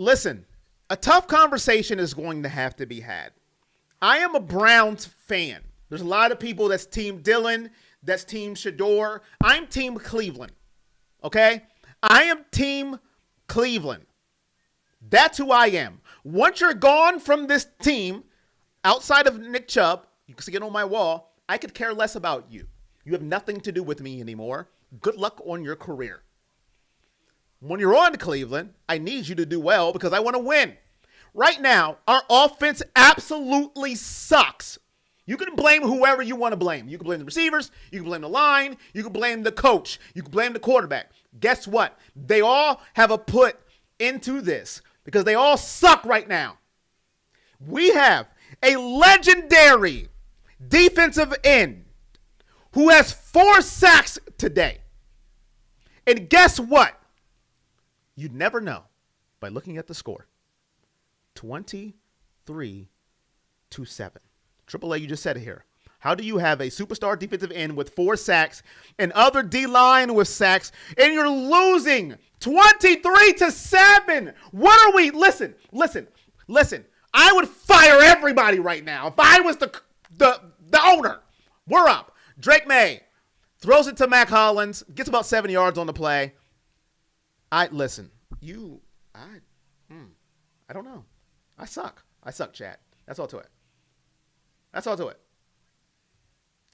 Listen, a tough conversation is going to have to be had. I am a Browns fan. There's a lot of people that's Team Dylan, that's Team Shedeur. I'm Team Cleveland, okay? I am Team Cleveland. That's who I am. Once you're gone from this team, outside of Nick Chubb, you can see it on my wall, I could care less about you. You have nothing to do with me anymore. Good luck on your career. When you're on Cleveland, I need you to do well because I want to win. Right now, our offense absolutely sucks. You can blame whoever you want to blame. You can blame the receivers. You can blame the line. You can blame the coach. You can blame the quarterback. Guess what? They all have a put into this because they all suck right now. We have a legendary defensive end who has 4 sacks today. And guess what? You'd never know by looking at the score. 23-7. Triple A, you just said it here. How do you have a superstar defensive end with 4 sacks and other D-line with sacks, and you're losing 23-7? What are we? Listen. I would fire everybody right now if I was the owner. We're up. Drake Maye throws it to Mac Hollins, gets about 7 yards on the play. I don't know. I suck, chat. That's all to it.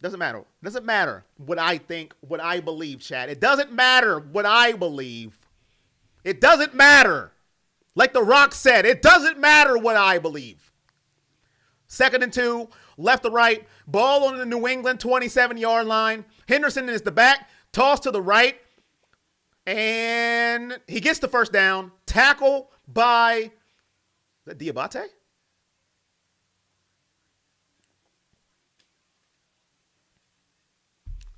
Doesn't matter what I think, what I believe, chat. It doesn't matter what I believe. It doesn't matter. Like The Rock said, it doesn't matter what I believe. 2nd and 2, left to right, ball on the New England 27-yard line. Henderson is the back, toss to the right, and he gets the first down. Tackle by, is that Diabate?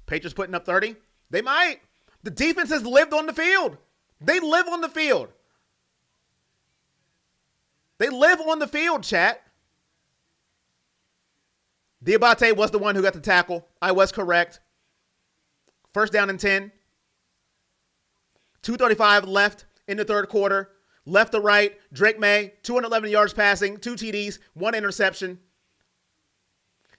Patriots putting up 30. They might. The defense has lived on the field. They live on the field. They live on the field, chat. Diabate was the one who got the tackle. I was correct. 1st down and 10. 2:35 left in the 3rd quarter. Left to right. Drake Maye, 211 yards passing, 2 TDs, 1 interception.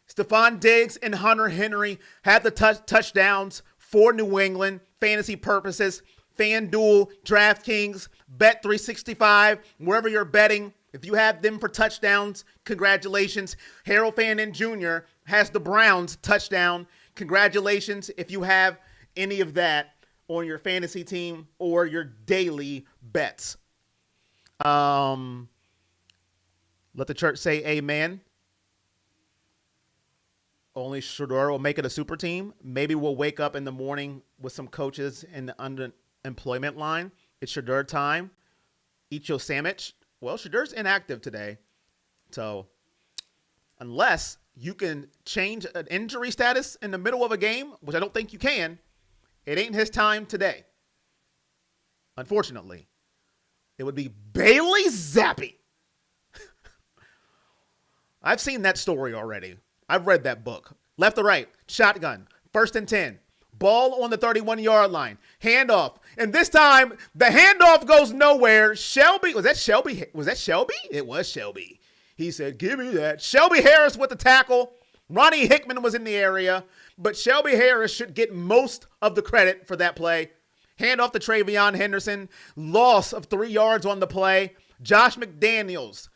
Stephon Diggs and Hunter Henry had the touchdowns for New England. Fantasy purposes. FanDuel, DraftKings, Bet365, wherever you're betting. If you have them for touchdowns, congratulations. Harold Fandon Jr. has the Browns touchdown. Congratulations if you have any of that on your fantasy team or your daily bets. Let the church say amen. Only Shador will make it a super team. Maybe we'll wake up in the morning with some coaches in the underemployment line. It's Shador time. Eat your sandwich. Well, Shador's inactive today. So unless you can change an injury status in the middle of a game, which I don't think you can, it ain't his time today. Unfortunately. It would be Bailey Zappi. I've seen that story already. I've read that book. Left to right, shotgun, 1st and 10. Ball on the 31-yard line. Handoff. And this time, the handoff goes nowhere. Shelby, was that Shelby? It was Shelby. He said, give me that. Shelby Harris with the tackle. Ronnie Hickman was in the area. But Shelby Harris should get most of the credit for that play. Handoff to Travion Henderson. Loss of 3 yards on the play. Josh McDaniels,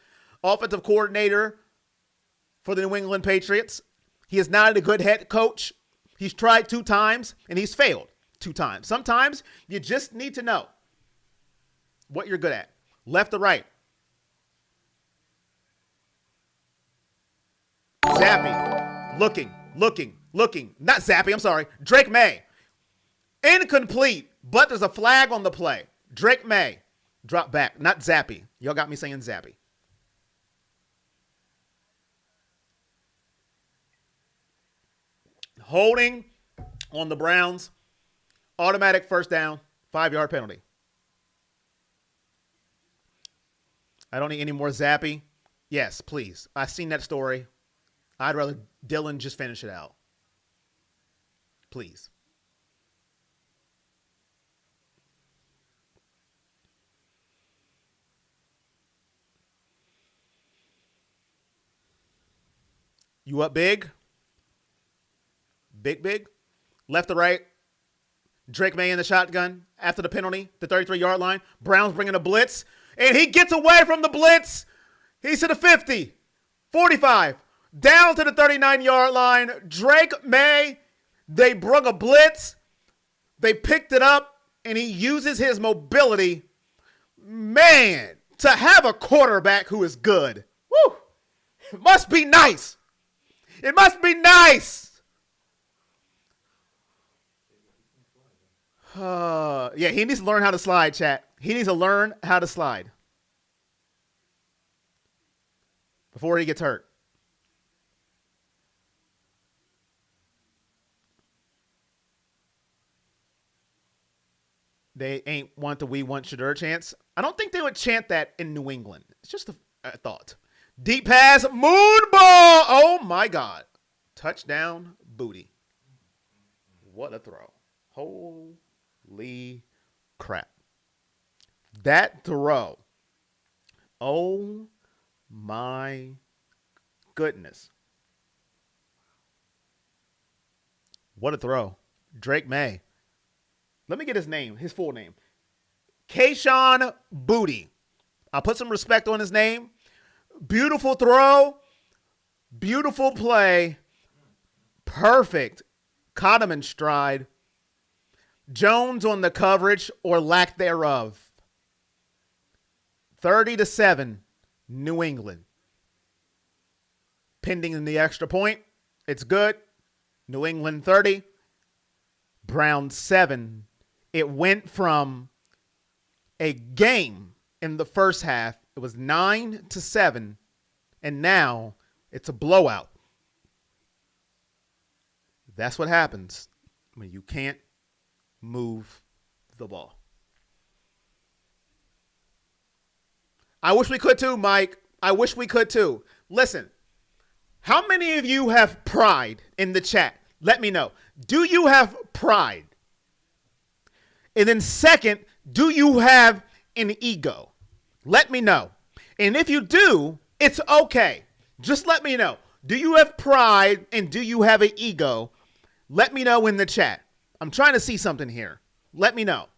offensive coordinator for the New England Patriots. He is not a good head coach. He's tried 2 times, and he's failed 2 times. Sometimes you just need to know what you're good at. Left to right. Zappy. Looking. Not Zappy, I'm sorry. Drake Maye. Incomplete, but there's a flag on the play. Drake Maye. Drop back. Not Zappy. Y'all got me saying Zappy. Holding on the Browns. Automatic 1st down. 5-yard penalty. I don't need any more Zappy. Yes, please. I've seen that story. I'd rather Dylan just finish it out. Please. You up big? Big. Left to right. Drake Maye in the shotgun after the penalty, the 33-yard line. Browns bringing a blitz. And he gets away from the blitz. He's to the 50, 45, down to the 39-yard line. Drake Maye, they brung a blitz. They picked it up, and he uses his mobility. Man, to have a quarterback who is good. Woo! It must be nice. It must be nice. Yeah, he needs to learn how to slide, chat. He needs to learn how to slide before he gets hurt. They ain't want the "We Want Shadur" chants. I don't think they would chant that in New England. It's just a thought. Deep pass, moon ball. Oh my God. Touchdown, booty. What a throw. Holy crap. That throw. Oh my goodness. What a throw. Drake Maye. Let me get his name, his full name. Kayshawn Booty. I'll put some respect on his name. Beautiful throw. Beautiful play. Perfect. Caught him in stride. Jones on the coverage or lack thereof. 30-7, New England. Pending in the extra point. It's good. New England 30. Browns 7. It went from a game in the first half. It was 9-7. And now it's a blowout. That's what happens when you can't move the ball. I wish we could too, Mike. I wish we could too. Listen, how many of you have pride in the chat? Let me know. Do you have pride? And then second, do you have an ego? Let me know. And if you do, it's okay. Just let me know. Do you have pride and do you have an ego? Let me know in the chat. I'm trying to see something here. Let me know.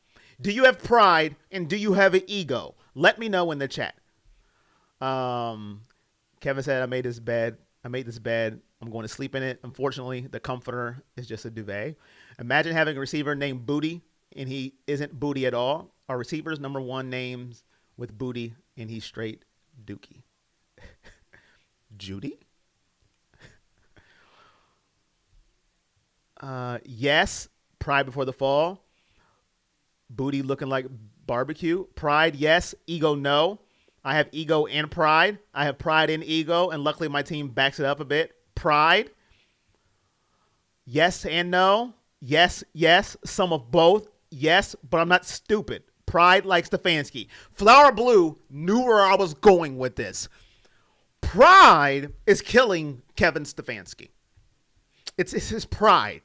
Do you have pride and do you have an ego? Let me know in the chat. Kevin said, I made this bed. I'm going to sleep in it. Unfortunately, the comforter is just a duvet. Imagine having a receiver named Booty and he isn't Booty at all. Our receiver's number one names with Booty and he's straight Dookie. Judy? Yes. Pride before the fall. Booty looking like barbecue. Pride, yes. Ego, no. I have ego and pride. I have pride and ego, and luckily my team backs it up a bit. Pride. Yes and no. Yes, yes. Some of both. Yes, but I'm not stupid. Pride like Stefanski. Flower Blue knew where I was going with this. Pride is killing Kevin Stefanski. It's his pride.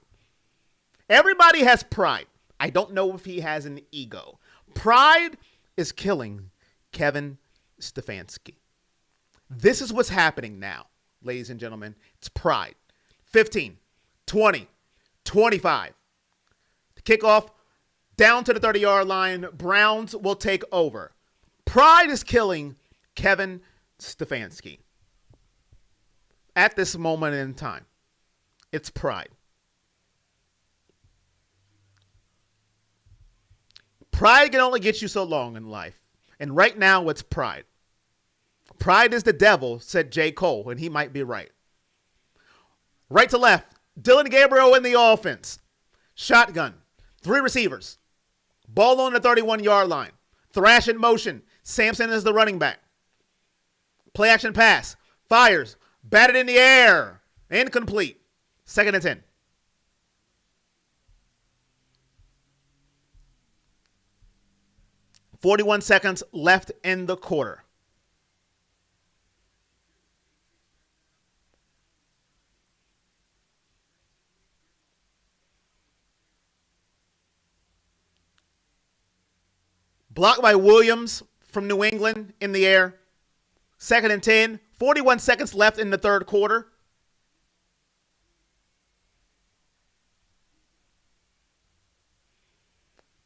Everybody has pride. I don't know if he has an ego. Pride is killing Kevin Stefanski. This is what's happening now, ladies and gentlemen. It's pride. 15, 20, 25. The kickoff down to the 30-yard line. Browns will take over. Pride is killing Kevin Stefanski. At this moment in time, it's pride. Pride can only get you so long in life. And right now, it's pride. Pride is the devil, said J. Cole, and he might be right. Right to left, Dylan Gabriel in the offense. Shotgun, 3 receivers. Ball on the 31-yard line. Thrash in motion. Sampson is the running back. Play action pass. Fires. Batted in the air. Incomplete. 2nd and 10. .41 seconds left in the quarter. Blocked by Williams from New England in the air. 2nd and 10. 41 seconds left in the third quarter.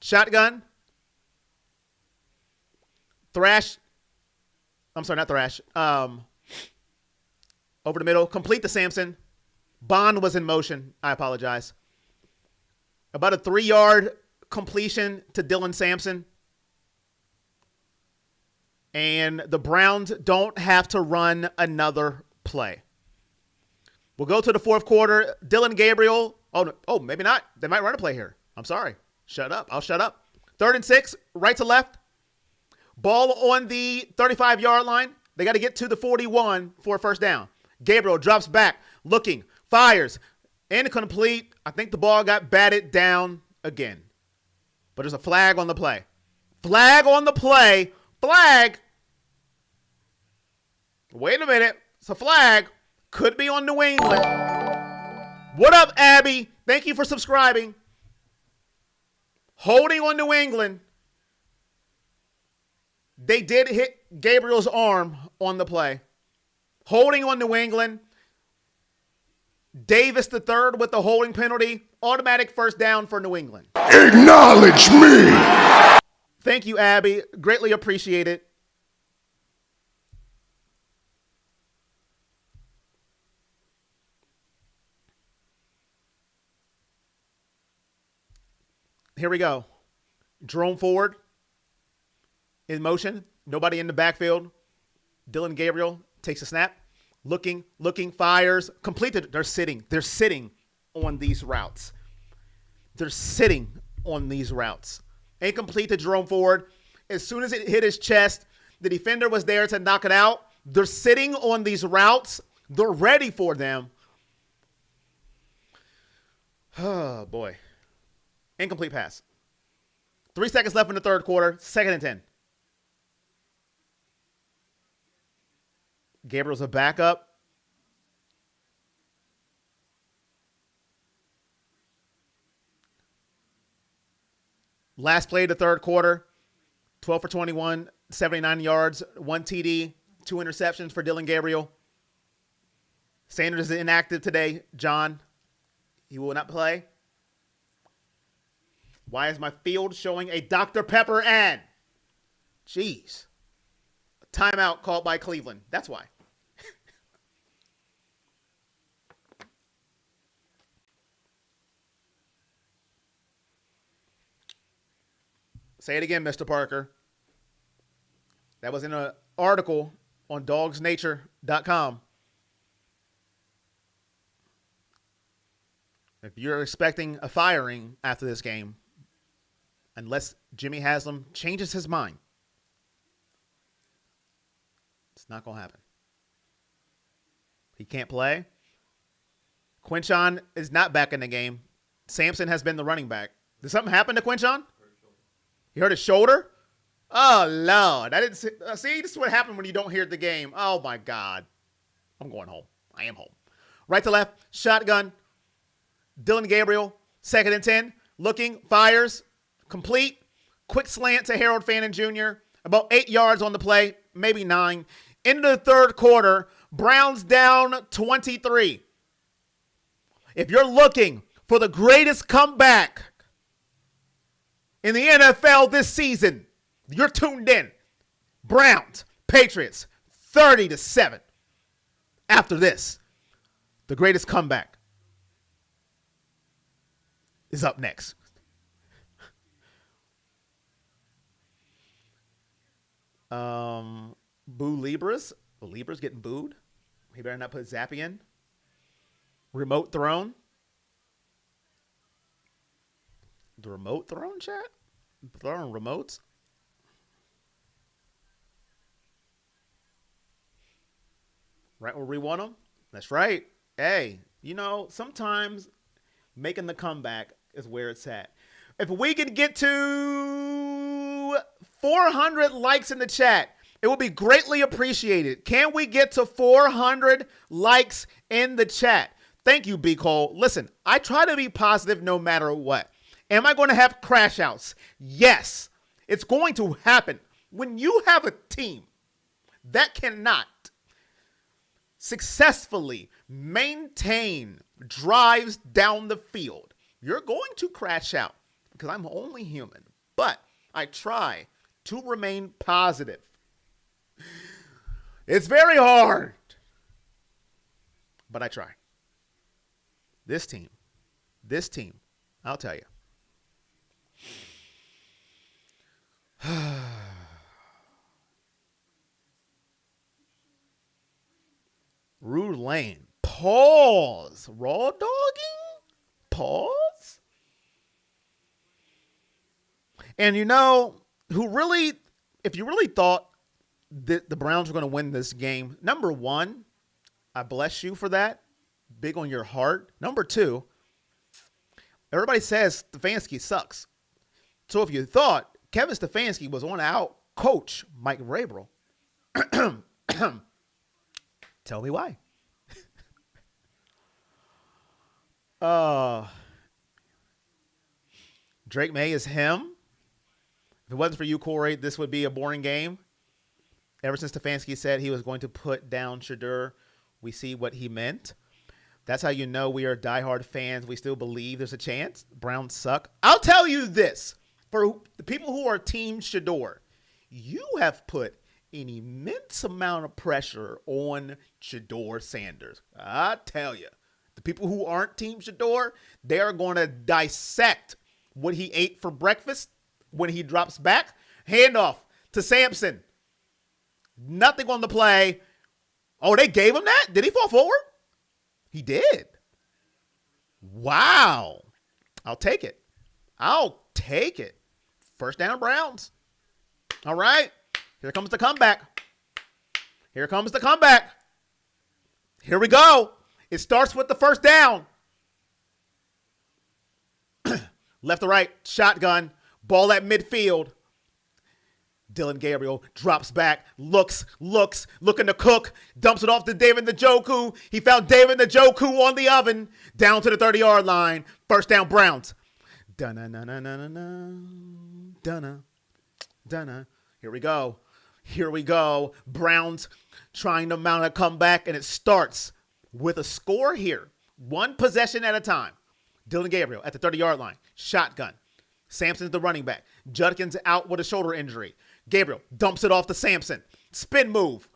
Shotgun. Thrash. I'm sorry, not Thrash. Over the middle. Complete to Sampson. Bond was in motion. I apologize. About a 3-yard completion to Dylan Sampson. And the Browns don't have to run another play. We'll go to the fourth quarter. Dylan Gabriel. Oh, maybe not. They might run a play here. I'm sorry. Shut up. I'll shut up. 3rd and 6, right to left. Ball on the 35-yard line. They got to get to the 41 for a first down. Gabriel drops back, looking, fires, incomplete. I think the ball got batted down again. But there's a flag on the play. Flag on the play. Flag. Wait a minute. It's a flag. Could be on New England. What up, Abby? Thank you for subscribing. Holding on New England. They did hit Gabriel's arm on the play. Holding on New England. Davis the third with the holding penalty. Automatic first down for New England. Acknowledge me. Thank you, Abby. Greatly appreciate it. Here we go. Drone forward. In motion. Nobody in the backfield. Dylan Gabriel takes a snap. Looking, fires. Completed. They're sitting on these routes. Incomplete to Jerome Ford. As soon as it hit his chest, the defender was there to knock it out. They're sitting on these routes. They're ready for them. Oh, boy. Incomplete pass. 3 seconds left in the third quarter. 2nd and 10. Gabriel's a backup. Last play of the third quarter. 12 for 21, 79 yards, 1 TD, 2 interceptions for Dylan Gabriel. Sanders is inactive today, John. He will not play. Why is my field showing a Dr. Pepper ad? Jeez. A timeout called by Cleveland. That's why. Say it again, Mr. Parker. That was in an article on dogsnature.com. If you're expecting a firing after this game, unless Jimmy Haslam changes his mind, it's not going to happen. He can't play. Quinshon is not back in the game. Sampson has been the running back. Did something happen to Quinshon? He hurt his shoulder? Oh, Lord. I didn't see. This is what happened when you don't hear the game. Oh, my God. I'm going home. I am home. Right to left. Shotgun. Dylan Gabriel. 2nd and 10. Looking. Fires. Complete. Quick slant to Harold Fannin Jr. About 8 yards on the play. Maybe 9. Into the third quarter. Browns down 23. If you're looking for the greatest comeback in the NFL this season, you're tuned in. Browns, Patriots, 30-7. After this, the greatest comeback is up next. Boo Libras. The Libras getting booed. He better not put Zappy in. Remote throne. The remote throne, chat? Throwing remotes? Right where we want them? That's right. Hey, sometimes making the comeback is where it's at. If we could get to 400 likes in the chat, it would be greatly appreciated. Can we get to 400 likes in the chat? Thank you, B. Cole. Listen, I try to be positive no matter what. Am I going to have crash outs? Yes. It's going to happen. When you have a team that cannot successfully maintain drives down the field, you're going to crash out because I'm only human. But I try to remain positive. It's very hard, but I try. This team, I'll tell you. Rude Lane. Pause. Raw dogging? Pause. And you know, if you really thought that the Browns were going to win this game, number one, I bless you for that. Big on your heart. Number two, everybody says Stefanski sucks. So if you thought Kevin Stefanski was on to out-coach Mike Vrabel, tell me why. Drake Maye is him. If it wasn't for you, Corey, this would be a boring game. Ever since Stefanski said he was going to put down Shedeur, we see what he meant. That's how you know we are diehard fans. We still believe there's a chance. Browns suck. I'll tell you this. For the people who are Team Shedeur, you have put an immense amount of pressure on Shedeur Sanders. I tell you. The people who aren't Team Shedeur, they are going to dissect what he ate for breakfast when he drops back. Handoff to Sampson. Nothing on the play. Oh, they gave him that? Did he fall forward? He did. Wow. I'll take it. First down, Browns. All right. Here comes the comeback. Here we go. It starts with the first down. Left to right, shotgun, ball at midfield. Dylan Gabriel drops back, looking to cook, dumps it off to David Njoku. He found David Njoku on the oven, down to the 30-yard line. First down, Browns. Dunna. Here we go. Browns trying to mount a comeback, and it starts with a score here. One possession at a time. Dylan Gabriel at the 30-yard line. Shotgun. Sampson's the running back. Judkins out with a shoulder injury. Gabriel dumps it off to Sampson. Spin move.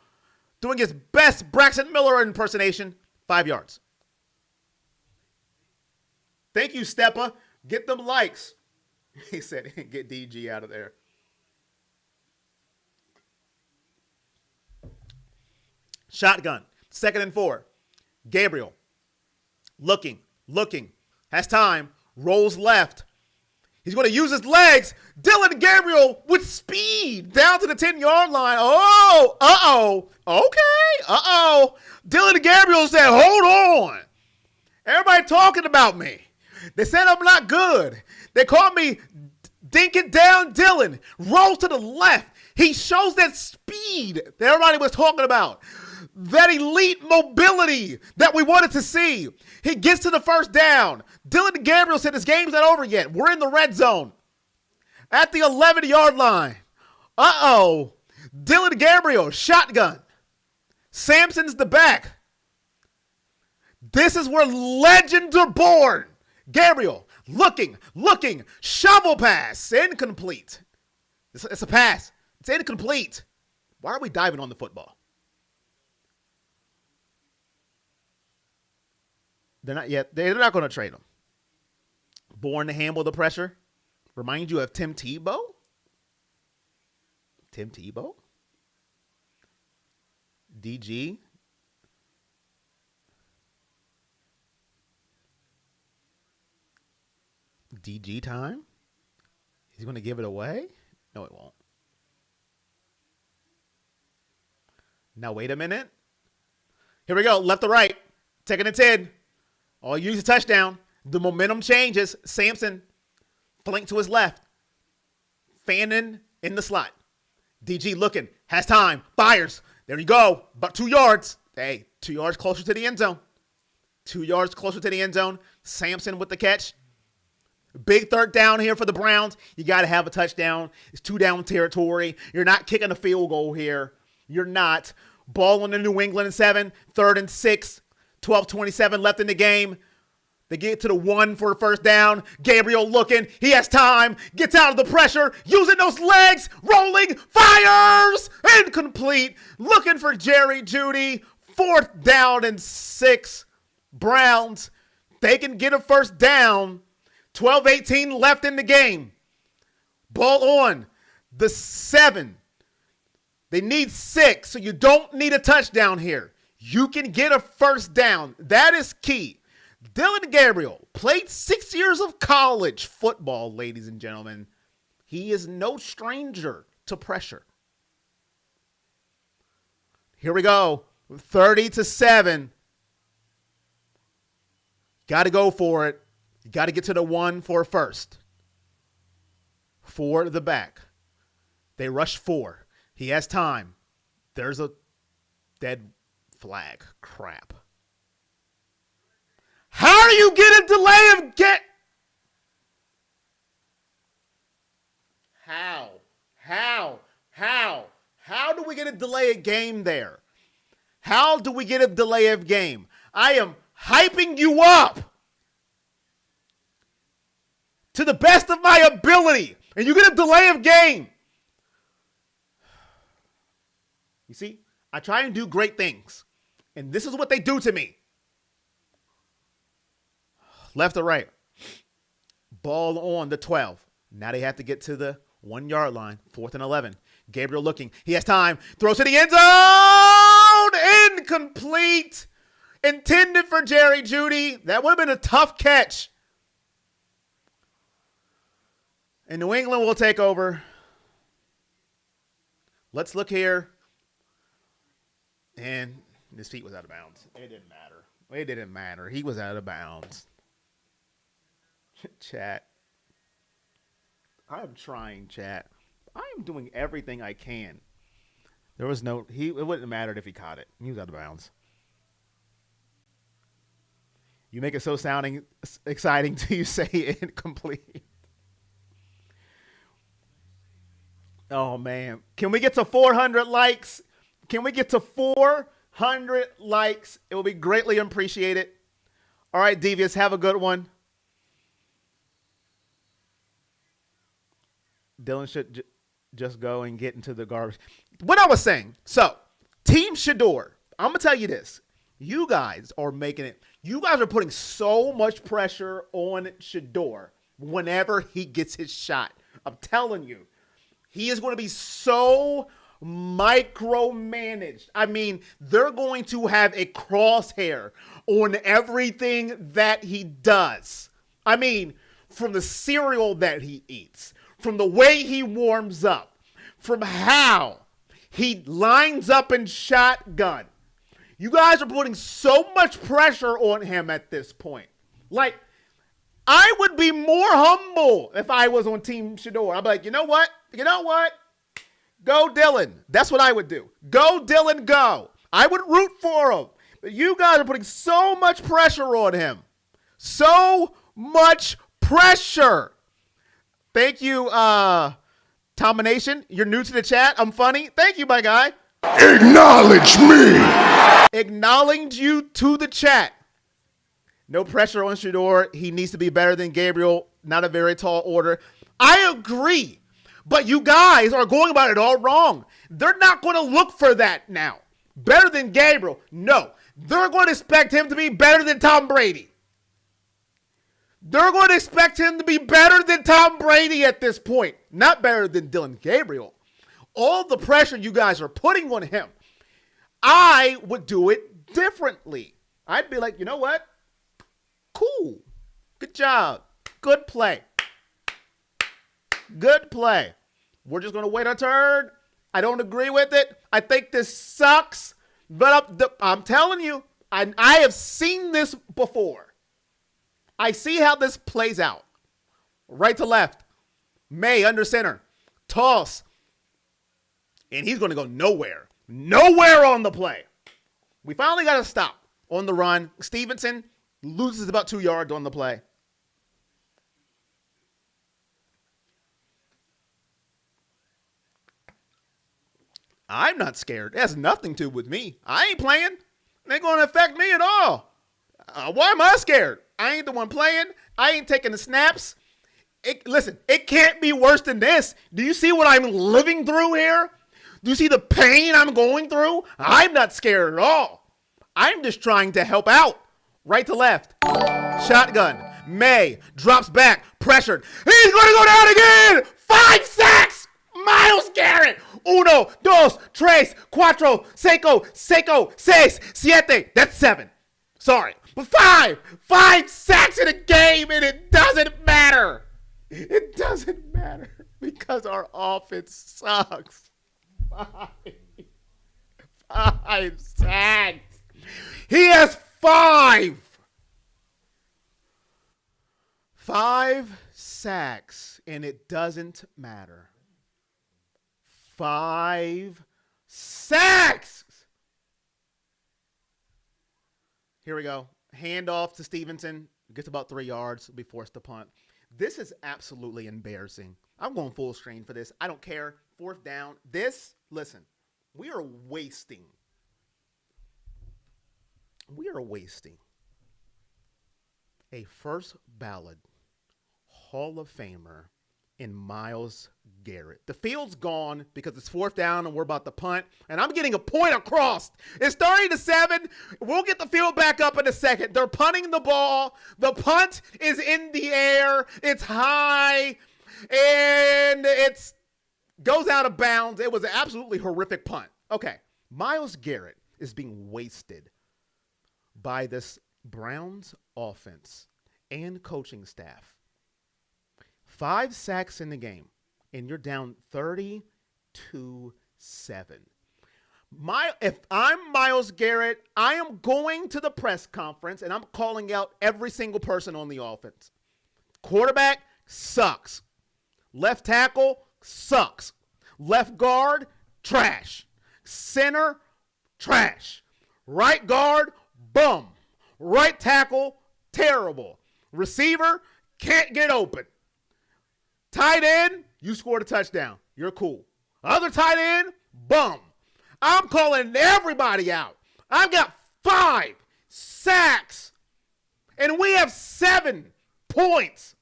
Doing his best Braxton Miller impersonation. 5 yards. Thank you, Steppa. Get them likes. He said, get DG out of there. Shotgun. 2nd and 4. Gabriel. Looking. Has time. Rolls left. He's going to use his legs. Dylan Gabriel with speed down to the 10-yard line. Okay. Dylan Gabriel said, hold on. Everybody talking about me. They said I'm not good. They called me dinking down Dylan. Rolls to the left. He shows that speed that everybody was talking about. That elite mobility that we wanted to see. He gets to the first down. Dylan Gabriel said his game's not over yet. We're in the red zone. At the 11-yard line. Dylan Gabriel, shotgun. Sampson's the back. This is where legends are born. Gabriel, looking. Shovel pass. Incomplete. It's a pass. It's incomplete. Why are we diving on the football? They're not yet. They're not going to trade him. Born to handle the pressure. Remind you of Tim Tebow? DG. DG time? He's going to give it away? No, it won't. Now, wait a minute. Here we go. Left to right. 2nd and 10. All you use a touchdown. The momentum changes. Sampson flank to his left. Fannin in the slot. DG looking. Has time. Fires. There you go. About 2 yards. Hey, 2 yards closer to the end zone. 2 yards closer to the end zone. Sampson with the catch. Big third down here for the Browns. You got to have a touchdown. It's 2 down territory. You're not kicking a field goal here. You're not. Ball on the New England 7. 3rd and 6. 12:27 left in the game. They get to the 1 for a first down. Gabriel looking. He has time. Gets out of the pressure. Using those legs. Rolling. Fires. Incomplete. Looking for Jerry Jeudy. 4th down and 6. Browns. They can get a first down. 12-18 left in the game. Ball on the 7. They need 6, so you don't need a touchdown here. You can get a first down. That is key. Dillon Gabriel played 6 years of college football, ladies and gentlemen. He is no stranger to pressure. Here we go. 30-7. Got to go for it. You got to get to the 1 for first. For the back. They rush 4. He has time. There's a dead flag. Crap. How do you get a delay of get? How do we get a delay of game there? How do we get a delay of game? I am hyping you up to the best of my ability, and you get a delay of game. You see, I try and do great things, and this is what they do to me. Left or right. Ball on the 12. Now they have to get to the 1 yard line. 4th and 11. Gabriel looking. He has time. Throws to the end zone. Incomplete. Intended for Jerry Jeudy. That would have been a tough catch. And New England will take over. Let's look here. And his feet was out of bounds. It didn't matter. It didn't matter. He was out of bounds. Chat. I'm trying, chat. I am doing everything I can. There was no, it wouldn't have mattered if he caught it. He was out of bounds. You make it so sounding exciting till you say incomplete. Oh, man. Can we get to 400 likes? Can we get to 400 likes? It will be greatly appreciated. All right, Devious, have a good one. Dylan should just go and get into the garbage. What I was saying, so, Team Shador, I'm going to tell you this. You guys are making it, you guys are putting so much pressure on Shador whenever he gets his shot. I'm telling you, he is going to be so micromanaged. I mean, they're going to have a crosshair on everything that he does. I mean, from the cereal that he eats, from the way he warms up, from how he lines up in shotgun. You guys are putting so much pressure on him at this point. Like, I would be more humble if I was on Team Shador. I'd be like, you know what? Go Dylan. That's what I would do. Go Dylan, go. I would root for him. But you guys are putting so much pressure on him. So much pressure. Thank you, Tomination. You're new to the chat. I'm funny. Thank you, my guy. Acknowledge me. Acknowledge you to the chat. No pressure on Shador. He needs to be better than Gabriel. Not a very tall order. I agree. But you guys are going about it all wrong. They're not going to look for that now. Better than Gabriel. No. They're going to expect him to be better than Tom Brady. They're going to expect him to be better than Tom Brady at this point. Not better than Dillon Gabriel. All the pressure you guys are putting on him, I would do it differently. I'd be like, you know what? Cool. Good job. Good play. Good play. We're just going to wait our turn. I don't agree with it. I think this sucks. But I'm telling you, I have seen this before. I see how this plays out. Right to left. Maye under center. Toss. And he's going to go nowhere. Nowhere on the play. We finally got to stop on the run. Stevenson loses about 2 yards on the play. I'm not scared. It has nothing to do with me. I ain't playing. It ain't going to affect me at all. Why am I scared? I ain't the one playing. I ain't taking the snaps. Listen, it can't be worse than this. Do you see what I'm living through here? Do you see the pain I'm going through? I'm not scared at all. I'm just trying to help out. Right to left. Shotgun. Maye drops back. Pressured. He's going to go down again. 5 sacks. Myles Garrett. 1, 2, 3, 4, 5, 6, 7. That's 7. Sorry. But 5 sacks in a game, and it doesn't matter. It doesn't matter because our offense sucks. 5 sacks. He has 5. 5 sacks, and it doesn't matter. 5 sacks. Here we go. Handoff to Stevenson. Gets about 3 yards. Be forced to punt. This is absolutely embarrassing. I'm going full screen for this. I don't care. 4th down. Listen, we are wasting a first ballot Hall of Famer in Myles Garrett. The field's gone because it's 4th down and we're about to punt, and I'm getting a point across. It's 30-7. We'll get the field back up in a second. They're punting the ball. The punt is in the air. It's high, and it goes out of bounds. It was an absolutely horrific punt. Okay, Myles Garrett is being wasted by this Browns offense and coaching staff. 5 sacks in the game, and you're down 30-7. If I'm Myles Garrett, I am going to the press conference, and I'm calling out every single person on the offense. Quarterback sucks. Left tackle sucks. Left guard, trash. Center, trash. Right guard, bum. Right tackle, terrible. Receiver, can't get open. Tight end, you scored a touchdown. You're cool. Other tight end, bum. I'm calling everybody out. I've got 5 sacks, and we have 7 points.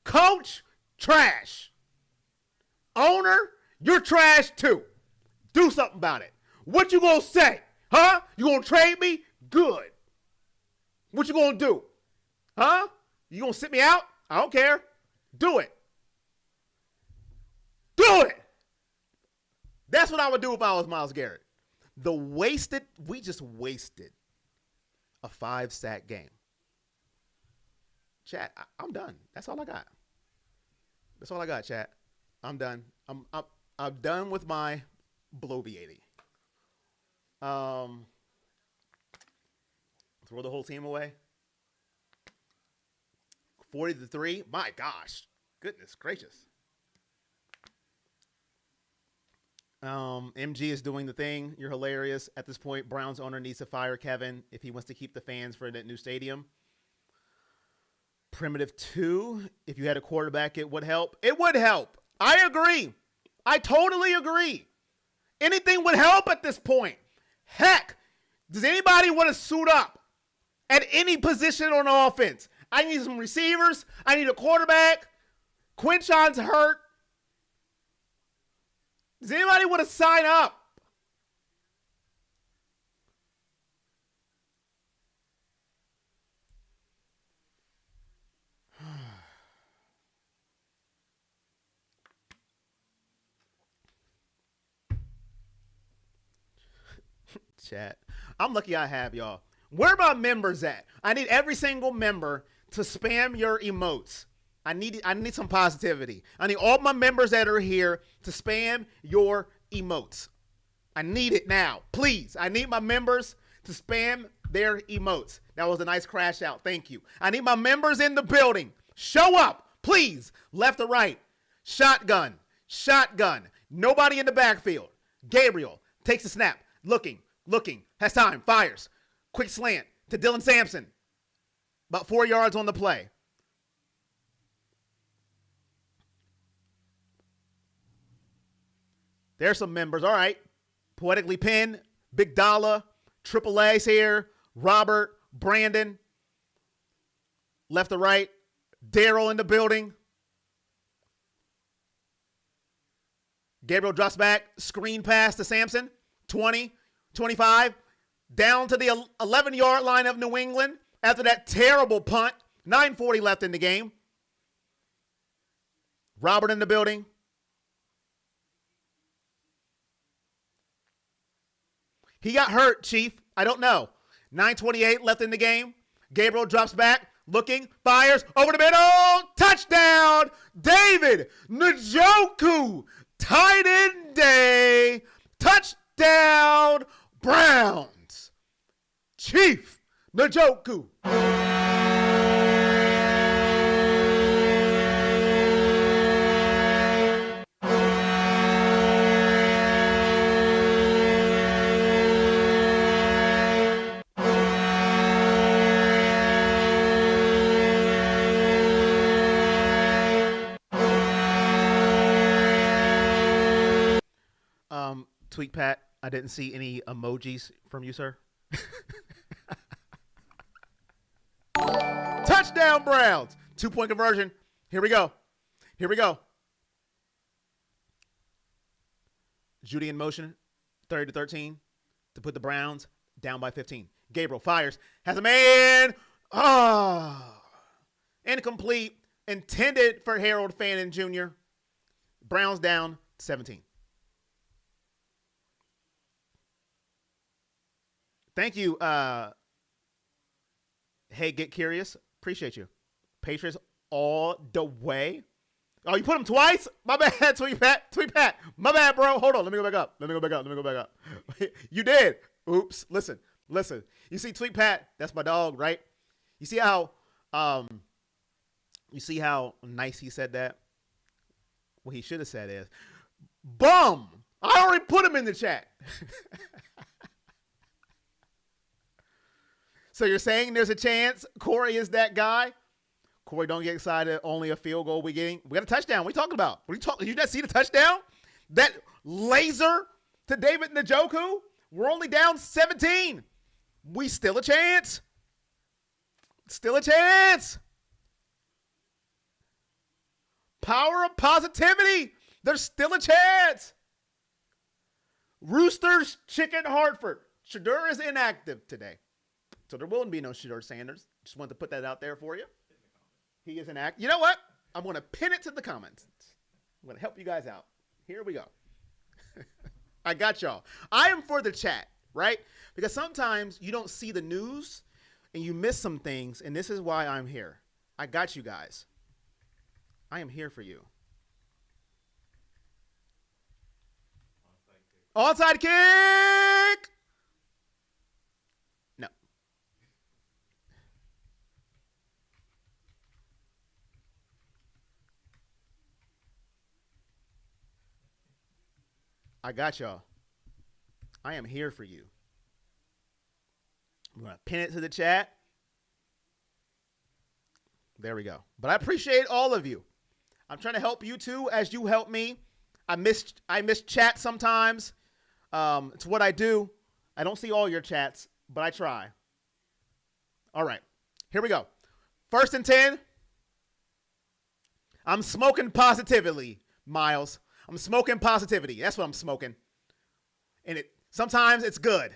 Coach, trash. Owner, you're trash too. Do something about it. What you gonna say? Huh? You gonna trade me? Good. What you gonna do? Huh? You gonna sit me out? I don't care. Do it. Do it. That's what I would do if I was Myles Garrett. We just wasted a 5 sack game. Chat, I'm done. That's all I got. That's all I got, chat. I'm done. I'm done with my bloviating. Throw the whole team away. 40-3. My gosh. Goodness gracious. MG is doing the thing. You're hilarious. At this point, Browns owner needs to fire Kevin if he wants to keep the fans for that new stadium. Primitive 2. If you had a quarterback, it would help. It would help. I agree. I totally agree. Anything would help at this point. Heck, does anybody want to suit up at any position on offense? I need some receivers. I need a quarterback. Quinshon's hurt. Does anybody want to sign up? Chat. I'm lucky I have y'all. Where are my members at? I need every single member to spam your emotes. I need some positivity. I need all my members that are here to spam your emotes. I need it now. Please. I need my members to spam their emotes. That was a nice crash out. Thank you. I need my members in the building. Show up. Please. Left or right. Shotgun. Shotgun. Nobody in the backfield. Gabriel takes the snap. Looking. Has time. Fires. Quick slant to Dylan Sampson. About 4 yards on the play. There's some members. All right. Poetically Pinned. Big Dollar. Triple A's here. Robert. Brandon. left to right. Daryl in the building. Gabriel drops back. Screen pass to Sampson. 20, 25. Down to the 11-yard line of New England after that terrible punt. 9:40 left in the game. Robert in the building. He got hurt, Chief. I don't know. 9:28 left in the game. Gabriel drops back, looking, fires, over the middle. Touchdown, David Njoku. Tight end day. Touchdown, Browns. Chief Njoku. Tweet Pat, I didn't see any emojis from you, sir. Touchdown, Browns. 2-point conversion. Here we go. Here we go. Judy in motion. 30-13 to put the Browns down by 15. Gabriel fires. Has a man. Incomplete. Intended for Harold Fannin Jr. Browns down 17. Thank you. Hey, Get Curious. Appreciate you. Patriots all the way. Oh, you put them twice? My bad, Tweet Pat. Tweet Pat. My bad, bro. Hold on. Let me go back up. You did. Oops. Listen. You see Tweet Pat? That's my dog, right? You see how nice he said that? What he should have said is, bum. I already put him in the chat. So you're saying there's a chance Corey is that guy? Corey, don't get excited. Only a field goal we getting. We got a touchdown. What are you talking about? What are you talking? You not see the touchdown? That laser to David Njoku? We're only down 17. We still a chance. Still a chance. Power of positivity. There's still a chance. Roosters, Chicken, Hartford. Shadur is inactive today. So there will be no Shadur Sanders. Just wanted to put that out there for you. He is inactive. You know what? I'm going to pin it to the comments. I'm going to help you guys out. Here we go. I got y'all. I am for the chat, right? Because sometimes you don't see the news and you miss some things, and this is why I'm here. I got you guys. I am here for you. Onside kick! No. I got y'all. I am here for you. I'm going to pin it to the chat. There we go. But I appreciate all of you. I'm trying to help you too as you help me. I miss chat sometimes. It's what I do. I don't see all your chats, but I try. All right. Here we go. 1st and 10. I'm smoking positively, Myles. I'm smoking positivity. That's what I'm smoking. And sometimes it's good.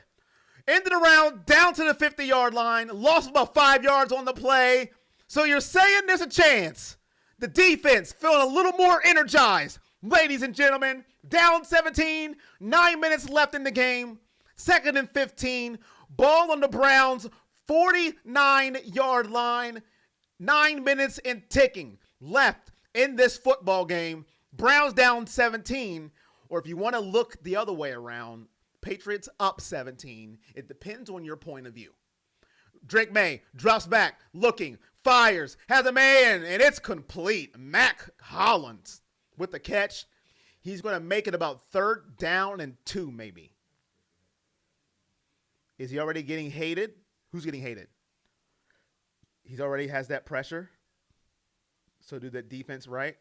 Ended around down to the 50-yard line. Lost about 5 yards on the play. So you're saying there's a chance. The defense feeling a little more energized. Ladies and gentlemen, down 17. 9 minutes left in the game. 2nd and 15. Ball on the Browns' 49-yard line. 9 minutes and ticking left in this football game. Browns down 17, or if you want to look the other way around, Patriots up 17. It depends on your point of view. Drake Maye drops back, looking, fires, has a man, and it's complete. Mac Hollins with the catch. He's going to make it about 3rd down and 2, maybe. Is he already getting hated? Who's getting hated? He already has that pressure. So do that defense right.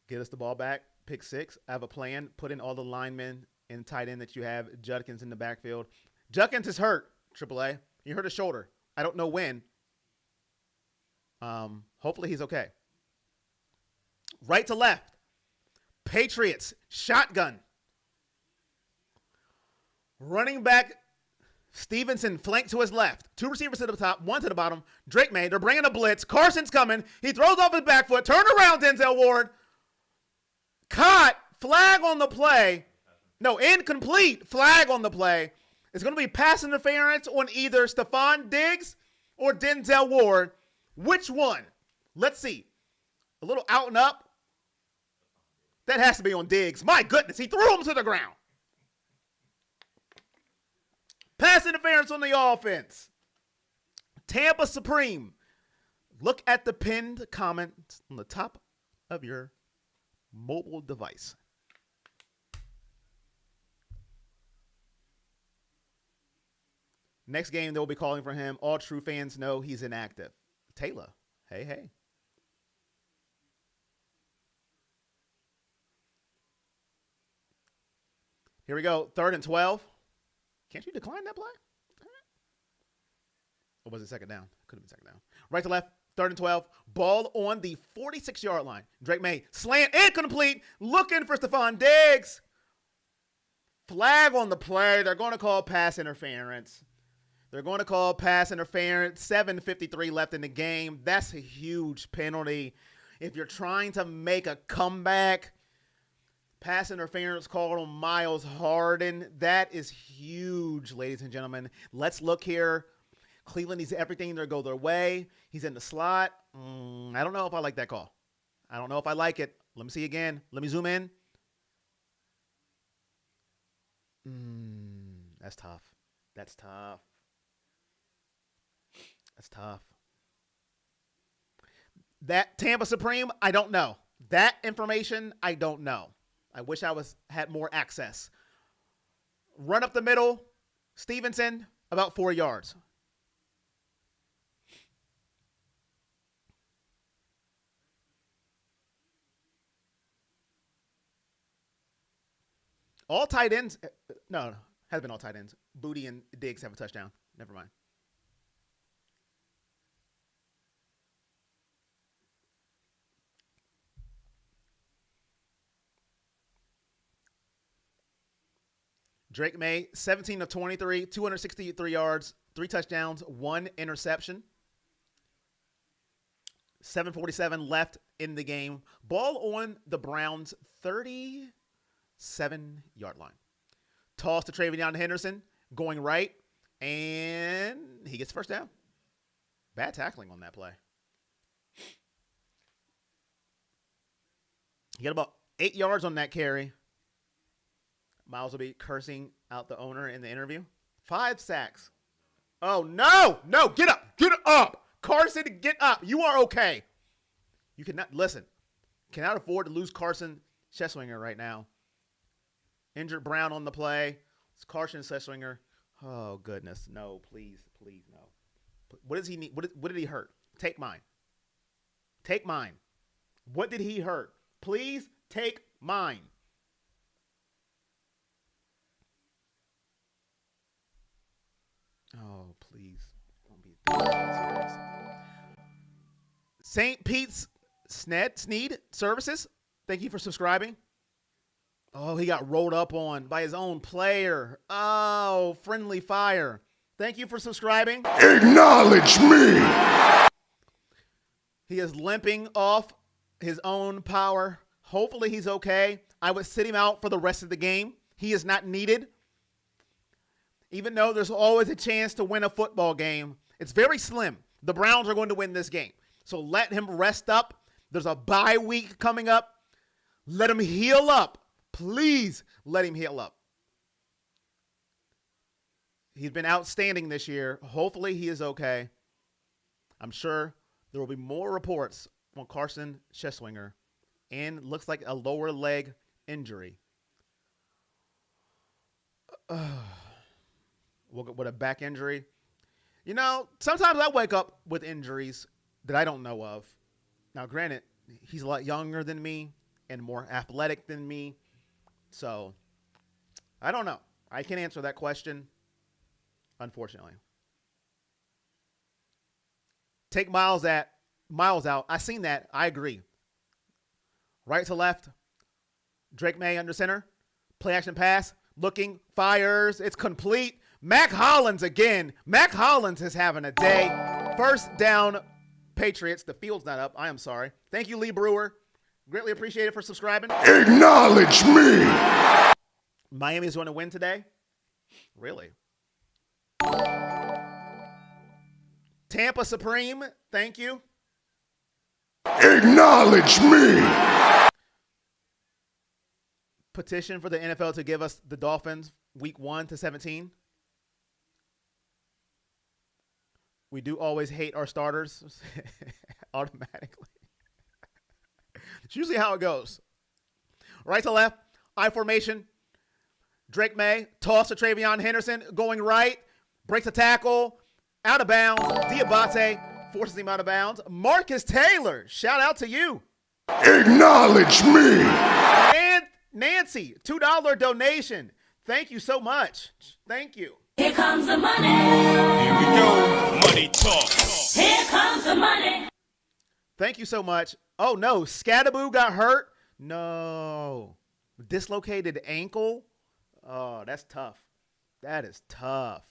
Get us the ball back. Pick 6. I have a plan. Put in all the linemen and tight end that you have. Judkins in the backfield. Judkins is hurt, AAA. He hurt his shoulder. I don't know when. Hopefully he's okay. Right to left. Patriots, shotgun. Running back Stevenson flanked to his left. Two receivers to the top, one to the bottom. Drake Maye, they're bringing a blitz. Carson's coming. He throws off his back foot. Turn around, Denzel Ward. Caught. Flag on the play. No, incomplete. Flag on the play. It's going to be pass interference on either Stephon Diggs or Denzel Ward. Which one? Let's see. A little out and up. That has to be on Diggs. My goodness, he threw him to the ground. Pass interference on the offense. Tampa Supreme. Look at the pinned comment on the top of your mobile device. Next game, they'll be calling for him. All true fans know he's inactive. Taylor, hey. Here we go. 3rd and 12. Can't you decline that play? Or was it second down? Could have been second down. Right to left, 3rd and 12. Ball on the 46-yard line. Drake Maye, slant, incomplete. Looking for Stephon Diggs. Flag on the play. They're going to call pass interference. 7:53 left in the game. That's a huge penalty. If you're trying to make a comeback, pass interference called on Myles Harden. That is huge, ladies and gentlemen. Let's look here. Cleveland needs everything to go their way. He's in the slot. I don't know if I like that call. I don't know if I like it. Let me see again. Let me zoom in. That's tough. That's tough. That Tampa Supreme, I don't know. That information, I don't know. I wish I had more access. Run up the middle. Stevenson, about 4 yards. All tight ends. No, has been all tight ends. Booty and Diggs have a touchdown. Never mind. Drake Maye, 17 of 23, 263 yards, 3 touchdowns, 1 interception. 7:47 left in the game. Ball on the Browns' 37-yard line. Toss to Travion Henderson, going right, and he gets first down. Bad tackling on that play. He got about 8 yards on that carry. Myles will be cursing out the owner in the interview. 5 sacks. Oh, no. No, get up. Get up. Carson, get up. You are okay. You cannot, listen, cannot afford to lose Carson Scheswinger right now. Injured Brown on the play. It's Carson Scheswinger. Oh, goodness. No, please, no. What does he need? What did he hurt? Take mine. What did he hurt? Please take mine. Oh, please. Don't be serious. St. Pete's Sneed Services. Thank you for subscribing. Oh, he got rolled up on by his own player. Oh, friendly fire. Thank you for subscribing. Acknowledge me. He is limping off his own power. Hopefully he's okay. I would sit him out for the rest of the game. He is not needed. Even though there's always a chance to win a football game, it's very slim. The Browns are going to win this game. So let him rest up. There's a bye week coming up. Let him heal up. Please let him heal up. He's been outstanding this year. Hopefully he is okay. I'm sure there will be more reports on Carson Scheswinger, and looks like a lower leg injury. With a back injury. You know, sometimes I wake up with injuries that I don't know of. Now, granted, he's a lot younger than me and more athletic than me. So, I don't know. I can't answer that question, unfortunately. Take Myles at Myles out. I seen that. I agree. Right to left. Drake Maye under center. Play action pass. Looking. Fires. It's complete. Mac Hollins again. Mac Hollins is having a day. First down, Patriots. The field's not up. I am sorry. Thank you, Lee Brewer. Greatly appreciate it for subscribing. Acknowledge me. Miami's going to win today? Really? Tampa Supreme. Thank you. Acknowledge me. Petition for the NFL to give us the Dolphins week 1 to 17. We do always hate our starters automatically. It's usually how it goes. Right to left, I formation. Drake Maye, toss to Travion Henderson, going right, breaks a tackle, out of bounds. Diabate forces him out of bounds. Marcus Taylor, shout out to you. Acknowledge me. And Nancy, $2 donation. Thank you so much. Thank you. Here comes the money. Here we go. Money talk. Here comes the money. Thank you so much. Oh, no. Scattaboo got hurt? No. Dislocated ankle? Oh, that's tough. That is tough.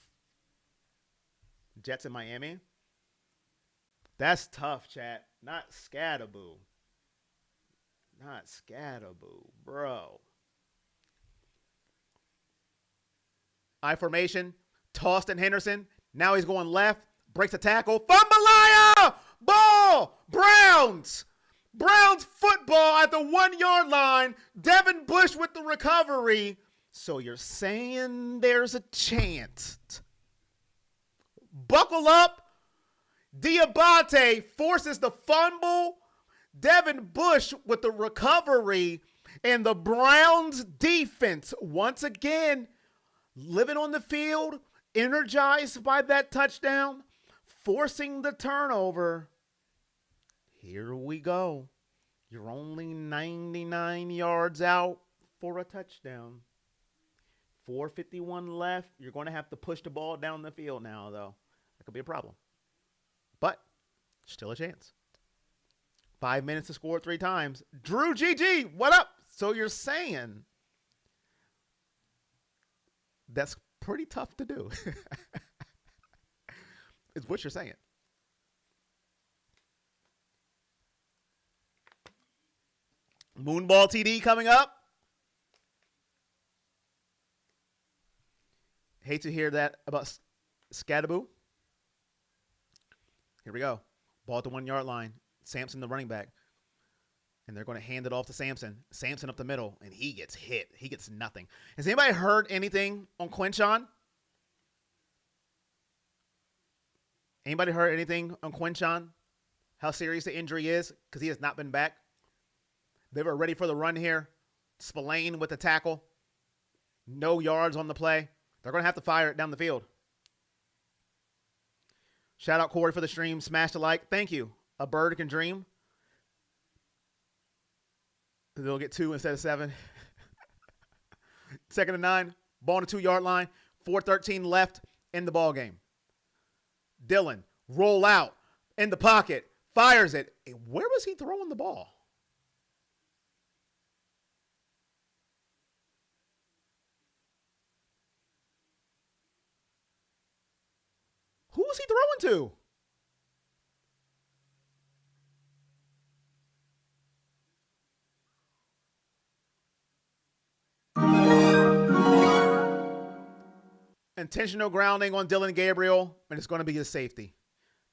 Jets in Miami? That's tough, chat. Not Scattaboo. Not Scattaboo, bro. I formation. Tossed in Henderson. Now he's going left. Breaks a tackle. Fumbalaya! Ball! Browns! Browns football at the 1 yard line. Devin Bush with the recovery. So you're saying there's a chance. Buckle up. Diabate forces the fumble. Devin Bush with the recovery. And the Browns defense, once again, living on the field, energized by that touchdown, forcing the turnover. Here we go. You're only 99 yards out for a touchdown. 4:51 left. You're going to have to push the ball down the field now, though. That could be a problem. But still a chance. 5 minutes to score 3 times. Drew GG, what up? So you're saying that's pretty tough to do. Is what you're saying. Moonball TD coming up. Hate to hear that about Scattaboo. Here we go. Ball at the 1 yard line. Sampson, the running back. And they're going to hand it off to Sampson. Sampson up the middle, and he gets hit. He gets nothing. Has anybody heard anything on Quinchon? Anybody heard anything on Quinchon? How serious the injury is? Because he has not been back. They were ready for the run here. Spillane with the tackle. No yards on the play. They're going to have to fire it down the field. Shout out Corey for the stream. Smash the like. Thank you. A bird can dream. They'll get 2 instead of 7. 2nd and 9. Ball on the 2 yard line. 4:13 left in the ball game. Dylan, roll out in the pocket. Fires it. Where was he throwing the ball? Who was he throwing to? Intentional grounding on Dylan Gabriel, and it's going to be his safety.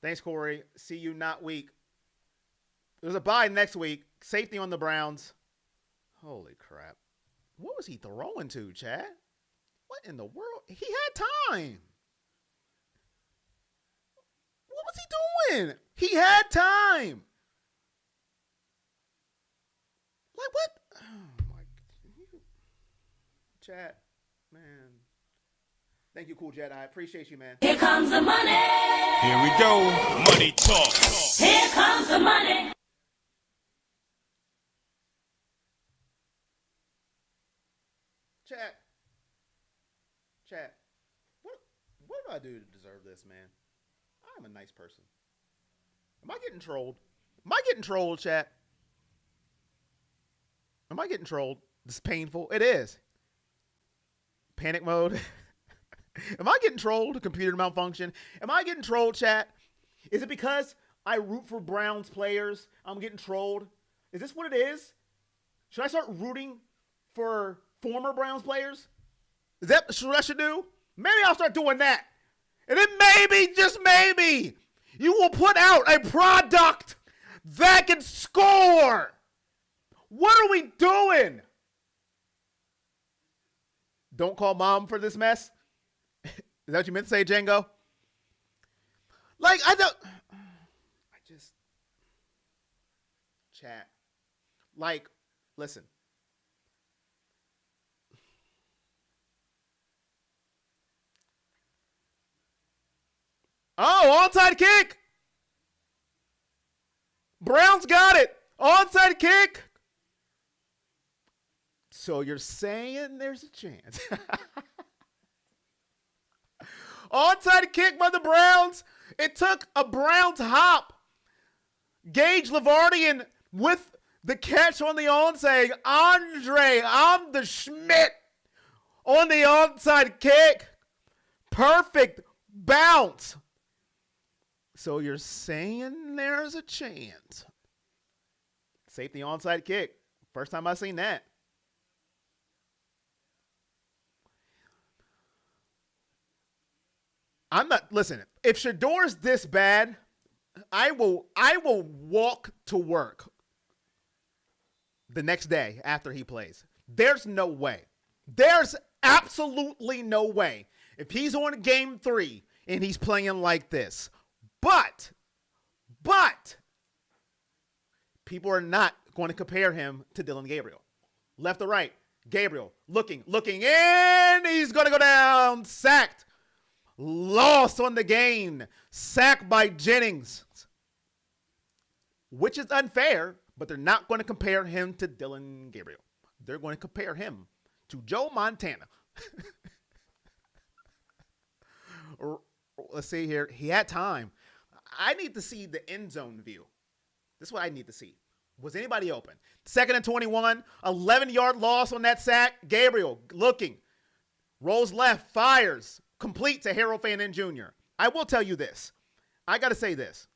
Thanks, Corey. See you not week. There's a bye next week. Safety on the Browns. Holy crap. What was he throwing to, Chad? What in the world? He had time. What was he doing? He had time. Like what? Oh my. Chad, man. Thank you, Cool Jet. I appreciate you, man. Here comes the money. Here we go. Money talk. Here comes the money. Chat. What do I do to deserve this, man? I'm a nice person. Am I getting trolled? Am I getting trolled, chat? Am I getting trolled? This is painful. It is. Panic mode. Am I getting trolled? Computer malfunction. Am I getting trolled, chat? Is it because I root for Browns players? I'm getting trolled. Is this what it is? Should I start rooting for former Browns players? Is that what I should do? Maybe I'll start doing that. And then maybe, just maybe, you will put out a product that can score. What are we doing? Don't call mom for this mess. Is that what you meant to say, Django? Like, chat. Like, listen. Oh, onside kick. Browns got it. Onside kick. So you're saying there's a chance. Onside kick by the Browns. It took a Browns hop. Gage Lavardian with the catch on the onside. Andre on the Schmidt on the onside kick. Perfect bounce. So you're saying there's a chance. Safety onside kick. First time I've seen that. I'm not, listen, if Shador's this bad, I will walk to work the next day after he plays. There's no way. There's absolutely no way. If he's on game 3 and he's playing like this. But people are not going to compare him to Dillon Gabriel. Left or right, Gabriel looking, and he's going to go down, sacked. Loss on the game. Sacked by Jennings. Which is unfair, but they're not going to compare him to Dillon Gabriel. They're going to compare him to Joe Montana. Let's see here. He had time. I need to see the end zone view. This is what I need to see. Was anybody open? 2nd and 21. 11-yard loss on that sack. Gabriel looking. Rolls left. Fires. Complete to Harold Fannin Jr. I will tell you this. I got to say this.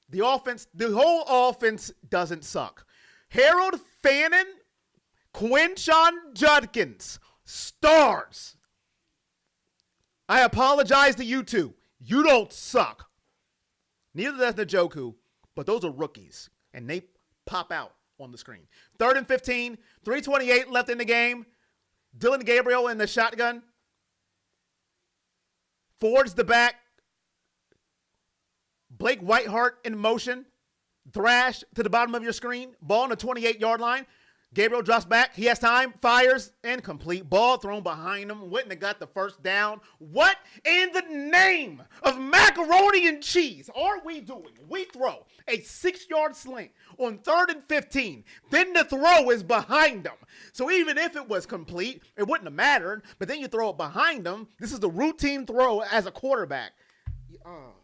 The whole offense doesn't suck. Harold Fannin, Quinshon Judkins, stars. I apologize to you two. You don't suck. Neither does Njoku, but those are rookies, and they pop out on the screen. 3rd and 15, 3:28 left in the game. Dillon Gabriel in the shotgun. Forwards the back. Blake Whiteheart in motion. Thrash to the bottom of your screen. Ball on the 28-yard line. Gabriel drops back. He has time. Fires. Incomplete. Ball thrown behind him. Wouldn't have got the first down. What in the name of macaroni and cheese are we doing? We throw a 6-yard slant on 3rd and 15. Then the throw is behind them. So even if it was complete, it wouldn't have mattered. But then you throw it behind them. This is the routine throw as a quarterback. You know what?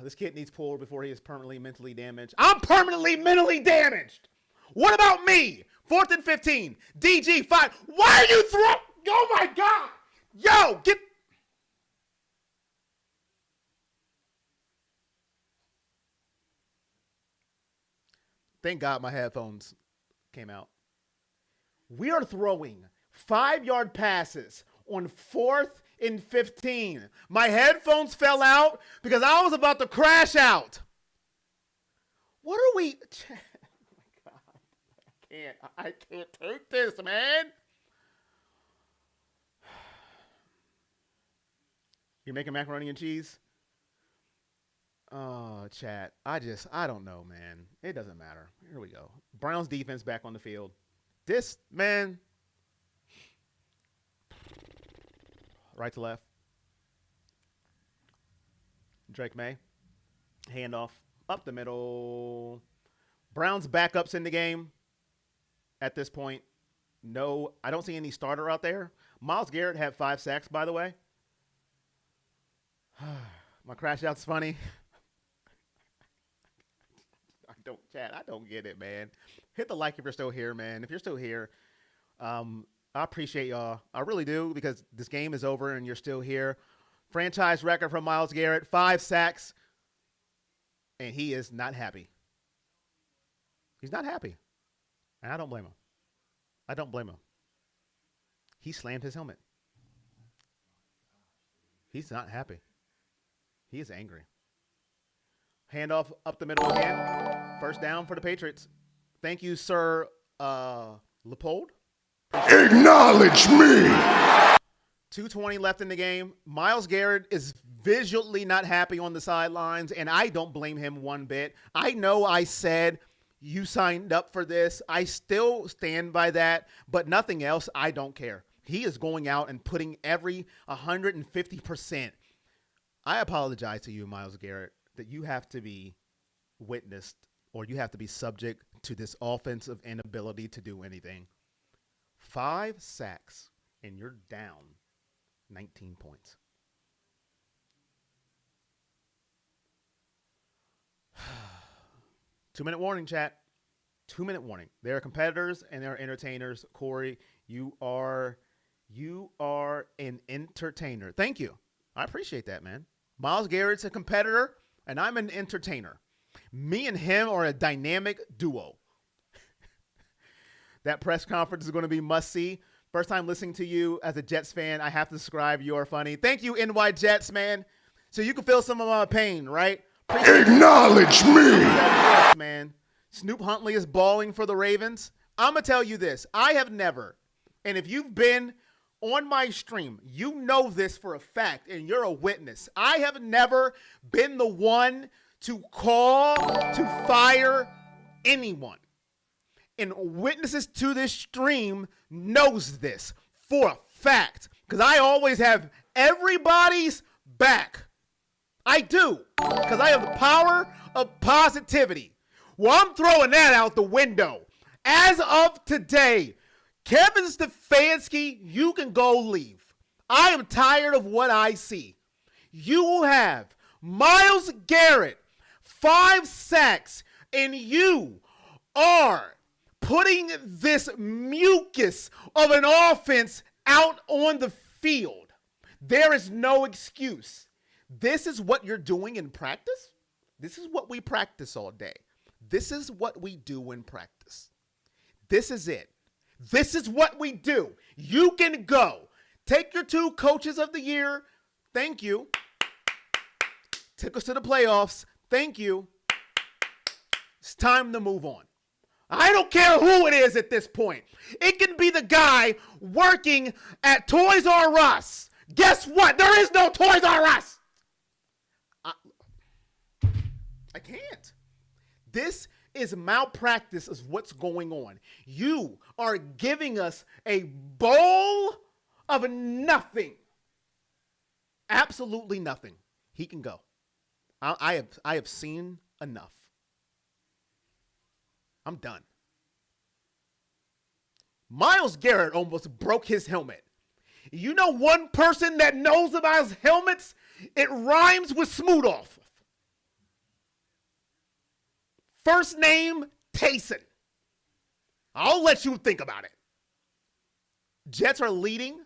This kid needs pulled before he is permanently mentally damaged. I'm permanently mentally damaged. What about me? 4th and 15. DG 5. Why are you throwing? Oh my God. Yo, get. Thank God my headphones came out. We are throwing 5-yard passes on 4th and 15. My headphones fell out because I was about to crash out. What are we? Oh my God. I can't take this, man. You're making macaroni and cheese? Oh, chat. I don't know, man. It doesn't matter. Here we go. Browns defense back on the field. This, man. Right to left. Drake Maye. Handoff up the middle. Browns backups in the game at this point. No, I don't see any starter out there. Myles Garrett had 5 sacks, by the way. My crash out's funny. I don't get it, man. Hit the like if you're still here, man. If you're still here, I appreciate y'all. I really do, because this game is over and you're still here. Franchise record from Myles Garrett, 5 sacks, and he is not happy. He's not happy, and I don't blame him. I don't blame him. He slammed his helmet. He's not happy. He is angry. Handoff up the middle again. First down for the Patriots. Thank you, Sir Leopold. Acknowledge me. 2:20 left in the game. Myles Garrett is visually not happy on the sidelines, and I don't blame him one bit. I know I said you signed up for this. I still stand by that, but nothing else. I don't care. He is going out and putting every 150%. I apologize to you, Myles Garrett, that you have to be witnessed, or you have to be subject to this offensive inability to do anything. 5 sacks, and you're down 19 points. Two-minute warning, chat. 2-minute warning. They are competitors and they're entertainers. Corey, you are an entertainer. Thank you. I appreciate that, man. Myles Garrett's a competitor and I'm an entertainer. Me and him are a dynamic duo. That press conference is going to be must-see. First time listening to you as a Jets fan, I have to describe you are funny. Thank you, NY Jets, man. So you can feel some of my pain, right? Acknowledge me. Yes, man. Snoop Huntley is balling for the Ravens. I'm going to tell you this. I have never, and if you've been on my stream, you know this for a fact, and you're a witness. I have never been the one to call to fire anyone. And witnesses to this stream knows this for a fact, because I always have everybody's back. I do, because I have the power of positivity. Well, I'm throwing that out the window. As of today, Kevin Stefanski, you can go leave. I am tired of what I see. You have Myles Garrett, 5 sacks, and you are putting this mucus of an offense out on the field. There is no excuse. This is what you're doing in practice? This is what we practice all day. This is what we do in practice. This is it. This is what we do. You can go. Take your 2 coaches of the year. Thank you. Took us to the playoffs. Thank you. It's time to move on. I don't care who it is at this point. It can be the guy working at Toys R Us. Guess what? There is no Toys R Us. I can't. This is malpractice is what's going on. You are giving us a bowl of nothing. Absolutely nothing. He can go. I have seen enough. I'm done. Myles Garrett almost broke his helmet. You know one person that knows about his helmets? It rhymes with Smooth-Off. First name, Taysom. I'll let you think about it. Jets are leading.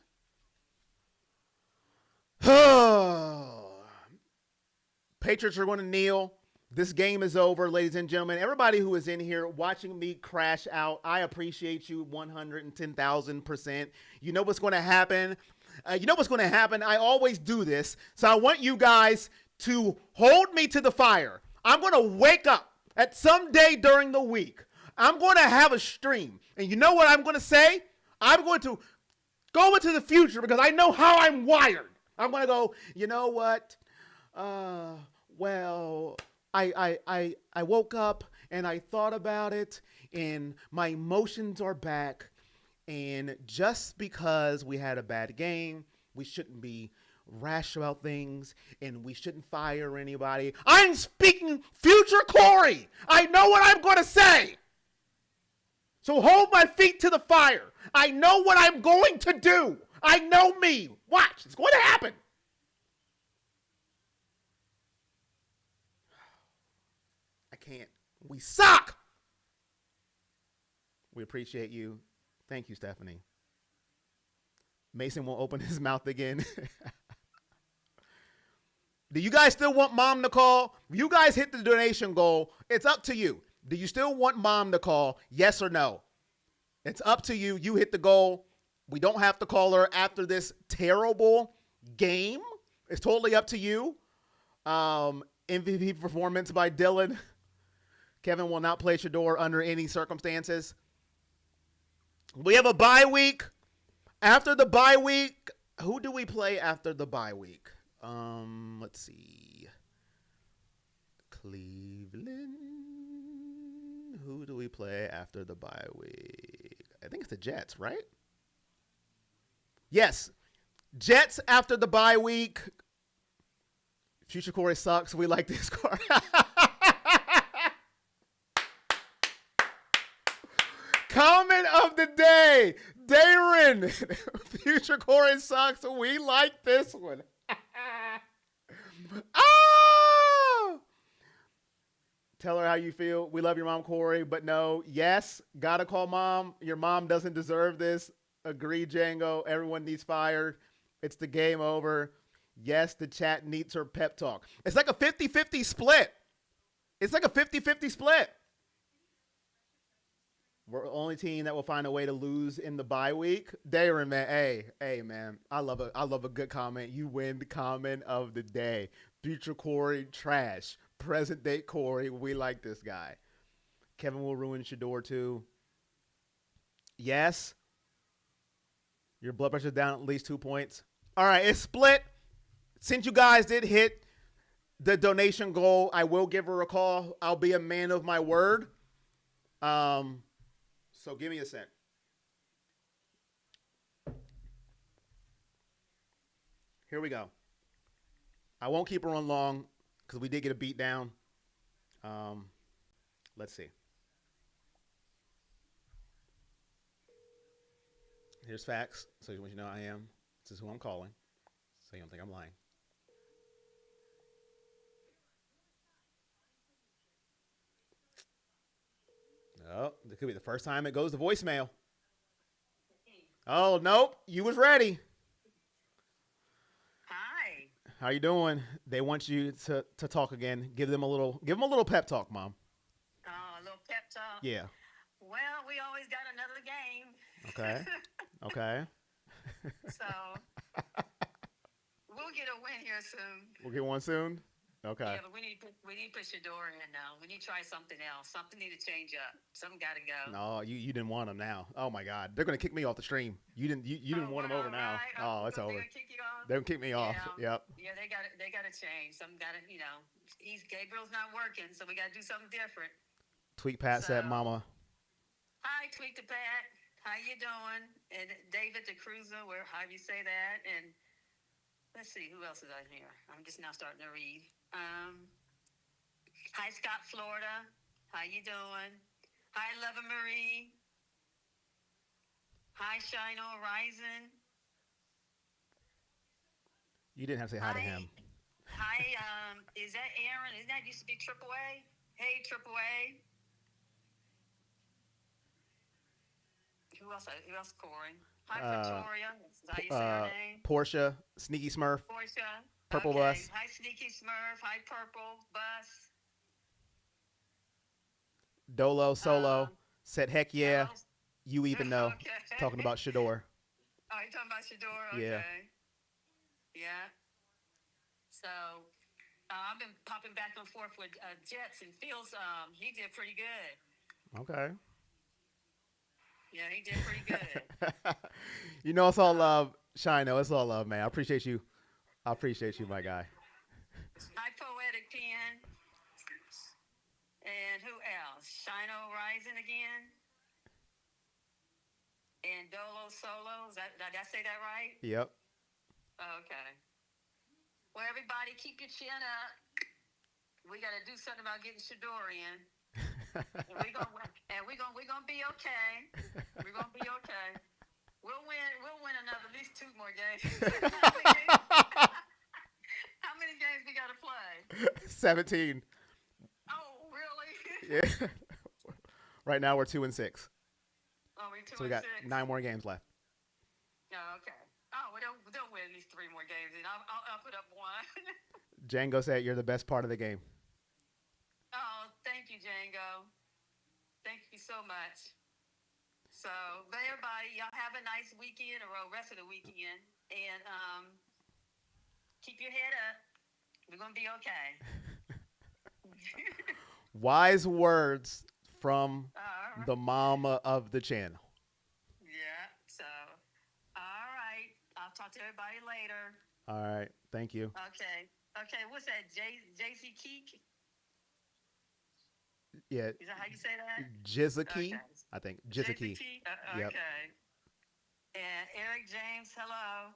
Patriots are going to kneel. This game is over, ladies and gentlemen. Everybody who is in here watching me crash out, I appreciate you 110,000%. You know what's going to happen. I always do this. So I want you guys to hold me to the fire. I'm going to wake up at some day during the week. I'm going to have a stream. And you know what I'm going to say? I'm going to go into the future because I know how I'm wired. I'm going to go, you know what? I woke up and I thought about it and my emotions are back. And just because we had a bad game, we shouldn't be rash about things and we shouldn't fire anybody. I'm speaking future Corey. I know what I'm going to say. So hold my feet to the fire. I know what I'm going to do. I know me. Watch. It's going to happen. I can't. We suck. We appreciate you. Thank you, Stephanie. Mason won't open his mouth again. Do you guys still want mom to call? You guys hit the donation goal. It's up to you. Do you still want mom to call? Yes or no? It's up to you. You hit the goal. We don't have to call her after this terrible game. It's totally up to you. MVP performance by Dylan. Kevin will not play Shador under any circumstances. We have a bye week. After the bye week, who do we play after the bye week? Let's see. Cleveland. Who do we play after the bye week? I think it's the Jets, right? Yes. Jets after the bye week. Future Corey sucks. We like this card. Comment of the day. Darren. Future Corey sucks. We like this one. Oh! Tell her how you feel. We love your mom, Corey, but no. Yes, gotta call mom. Your mom doesn't deserve this. Agree, Django. Everyone needs fired. It's the game over. Yes, the chat needs her pep talk. It's like a 50-50 split. It's like a 50-50 split. We're the only team that will find a way to lose in the bye week. Darren, man, hey, man, I love a good comment. You win the comment of the day. Future Corey, trash. Present day Corey, we like this guy. Kevin will ruin Shador too. Yes. Your blood pressure's down at least 2 points. All right, it's split. Since you guys did hit the donation goal, I will give her a call. I'll be a man of my word. So give me a sec. Here we go. I won't keep her on long because we did get a beat down. Let's see. Here's facts. So you know I am. This is who I'm calling. So you don't think I'm lying. Oh, it could be the first time it goes to voicemail. Oh, nope. You was ready. Hi. How you doing? They want you to talk again. Give them a little pep talk, Mom. Oh, a little pep talk. Yeah. Well, we always got another game. Okay. Okay. So we'll get a win here soon. We'll get one soon. Okay. Yeah, but we need to put Shador in now. We need to try something else. Something need to change up. Something got to go. No, you didn't want them now. Oh my God, they're gonna kick me off the stream. You didn't want them over now. Right. Oh, it's so over. They're gonna kick you off? They're gonna kick me off. Yep. Yeah, they got to change. Something got to, Gabriel's not working, so we got to do something different. Tweet Pat said, "Mama." Hi, Tweet the Pat. How you doing? And David the Cruiser, however you say that. And let's see, who else is on here? I'm just now starting to read. Hi, Scott, Florida. How you doing? Hi, Leva Marie. Hi, Shino Horizon. You didn't have to say hi to him. Hi, is that Aaron? Isn't that used to be Triple A? Hey, Triple A. Who else, Corey? Hi, Victoria. Is that how you say her name? Portia, Sneaky Smurf. Portia. Purple okay. Bus. Hi, Sneaky Smurf. Hi, Purple Bus. Dolo Solo said, "Heck yeah, Hello? you even know." Okay. Talking about Shador. Oh, you're talking about Shador? Okay. Yeah. Yeah. So, I've been popping back and forth with Jets and Fields. He did pretty good. Okay. Yeah, he did pretty good. It's all love, Shino. It's all love, man. I appreciate you. I appreciate you, my guy. Hi, Poetic Pen. And who else? Shino Rising again. And Dolo Solo. Did I say that right? Yep. Oh, okay. Well, everybody, keep your chin up. We got to do something about getting Shador in. And we're gonna be okay. We're gonna be okay. We'll win another at least 2 more games. How many games we gotta play? 17. Oh, really? Yeah. Right now we're 2-6. Oh, we 2 So we and got 6. 9 more games left. Oh, okay. Oh, well, they'll win at least 3 more games, and I'll put up 1. Django said you're the best part of the game. Oh, thank you, Django. Thank you so much. So, but everybody, y'all have a nice weekend or rest of the weekend, and keep your head up. We're gonna be okay. Wise words from the mama of the channel. Yeah. So, all right. I'll talk to everybody later. All right. Thank you. Okay. Okay. What's that? JC Keek? Yeah. Is that how you say that? Jizaki. Okay. I think. Jizaki. Yep. Okay. And Eric James, hello.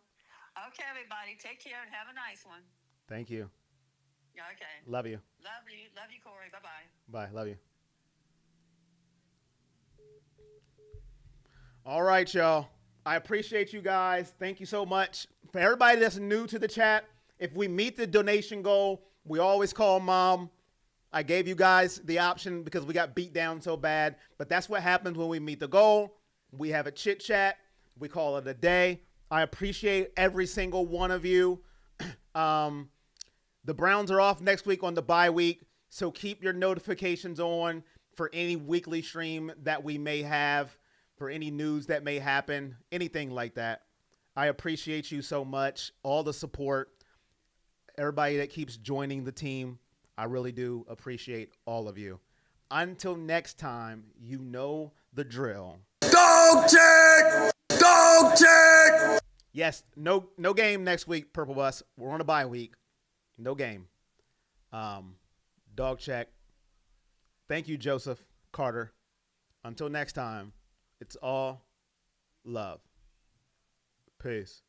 Okay, everybody. Take care and have a nice one. Thank you. Okay. Love you. Love you. Love you, Corey. Bye-bye. Bye. Love you. All right, y'all. I appreciate you guys. Thank you so much. For everybody that's new to the chat, if we meet the donation goal, we always call mom. I gave you guys the option because we got beat down so bad. But that's what happens when we meet the goal. We have a chit chat. We call it a day. I appreciate every single one of you. The Browns are off next week on the bye week. So keep your notifications on for any weekly stream that we may have, for any news that may happen, anything like that. I appreciate you so much. All the support, everybody that keeps joining the team. I really do appreciate all of you. Until next time, you know the drill. Dog check! Dog check! Yes, no game next week, Purple Bus. We're on a bye week. No game. Dog check. Thank you, Joseph Carter. Until next time, it's all love. Peace.